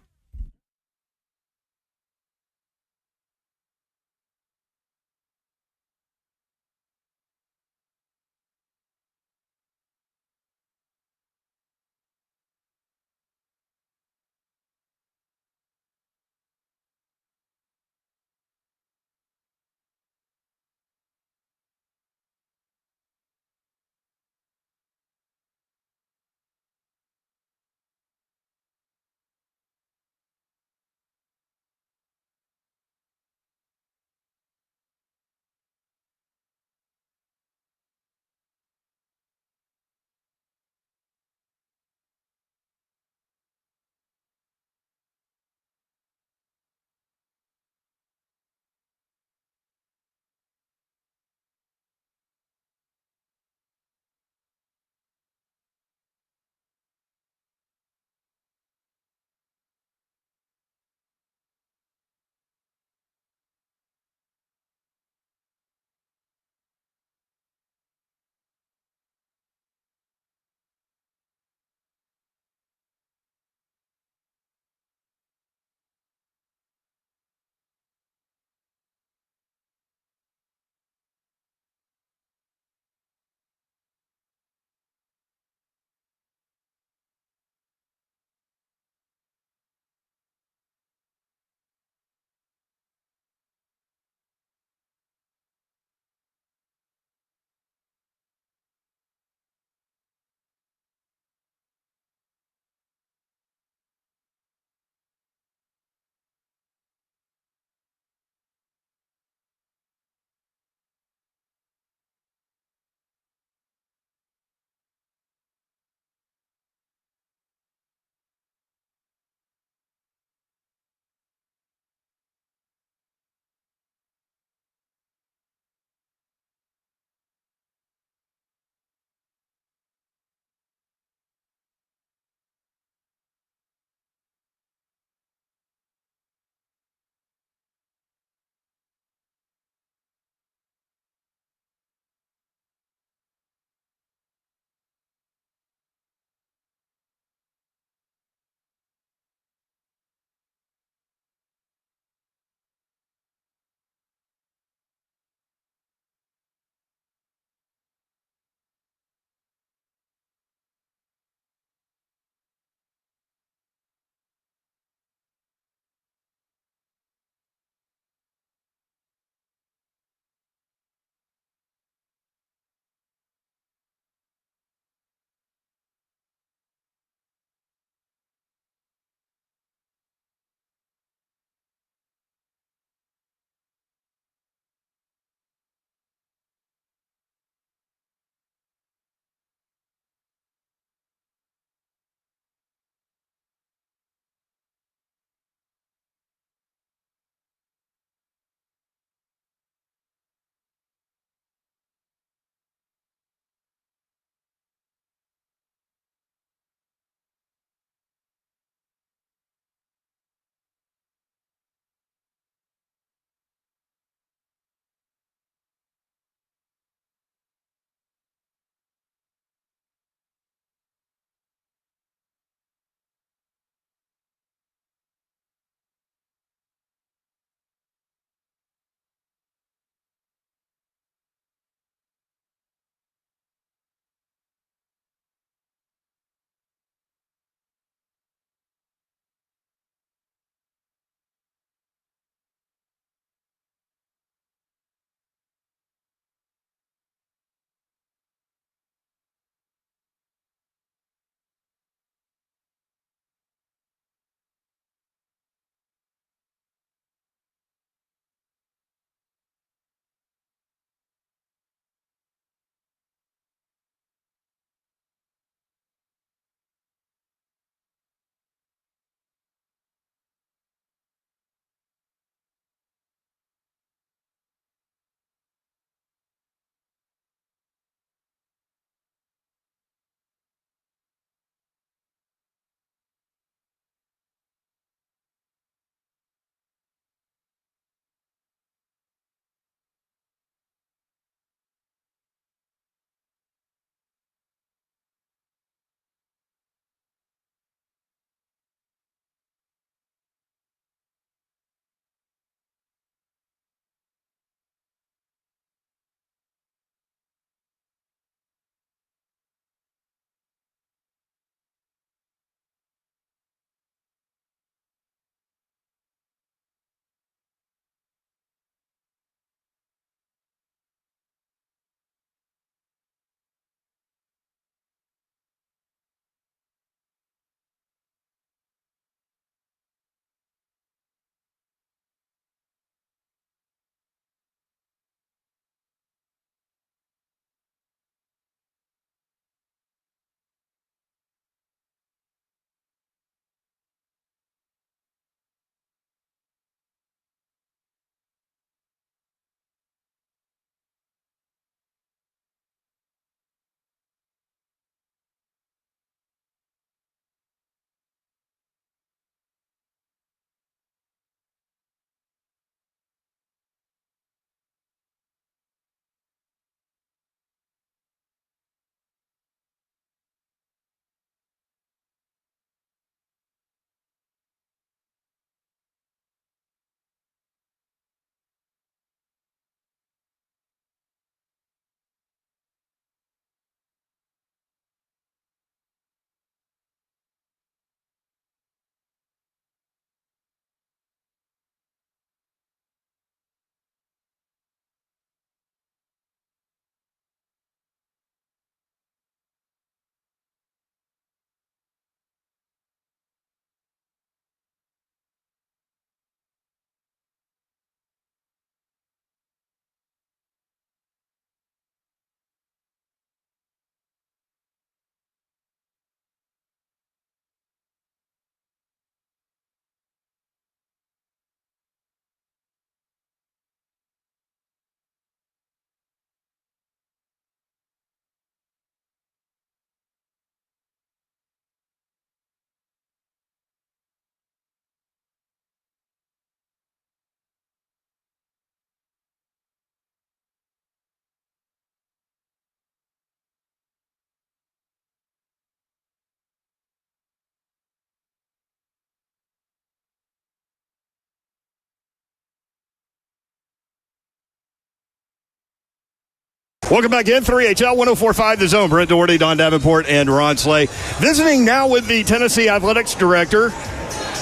Welcome back in, 3HL 104.5 The Zone. Brent Doherty, Don Davenport, and Ron Slay. Visiting now with the Tennessee Athletics Director,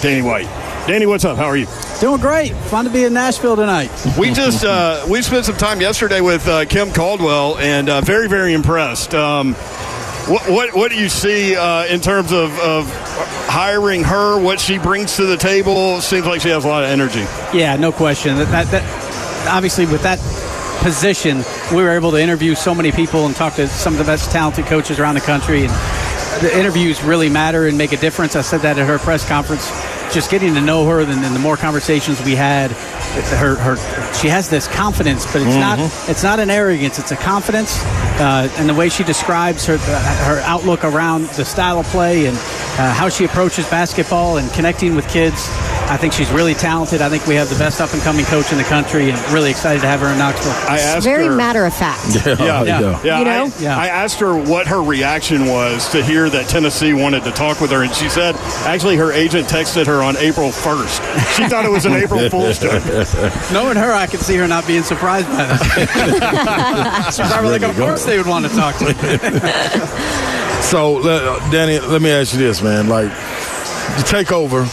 Danny White. Danny, what's up? How are you? Doing great. Fun to be in Nashville tonight. We just we spent some time yesterday with Kim Caldwell, and very, very impressed. What do you see in terms of hiring her, what she brings to the table? Seems like she has a lot of energy. Yeah, no question. That obviously, with that position, we were able to interview so many people and talk to some of the best talented coaches around the country. And the interviews really matter and make a difference. I said that at her press conference. Just getting to know her, and the more conversations we had, she has this confidence, but it's not an arrogance. It's a confidence, and the way she describes her outlook around the style of play and how she approaches basketball and connecting with kids. I think she's really talented. I think we have the best up-and-coming coach in the country, and really excited to have her in Knoxville. It's very matter of fact. Yeah. You know? I asked her what her reaction was to hear that Tennessee wanted to talk with her, and she said actually her agent texted her on April 1st. She thought it was an April Fool's joke. Knowing her, I could see her not being surprised by that. She's probably like, of course they would want to talk to me. So, Danny, let me ask you this, man. Like, you take over.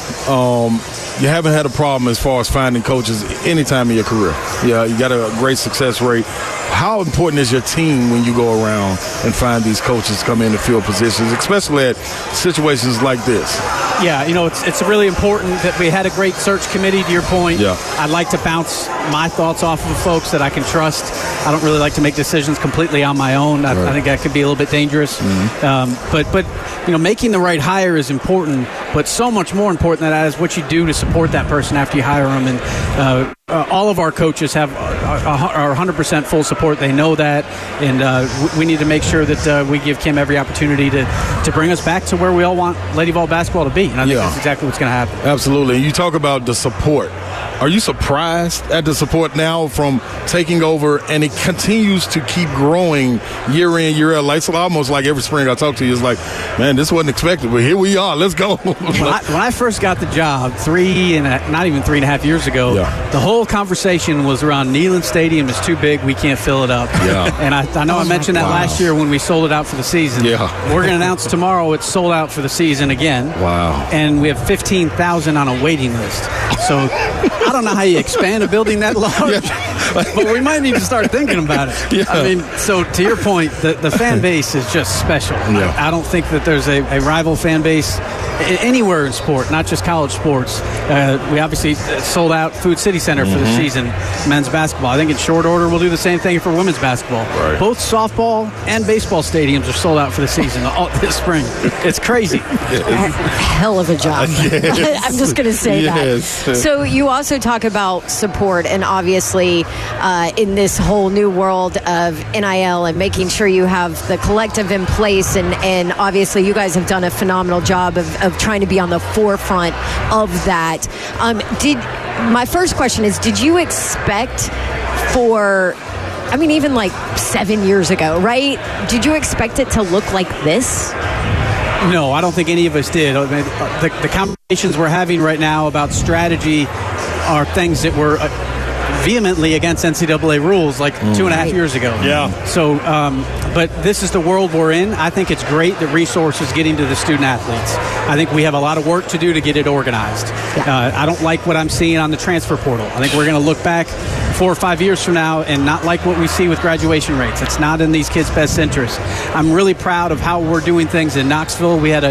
You haven't had a problem as far as finding coaches any time in your career. Yeah, you got a great success rate. How important is your team when you go around and find these coaches come in to fill positions, especially at situations like this? Yeah, it's really important that we had a great search committee, to your point. Yeah. I'd like to bounce my thoughts off of folks that I can trust. I don't really like to make decisions completely on my own. I think that could be a little bit dangerous. Mm-hmm. But making the right hire is important, but so much more important than that is what you do to support that person after you hire them. And all of our coaches have our 100% full support. They know that, and we need to make sure that we give Kim every opportunity to bring us back to where we all want Lady Vol basketball to be. And I think that's exactly what's going to happen. Absolutely. And you talk about the support. Are you surprised at the support now from taking over, and it continues to keep growing year in, year out? It's almost like every spring I talk to you, it's like, man, this wasn't expected, but here we are. Let's go. When I first got the job not even 3.5 years ago, the whole conversation was around Neyland Stadium is too big. We can't fill it up. Yeah. And I know I mentioned that last year when we sold it out for the season. Yeah. We're going to announce tomorrow it's sold out for the season again. Wow. And we have 15,000 on a waiting list. So I don't know how you expand a building that large, but we might need to start thinking about it. Yeah. I mean, so to your point, the fan base is just special. Yeah. I don't think that there's a rival fan base anywhere in sport, not just college sports. We obviously sold out Food City Center for the season, men's basketball. I think in short order we'll do the same thing for women's basketball. Right. Both softball and baseball stadiums are sold out for the season this spring. It's crazy. Hell of a job. Yes. I'm just going to say that. So you also talk about support, and obviously in this whole new world of NIL and making sure you have the collective in place, and obviously you guys have done a phenomenal job of trying to be on the forefront of that. My first question is, did you expect even like 7 years ago, right? Did you expect it to look like this? No, I don't think any of us did. I mean, the conversations we're having right now about strategy are things that were vehemently against NCAA rules like 2.5 years ago. Yeah. So, but this is the world we're in. I think it's great that resources getting to the student athletes. I think we have a lot of work to do to get it organized. I don't like what I'm seeing on the transfer portal. I think we're going to look back 4 or 5 years from now and not like what we see with graduation rates. It's not in these kids' best interest. I'm really proud of how we're doing things in Knoxville. We had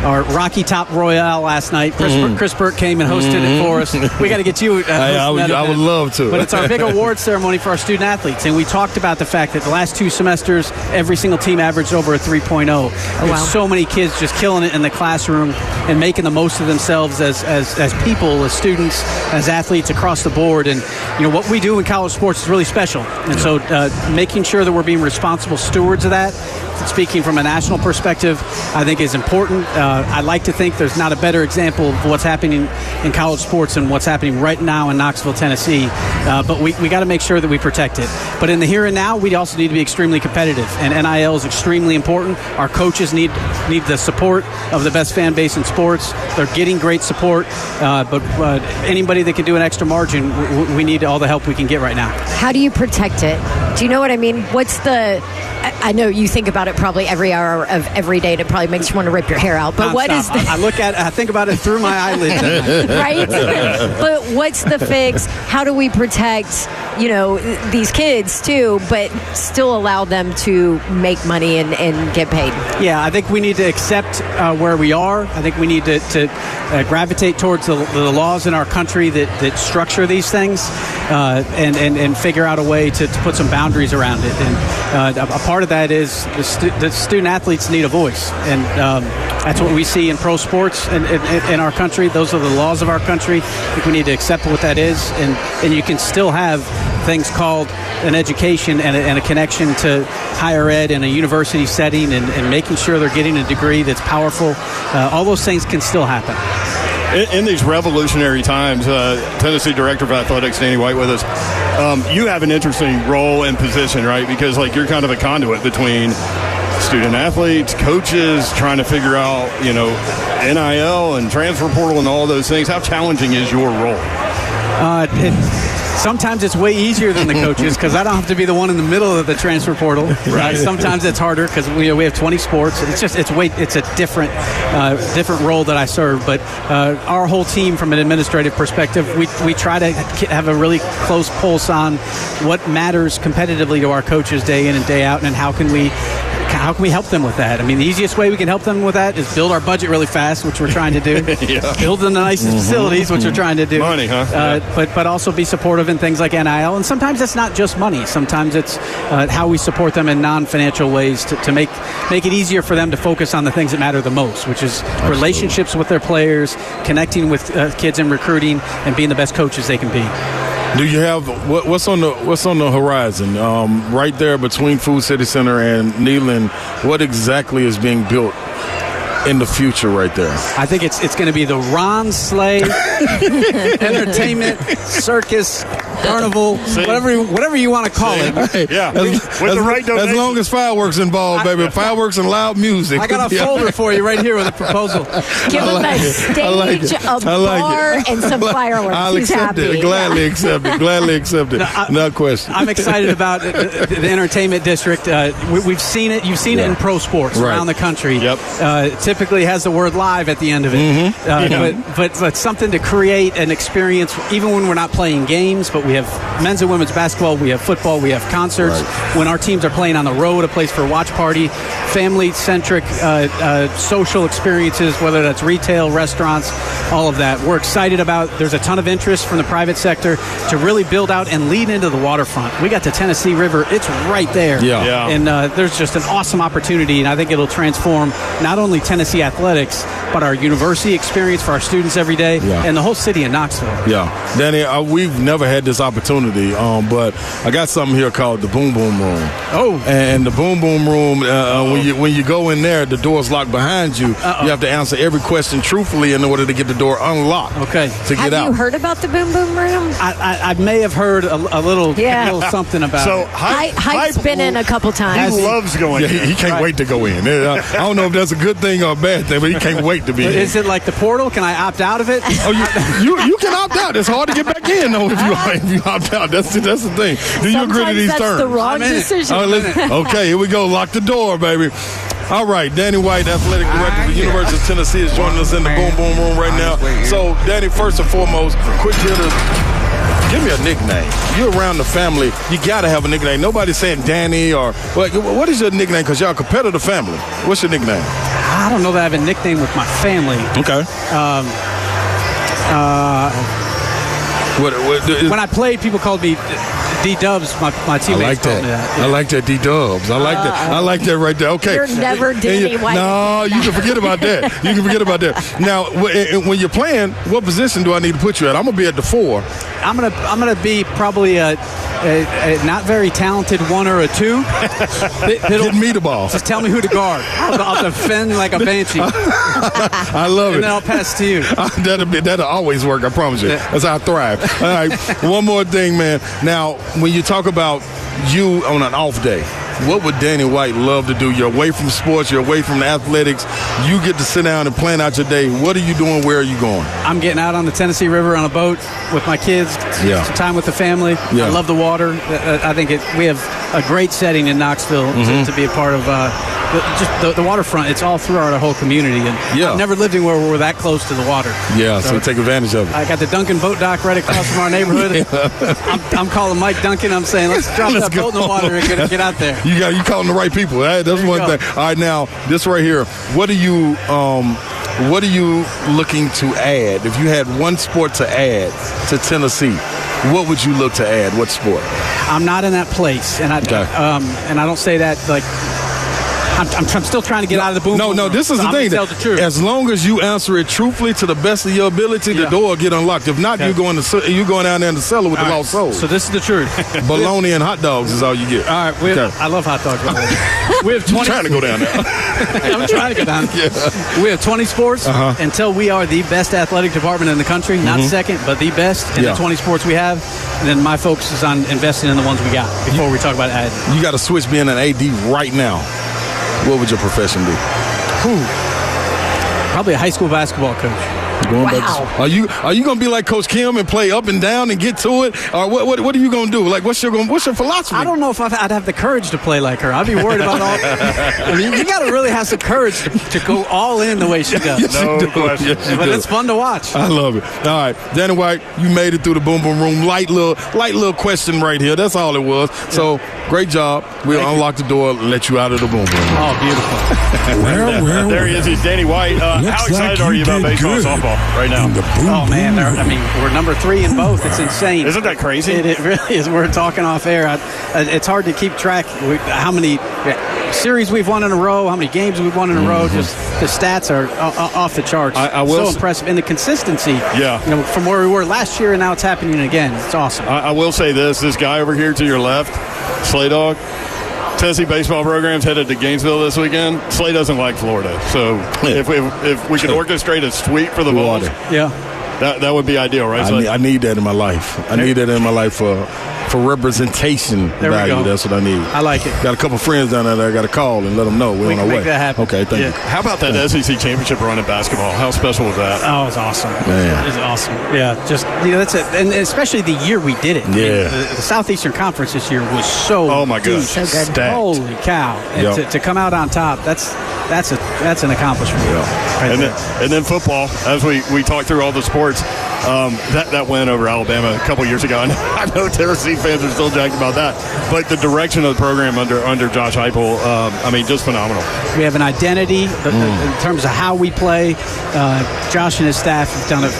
our Rocky Top Royale last night. Chris Burke came and hosted it for us. We got to get you. I would love to. But it's our big award ceremony for our student athletes, and we talked about the fact that the last 2 semesters, every single team averaged over a 3.0. Wow. So many kids just killing it in the classroom and making the most of themselves as people, as students, as athletes across the board. And what we do in college sports is really special. And so making sure that we're being responsible stewards of that, speaking from a national perspective, I think is important. I like to think there's not a better example of what's happening in college sports and what's happening right now in Knoxville, Tennessee. But we got to make sure that we protect it. But in the here and now, we also need to be extremely competitive. And NIL is extremely important. Our coaches need the support of the best fan base in sports. sports. They're getting great support, but anybody that can do an extra margin, we need all the help we can get right now. How do you protect it? Do you know what I mean? I know you think about it probably every hour of every day, and it probably makes you want to rip your hair out. But what is I think about it through my eyelids. Right? But what's the fix? How do we protect, these kids too, but still allow them to make money and get paid? Yeah, I think we need to accept where we are. I think we need to gravitate towards the laws in our country that structure these things and figure out a way to put some boundaries around it. And a part of that is the student athletes need a voice, and that's what we see in pro sports in our country. Those are the laws of our country. I think we need to accept what that is, and you can still have things called an education and a connection to higher ed in a university setting and making sure they're getting a degree that's powerful. All those things can still happen. In these revolutionary times, Tennessee Director of Athletics, Danny White, with us, you have an interesting role and position, right? Because, you're kind of a conduit between student athletes, coaches, trying to figure out, NIL and transfer portal and all those things. How challenging is your role? Sometimes it's way easier than the coaches because I don't have to be the one in the middle of the transfer portal. Right. Sometimes it's harder because we have 20 sports. It's a different role that I serve. But our whole team, from an administrative perspective, we try to have a really close pulse on what matters competitively to our coaches day in and day out, and how can we help them with that? I mean, the easiest way we can help them with that is build our budget really fast, which we're trying to do. Yeah. Build the nicest facilities, which we're trying to do. Money, huh? But also be supportive in things like NIL. And sometimes it's not just money. Sometimes it's how we support them in non-financial ways to make it easier for them to focus on the things that matter the most, which is relationships with their players, connecting with kids in recruiting, and being the best coaches they can be. Do you have what's on the horizon? Right there between Food City Center and Neyland, what exactly is being built in the future right there? I think it's going to be the Ron Slay entertainment circus carnival, whatever you want to call it. Yeah, with the right donation. As long as fireworks involved, baby. Fireworks and loud music. I got a folder for you right here with a proposal. Give him a stage, a bar, and some fireworks. I'll accept it. Gladly accept it. No question. I'm excited about the entertainment district. We've seen it. You've seen it in pro sports around the country. Yep. Typically has the word live at the end of it. But something to create an experience, even when we're not playing games, but we have men's and women's basketball, we have football, we have concerts. Right. When our teams are playing on the road, a place for a watch party, family-centric social experiences, whether that's retail, restaurants, all of that. We're excited about. There's a ton of interest from the private sector to really build out and lead into the waterfront. We got the Tennessee River. It's right there. Yeah. And there's just an awesome opportunity, and I think it'll transform not only Tennessee athletics, but our university experience for our students every day, and the whole city of Knoxville. Yeah. Danny, we've never had this opportunity, but I got something here called the Boom Boom Room. Oh. And the Boom Boom Room, when you go in there, the door's locked behind you. You have to answer every question truthfully in order to get the door unlocked. Okay. To get out. Have you heard about the Boom Boom Room? I may have heard a little something about it. Hype's been in a couple times. He loves going in. He can't wait to go in. I don't know if that's a good thing or a bad thing, but he can't wait to be in. Is it like the portal? Can I opt out of it? Oh, you can opt out. It's hard to get back in, though, if you opt out. That's the thing. Do you agree to these terms? That's the wrong decision. Okay, here we go. Lock the door, baby. All right, Danny White, Athletic Director of the University of Tennessee, is joining us in the Boom Boom Room right now. So, Danny, first and foremost, quick hitters. Give me a nickname. You're around the family. You got to have a nickname. Nobody's saying Danny or what is your nickname? Because y'all a competitive family. What's your nickname? I don't know that I have a nickname with my family. Okay. When I played, people called me D-Dubs. My teammates called me that. I like that, D-Dubs. I like that right there. Okay. You're never Danny White. No, you can forget about that. Now, when you're playing, what position do I need to put you at? I'm gonna be at the 4. I'm gonna be probably a not very talented 1 or a 2. Get me the ball. Just tell me who to guard. I'll defend like a banshee. I love it. And then I'll pass to you. That'll always work. I promise you. That's how I thrive. All right. One more thing, man. Now, when you talk about you on an off day, what would Danny White love to do? You're away from sports. You're away from the athletics. You get to sit down and plan out your day. What are you doing? Where are you going? I'm getting out on the Tennessee River on a boat with my kids. Some time with the family. Yeah. I love the water. I think we have a great setting in Knoxville to be a part of. Just the waterfront, it's all throughout our whole community. And I've never lived anywhere where we're that close to the water. Yeah, so take advantage of it. I got the Duncan boat dock right across from our neighborhood. I'm calling Mike Duncan. I'm saying, let's drop that boat in the water and get out there. You calling the right people. Right? That's one thing. All right, now, this right here. What are you looking to add? If you had one sport to add to Tennessee, what would you look to add? What sport? I'm not in that place, and I don't say that like. I'm still trying to get out of the boom. No, this is the thing. Tell the truth. As long as you answer it truthfully to the best of your ability, the door will get unlocked. If not, you going down there in the cellar with the lost soul. So this is the truth. Bologna and hot dogs is all you get. All right. I love hot dogs. We have 20. I'm trying to go down there. I'm trying to go down there. Yeah. We have 20 sports until we are the best athletic department in the country. Not second, but the best in the 20 sports we have. And then my focus is on investing in the ones we got before we talk about adding. You got to switch being an AD right now. What would your profession be? Probably a high school basketball coach. Are you going to be like Coach Kim and play up and down and get to it, or what are you going to do? Like, what's your philosophy? I don't know if I'd have the courage to play like her. I'd be worried about all. I mean, you got to really have some courage to go all in the way she does. No question. But it's fun to watch. I love it. All right, Danny White, you made it through the boom boom room. Light little question right here. That's all it was. So great job. We'll unlock the door, let you out of the boom boom room. Oh, beautiful. There he is. He's Danny White. How excited are you about baseball and softball right now? Oh, man. We're number 3 in both. It's insane. Isn't that crazy? It really is. We're talking off air. It's hard to keep track how many series we've won in a row, how many games we've won in a row. Just the stats are off the charts. So impressive. And the consistency, from where we were last year and now it's happening again. It's awesome. I will say this guy over here to your left, Slay Dog, Tennessee baseball program's headed to Gainesville this weekend. Slay doesn't like Florida. So if we could orchestrate a sweep for the Bulls, that would be ideal, right? I need that in my life. I need that in my life for representation value. That's what I need. I like it. Got a couple friends down there that I got to call and let them know we're on our way. Make that happen. Okay, thank you. How about that SEC championship run in basketball? How special was that? Oh, it was awesome. Man. It was awesome. Yeah, just that's it. And especially the year we did it. Yeah. The Southeastern Conference this year was so deep. So good. Holy cow. And to come out on top, that's an accomplishment. Yeah. And then football, as we talked through all the sports, that win over Alabama a couple years ago. And I know Tennessee fans are still jacked about that, but the direction of the program under Josh Heupel, just phenomenal. We have an identity in terms of how we play. Josh and his staff have done an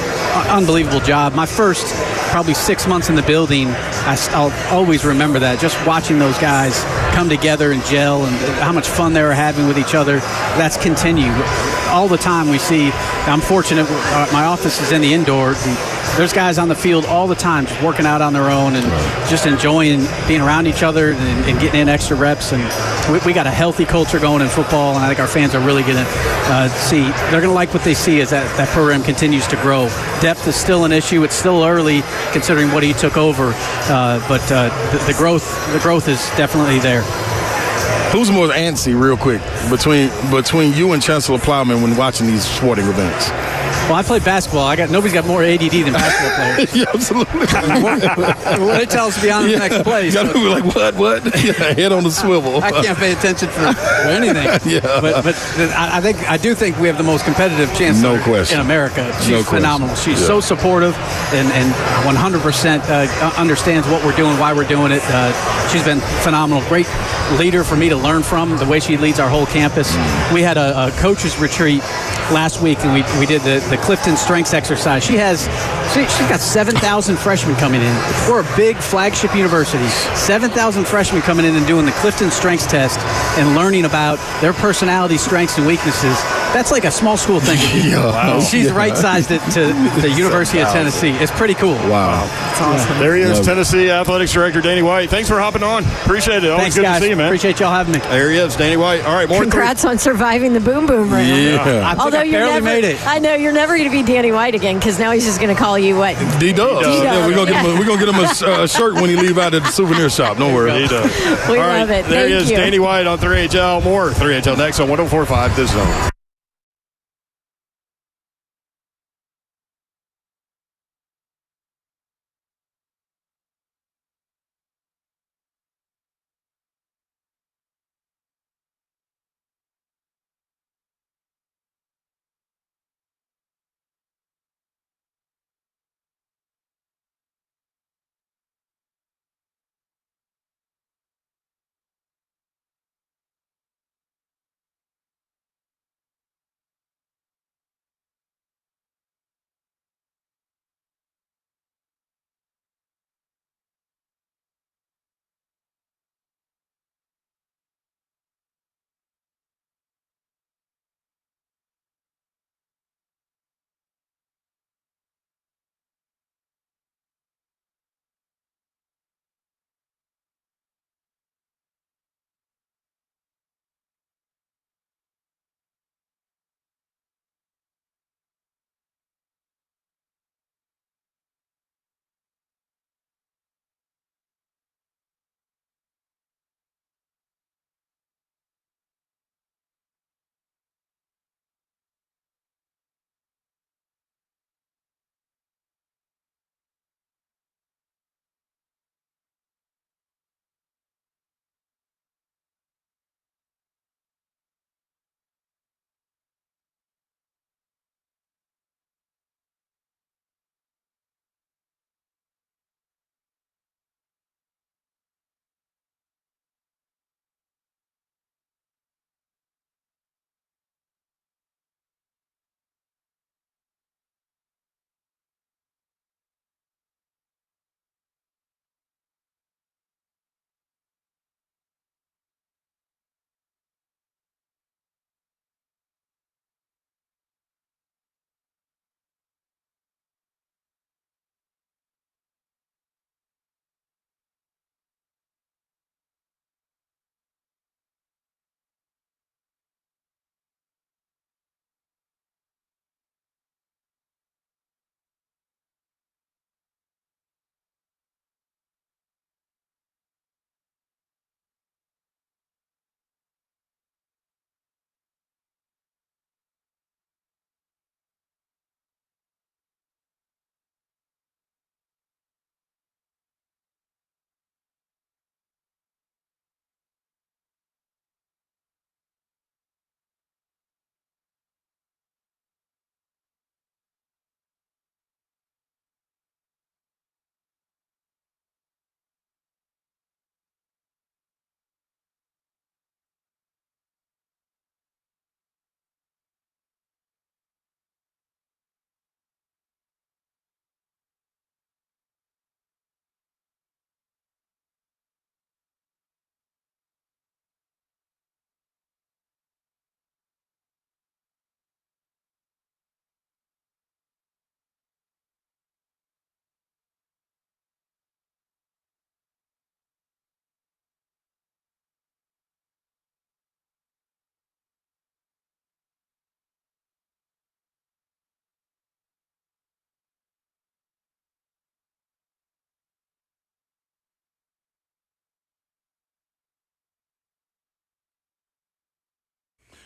unbelievable job. My first probably 6 months in the building, I'll always remember that. Just watching those guys come together and gel and how much fun they were having with each other. That's continued. All the time we see, I'm fortunate, my office is in the indoor. There's guys on the field all the time just working out on their own and just enjoying being around each other and getting in extra reps. And we got a healthy culture going in football, and I think our fans are really going to see. They're going to like what they see as that program continues to grow. Depth is still an issue. It's still early considering what he took over, but the growth is definitely there. Who's more antsy, real quick, between you and Chancellor Plowman when watching these sporting events? Well, I play basketball. Nobody's got more ADD than basketball players. Yeah, absolutely. What they tell us to be on the next play. You got to be like, what? Head on the swivel. I can't pay attention for anything. Yeah. But I do think we have the most competitive chancellor in America. She's phenomenal. She's so supportive and 100% understands what we're doing, why we're doing it. She's been phenomenal. Great leader for me to learn from, the way she leads our whole campus. We had a coaches retreat last week, and we did the Clifton Strengths exercise. She's got 7,000 freshmen coming in. We're a big flagship university. 7,000 freshmen coming in and doing the Clifton Strengths test and learning about their personality strengths and weaknesses. That's like a small school thing. Wow. She's right-sized it to the University of Tennessee. It's pretty cool. Wow. That's awesome. There he is, Tennessee Athletics Director Danny White. Thanks for hopping on. Appreciate it. Always Thanks, good guys. to see you, man. Appreciate y'all having me. There he is, Danny White. All right, more Congrats on surviving the boom boom room. Yeah. I barely made it. I know you're never going to be Danny White again because now he's just going to call you what? D-Dub. Yeah, we're gonna get him a shirt when he leave out at the souvenir shop. Don't worry. He does. We All right, love it. there he Thank is, you. Danny White on 3HL. More 3HL next on 104.5 The Zone.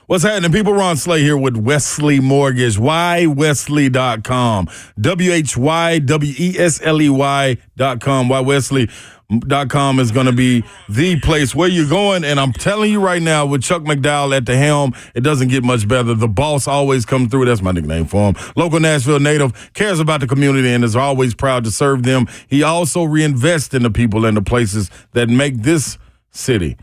What's happening, people? Ron Slay here with Wesley Mortgage. WhyWesley.com. WhyWesley.com. WhyWesley.com is going to be the place where you're going. And I'm telling you right now, with Chuck McDowell at the helm, it doesn't get much better. The boss always comes through. That's my nickname for him. Local Nashville native, cares about the community and is always proud to serve them. He also reinvests in the people and the places that make this city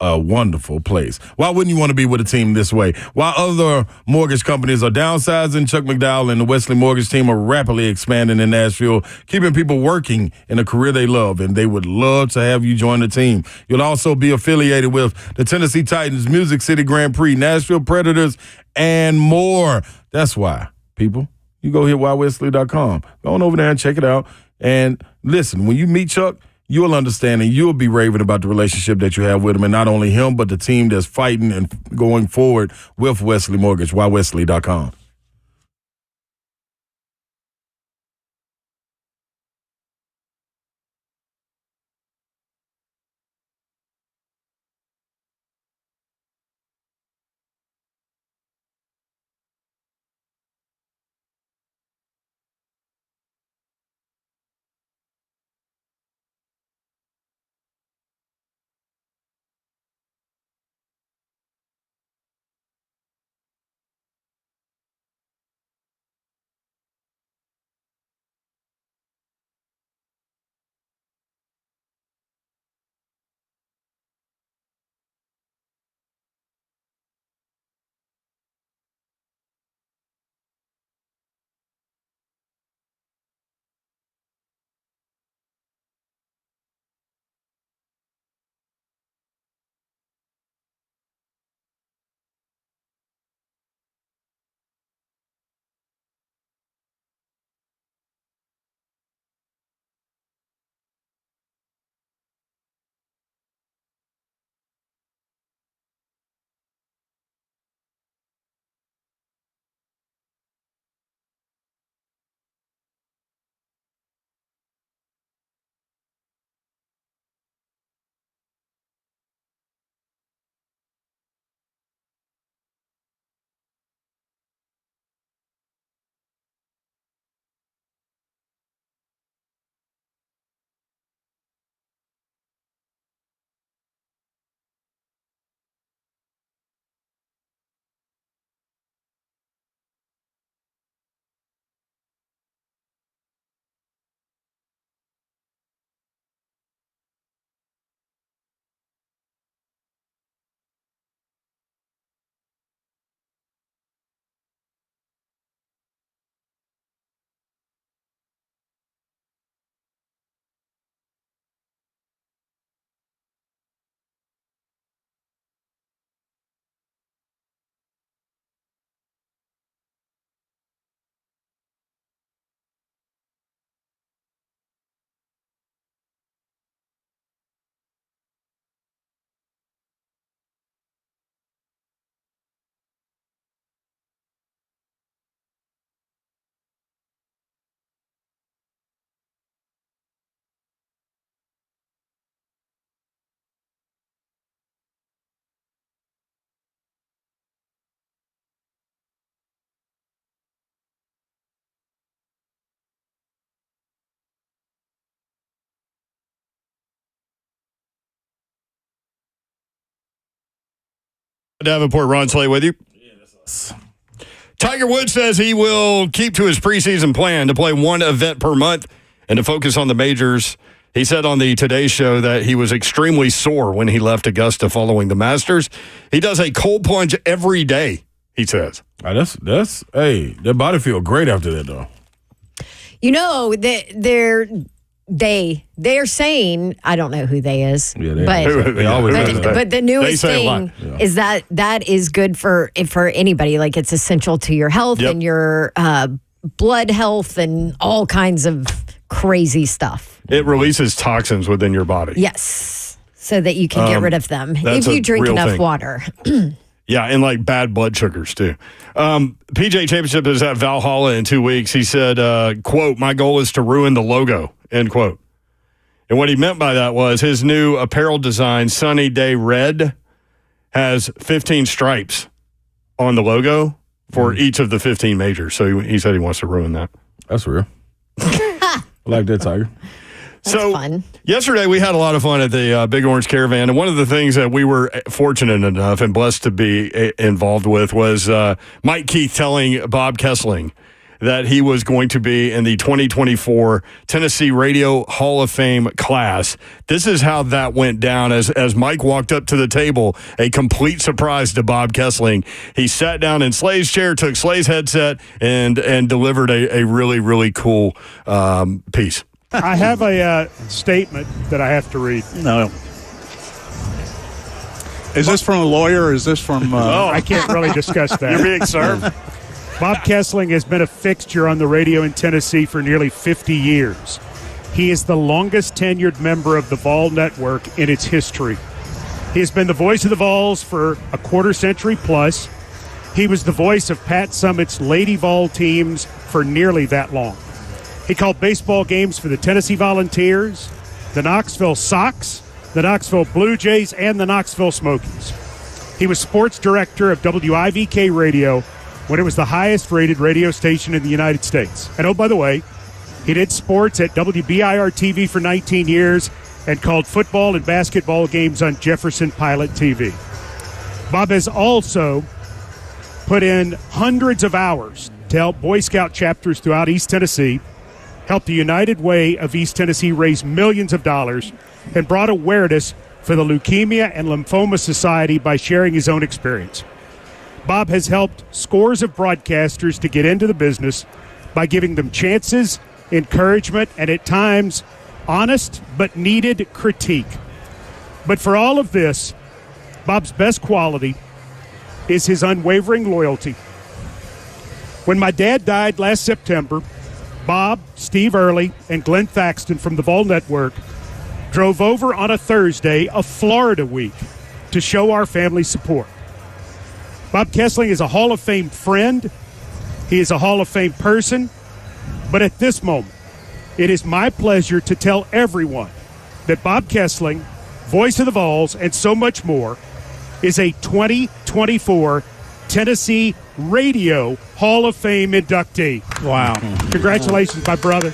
a wonderful place. Why wouldn't you want to be with a team this way? While other mortgage companies are downsizing, Chuck McDowell and the Wesley Mortgage team are rapidly expanding in Nashville, keeping people working in a career they love, and they would love to have you join the team. You'll also be affiliated with the Tennessee Titans, Music City Grand Prix, Nashville Predators, and more. That's why, people, you go hit whywesley.com. Go on over there and check it out. And listen, when you meet Chuck, you'll understand and you'll be raving about the relationship that you have with him, and not only him, but the team that's fighting and going forward with Wesley Mortgage, whywesley.com. Davenport, Ron Slay with you. Tiger Woods says he will keep to his preseason plan to play one event per month and to focus on the majors. He said on the Today Show that he was extremely sore when he left Augusta following the Masters. He does a cold plunge every day, he says. Their body feel great after that, though. You know, they're saying, I don't know who they is, but the newest thing is that is good for anybody. Like, it's essential to your health and your blood health and all kinds of crazy stuff. It releases toxins within your body. Yes, so that you can get rid of them if you drink enough water. Yeah, and like bad blood sugars too. PGA Championship is at Valhalla in 2 weeks. He said, quote, "My goal is to ruin the logo," end quote. And what he meant by that was his new apparel design, Sunny Day Red, has 15 stripes on the logo for each of the 15 majors. So he said he wants to ruin that. That's real. I like that, Tiger. That's fun. Yesterday we had a lot of fun at the Big Orange Caravan, and one of the things that we were fortunate enough and blessed to be involved with was Mike Keith telling Bob Kessling that he was going to be in the 2024 Tennessee Radio Hall of Fame class. This is how that went down as Mike walked up to the table, a complete surprise to Bob Kessling. He sat down in Slay's chair, took Slay's headset, and delivered a really, really cool piece. I have a statement that I have to read. No. Is this from a lawyer or is this from... I can't really discuss that. You're being served. Bob Kessling has been a fixture on the radio in Tennessee for nearly 50 years. He is the longest tenured member of the Vol Network in its history. He has been the voice of the Vols for a quarter century plus. He was the voice of Pat Summitt's Lady Vol teams for nearly that long. He called baseball games for the Tennessee Volunteers, the Knoxville Sox, the Knoxville Blue Jays, and the Knoxville Smokies. He was sports director of WIVK Radio when it was the highest-rated radio station in the United States. And oh, by the way, he did sports at WBIR-TV for 19 years and called football and basketball games on Jefferson Pilot TV. Bob has also put in hundreds of hours to help Boy Scout chapters throughout East Tennessee, helped the United Way of East Tennessee raise millions of dollars, and brought awareness for the Leukemia and Lymphoma Society by sharing his own experience. Bob has helped scores of broadcasters to get into the business by giving them chances, encouragement, and at times honest but needed critique. But for all of this, Bob's best quality is his unwavering loyalty. When my dad died last September, Bob, Steve Early, and Glenn Thaxton from the Vol Network drove over on a Thursday of Florida week to show our family support. Bob Kessling is a Hall of Fame friend. He is a Hall of Fame person. But at this moment, it is my pleasure to tell everyone that Bob Kessling, voice of the Vols, and so much more, is a 2024 Tennessee Radio Hall of Fame inductee. Wow. Congratulations, my brother.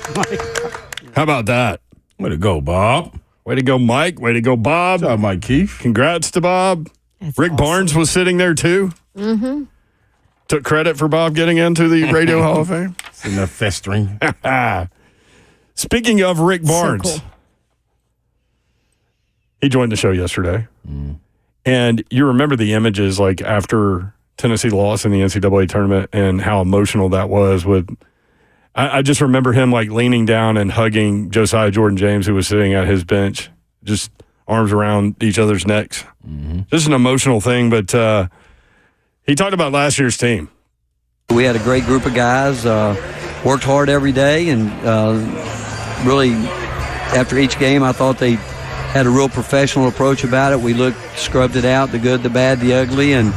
How about that? Way to go, Bob. Way to go, Mike. Way to go, Bob. Good job, Mike Keefe. Congrats to Bob. That's Rick awesome. Barnes was sitting there, too. Mm-hmm. Took credit for Bob getting into the Radio Hall of Fame. It's in there festering. Speaking of Rick Barnes, So cool. he joined the show yesterday. And you remember the images like after Tennessee lost in the NCAA tournament and how emotional that was with I just remember him like leaning down and hugging Josiah Jordan James, who was sitting at his bench, just arms around each other's necks. Just an emotional thing, but he talked about last year's team. We had a great group of guys, worked hard every day, and really after each game I thought they had a real professional approach about it. We scrubbed it out, the good, the bad, the ugly, and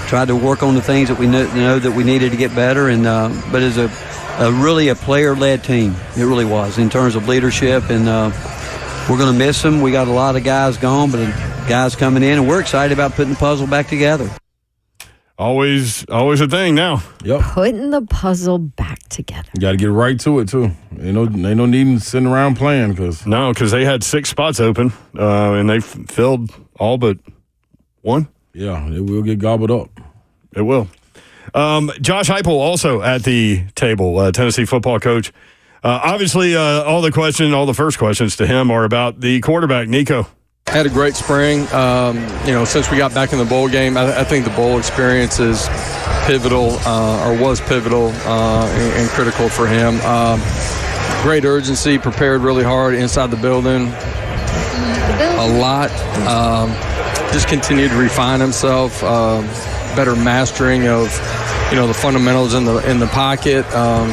tried to work on the things that we know that we needed to get better. And but as a really a player-led team, it really was in terms of leadership, and we're going to miss them. We got a lot of guys gone, but guys coming in, and we're excited about putting the puzzle back together. Always a thing now. Yep. Putting the puzzle back together. You got to get right to it, too. Ain't no need sitting around playing. Because they had 6 spots open, and they filled all but one. Yeah, it will get gobbled up. It will. Josh Heupel also at the table, Tennessee football coach. Obviously, all the first questions to him are about the quarterback, Nico. Had a great spring. Since we got back in the bowl game, I think the bowl experience is pivotal, or was pivotal and critical for him. Great urgency, prepared really hard inside the building. A lot. Just continued to refine himself. Better mastering of the fundamentals in the pocket,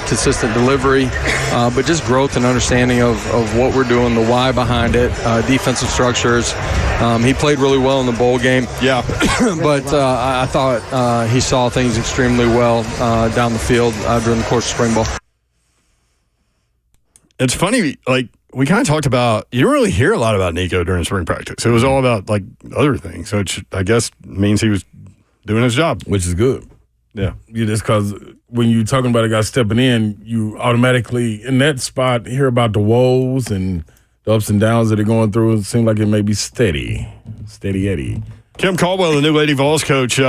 consistent delivery, but just growth and understanding of what we're doing, the why behind it, defensive structures. He played really well in the bowl game. Yeah. But I thought he saw things extremely well down the field during the course of spring ball. It's funny, like, we kind of talked about, you don't really hear a lot about Nico during spring practice. It was all about, like, other things, which I guess means he was doing his job. Which is good. Yeah. Just because when you're talking about a guy stepping in, you automatically, in that spot, hear about the woes and the ups and downs that they're going through. It seems like it may be steady Eddie. Kim Caldwell, the new Lady Vols coach,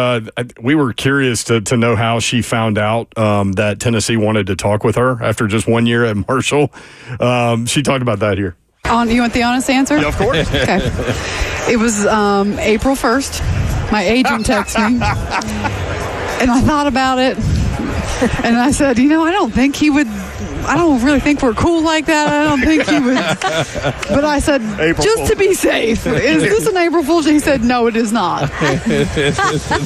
we were curious to know how she found out that Tennessee wanted to talk with her after just 1 year at Marshall. She talked about that here. You want the honest answer? Yeah, of course. Okay. It was April 1st. My agent texted me. And I thought about it. And I said, I don't think he would. I don't really think we're cool like that. I don't think he would. But I said, just to be safe, is this an April Fool's? He said, no, it is not.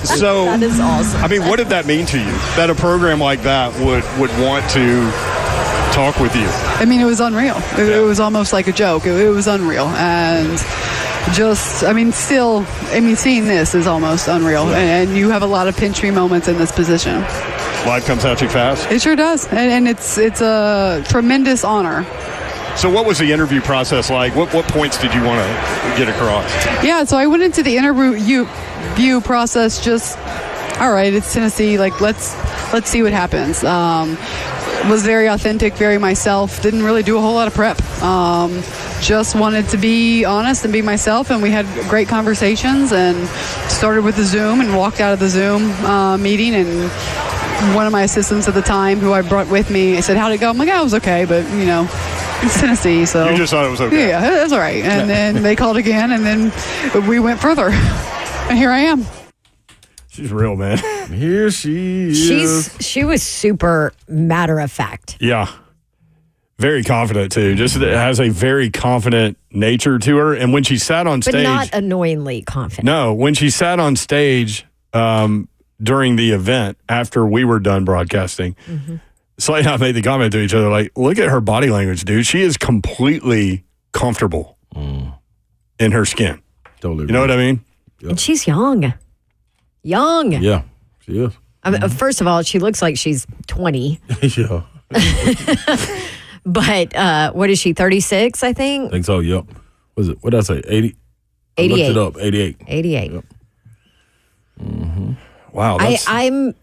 So that is awesome. I mean, what did that mean to you? That a program like that would want to talk with you? I mean, it was unreal. It was almost like a joke. It was unreal. And seeing this is almost unreal. And you have a lot of pinch me moments in this position. Life comes at you fast. It sure does, and it's a tremendous honor. So what was the interview process like? What points did you want to get across? Yeah, so I went into the interview process just, all right, it's Tennessee, like let's see what happens. Was very authentic, very myself, didn't really do a whole lot of prep. Just wanted to be honest and be myself, and we had great conversations and started with the Zoom and walked out of the Zoom meeting, and one of my assistants at the time who I brought with me, I said, how'd it go? I'm like, it was okay, but, it's Tennessee, so. You just thought it was okay. Yeah, that's all right. And then they called again, and then we went further. And here I am. She's real, man. Here she is. She was super matter of fact. Yeah. Very confident, too. Just has a very confident nature to her. And when she sat on stage. But not annoyingly confident. No, when she sat on stage during the event after we were done broadcasting, Slay and I made the comment to each other, like, look at her body language, dude. She is completely comfortable in her skin. Totally. You know what I mean? Yep. And she's young. Young. Yeah, she is. I mean, first of all, she looks like she's 20. Yeah. But what is she, 36, I think? I think so, yep. What did I say, 80? 88. I looked it up, 88. 88. Yep. Wow. I'm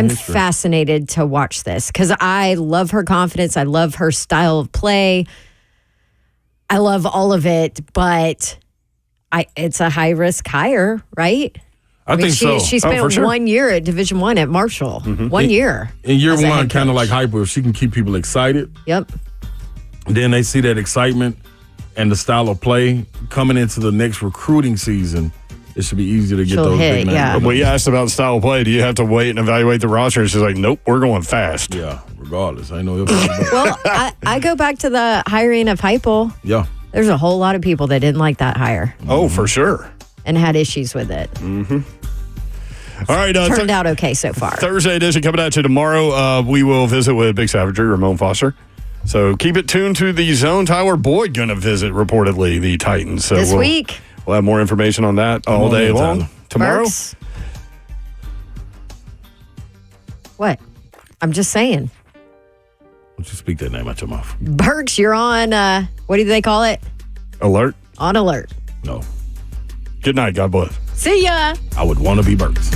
fascinated to watch this because I love her confidence. I love her style of play. I love all of it, but it's a high-risk hire, right? I think so. She spent 1 year at Division I at Marshall. 1 year. In year one, kind of like Hyper, if she can keep people excited. Yep. Then they see that excitement and the style of play coming into the next recruiting season. It should be easy to get those big names. Yeah. We asked about the style of play. Do you have to wait and evaluate the roster? She's like, nope, we're going fast. Yeah, regardless. I know. Well, I go back to the hiring of Heupel. Yeah. There's a whole lot of people that didn't like that hire. Oh, for sure. And had issues with it. All right. Turned out okay so far. Thursday edition coming at you tomorrow. We will visit with Big Savagery, Ramon Foster. So keep it tuned to the Zone. Tyler Boyd going to visit, reportedly, the Titans. So this week. We'll have more information on that all day long. Tomorrow? Burks. What? I'm just saying. Don't you speak that name out your mouth. Burks, you're on, what do they call it? Alert. On alert. No. Good night. God bless. See ya. I would want to be Burks.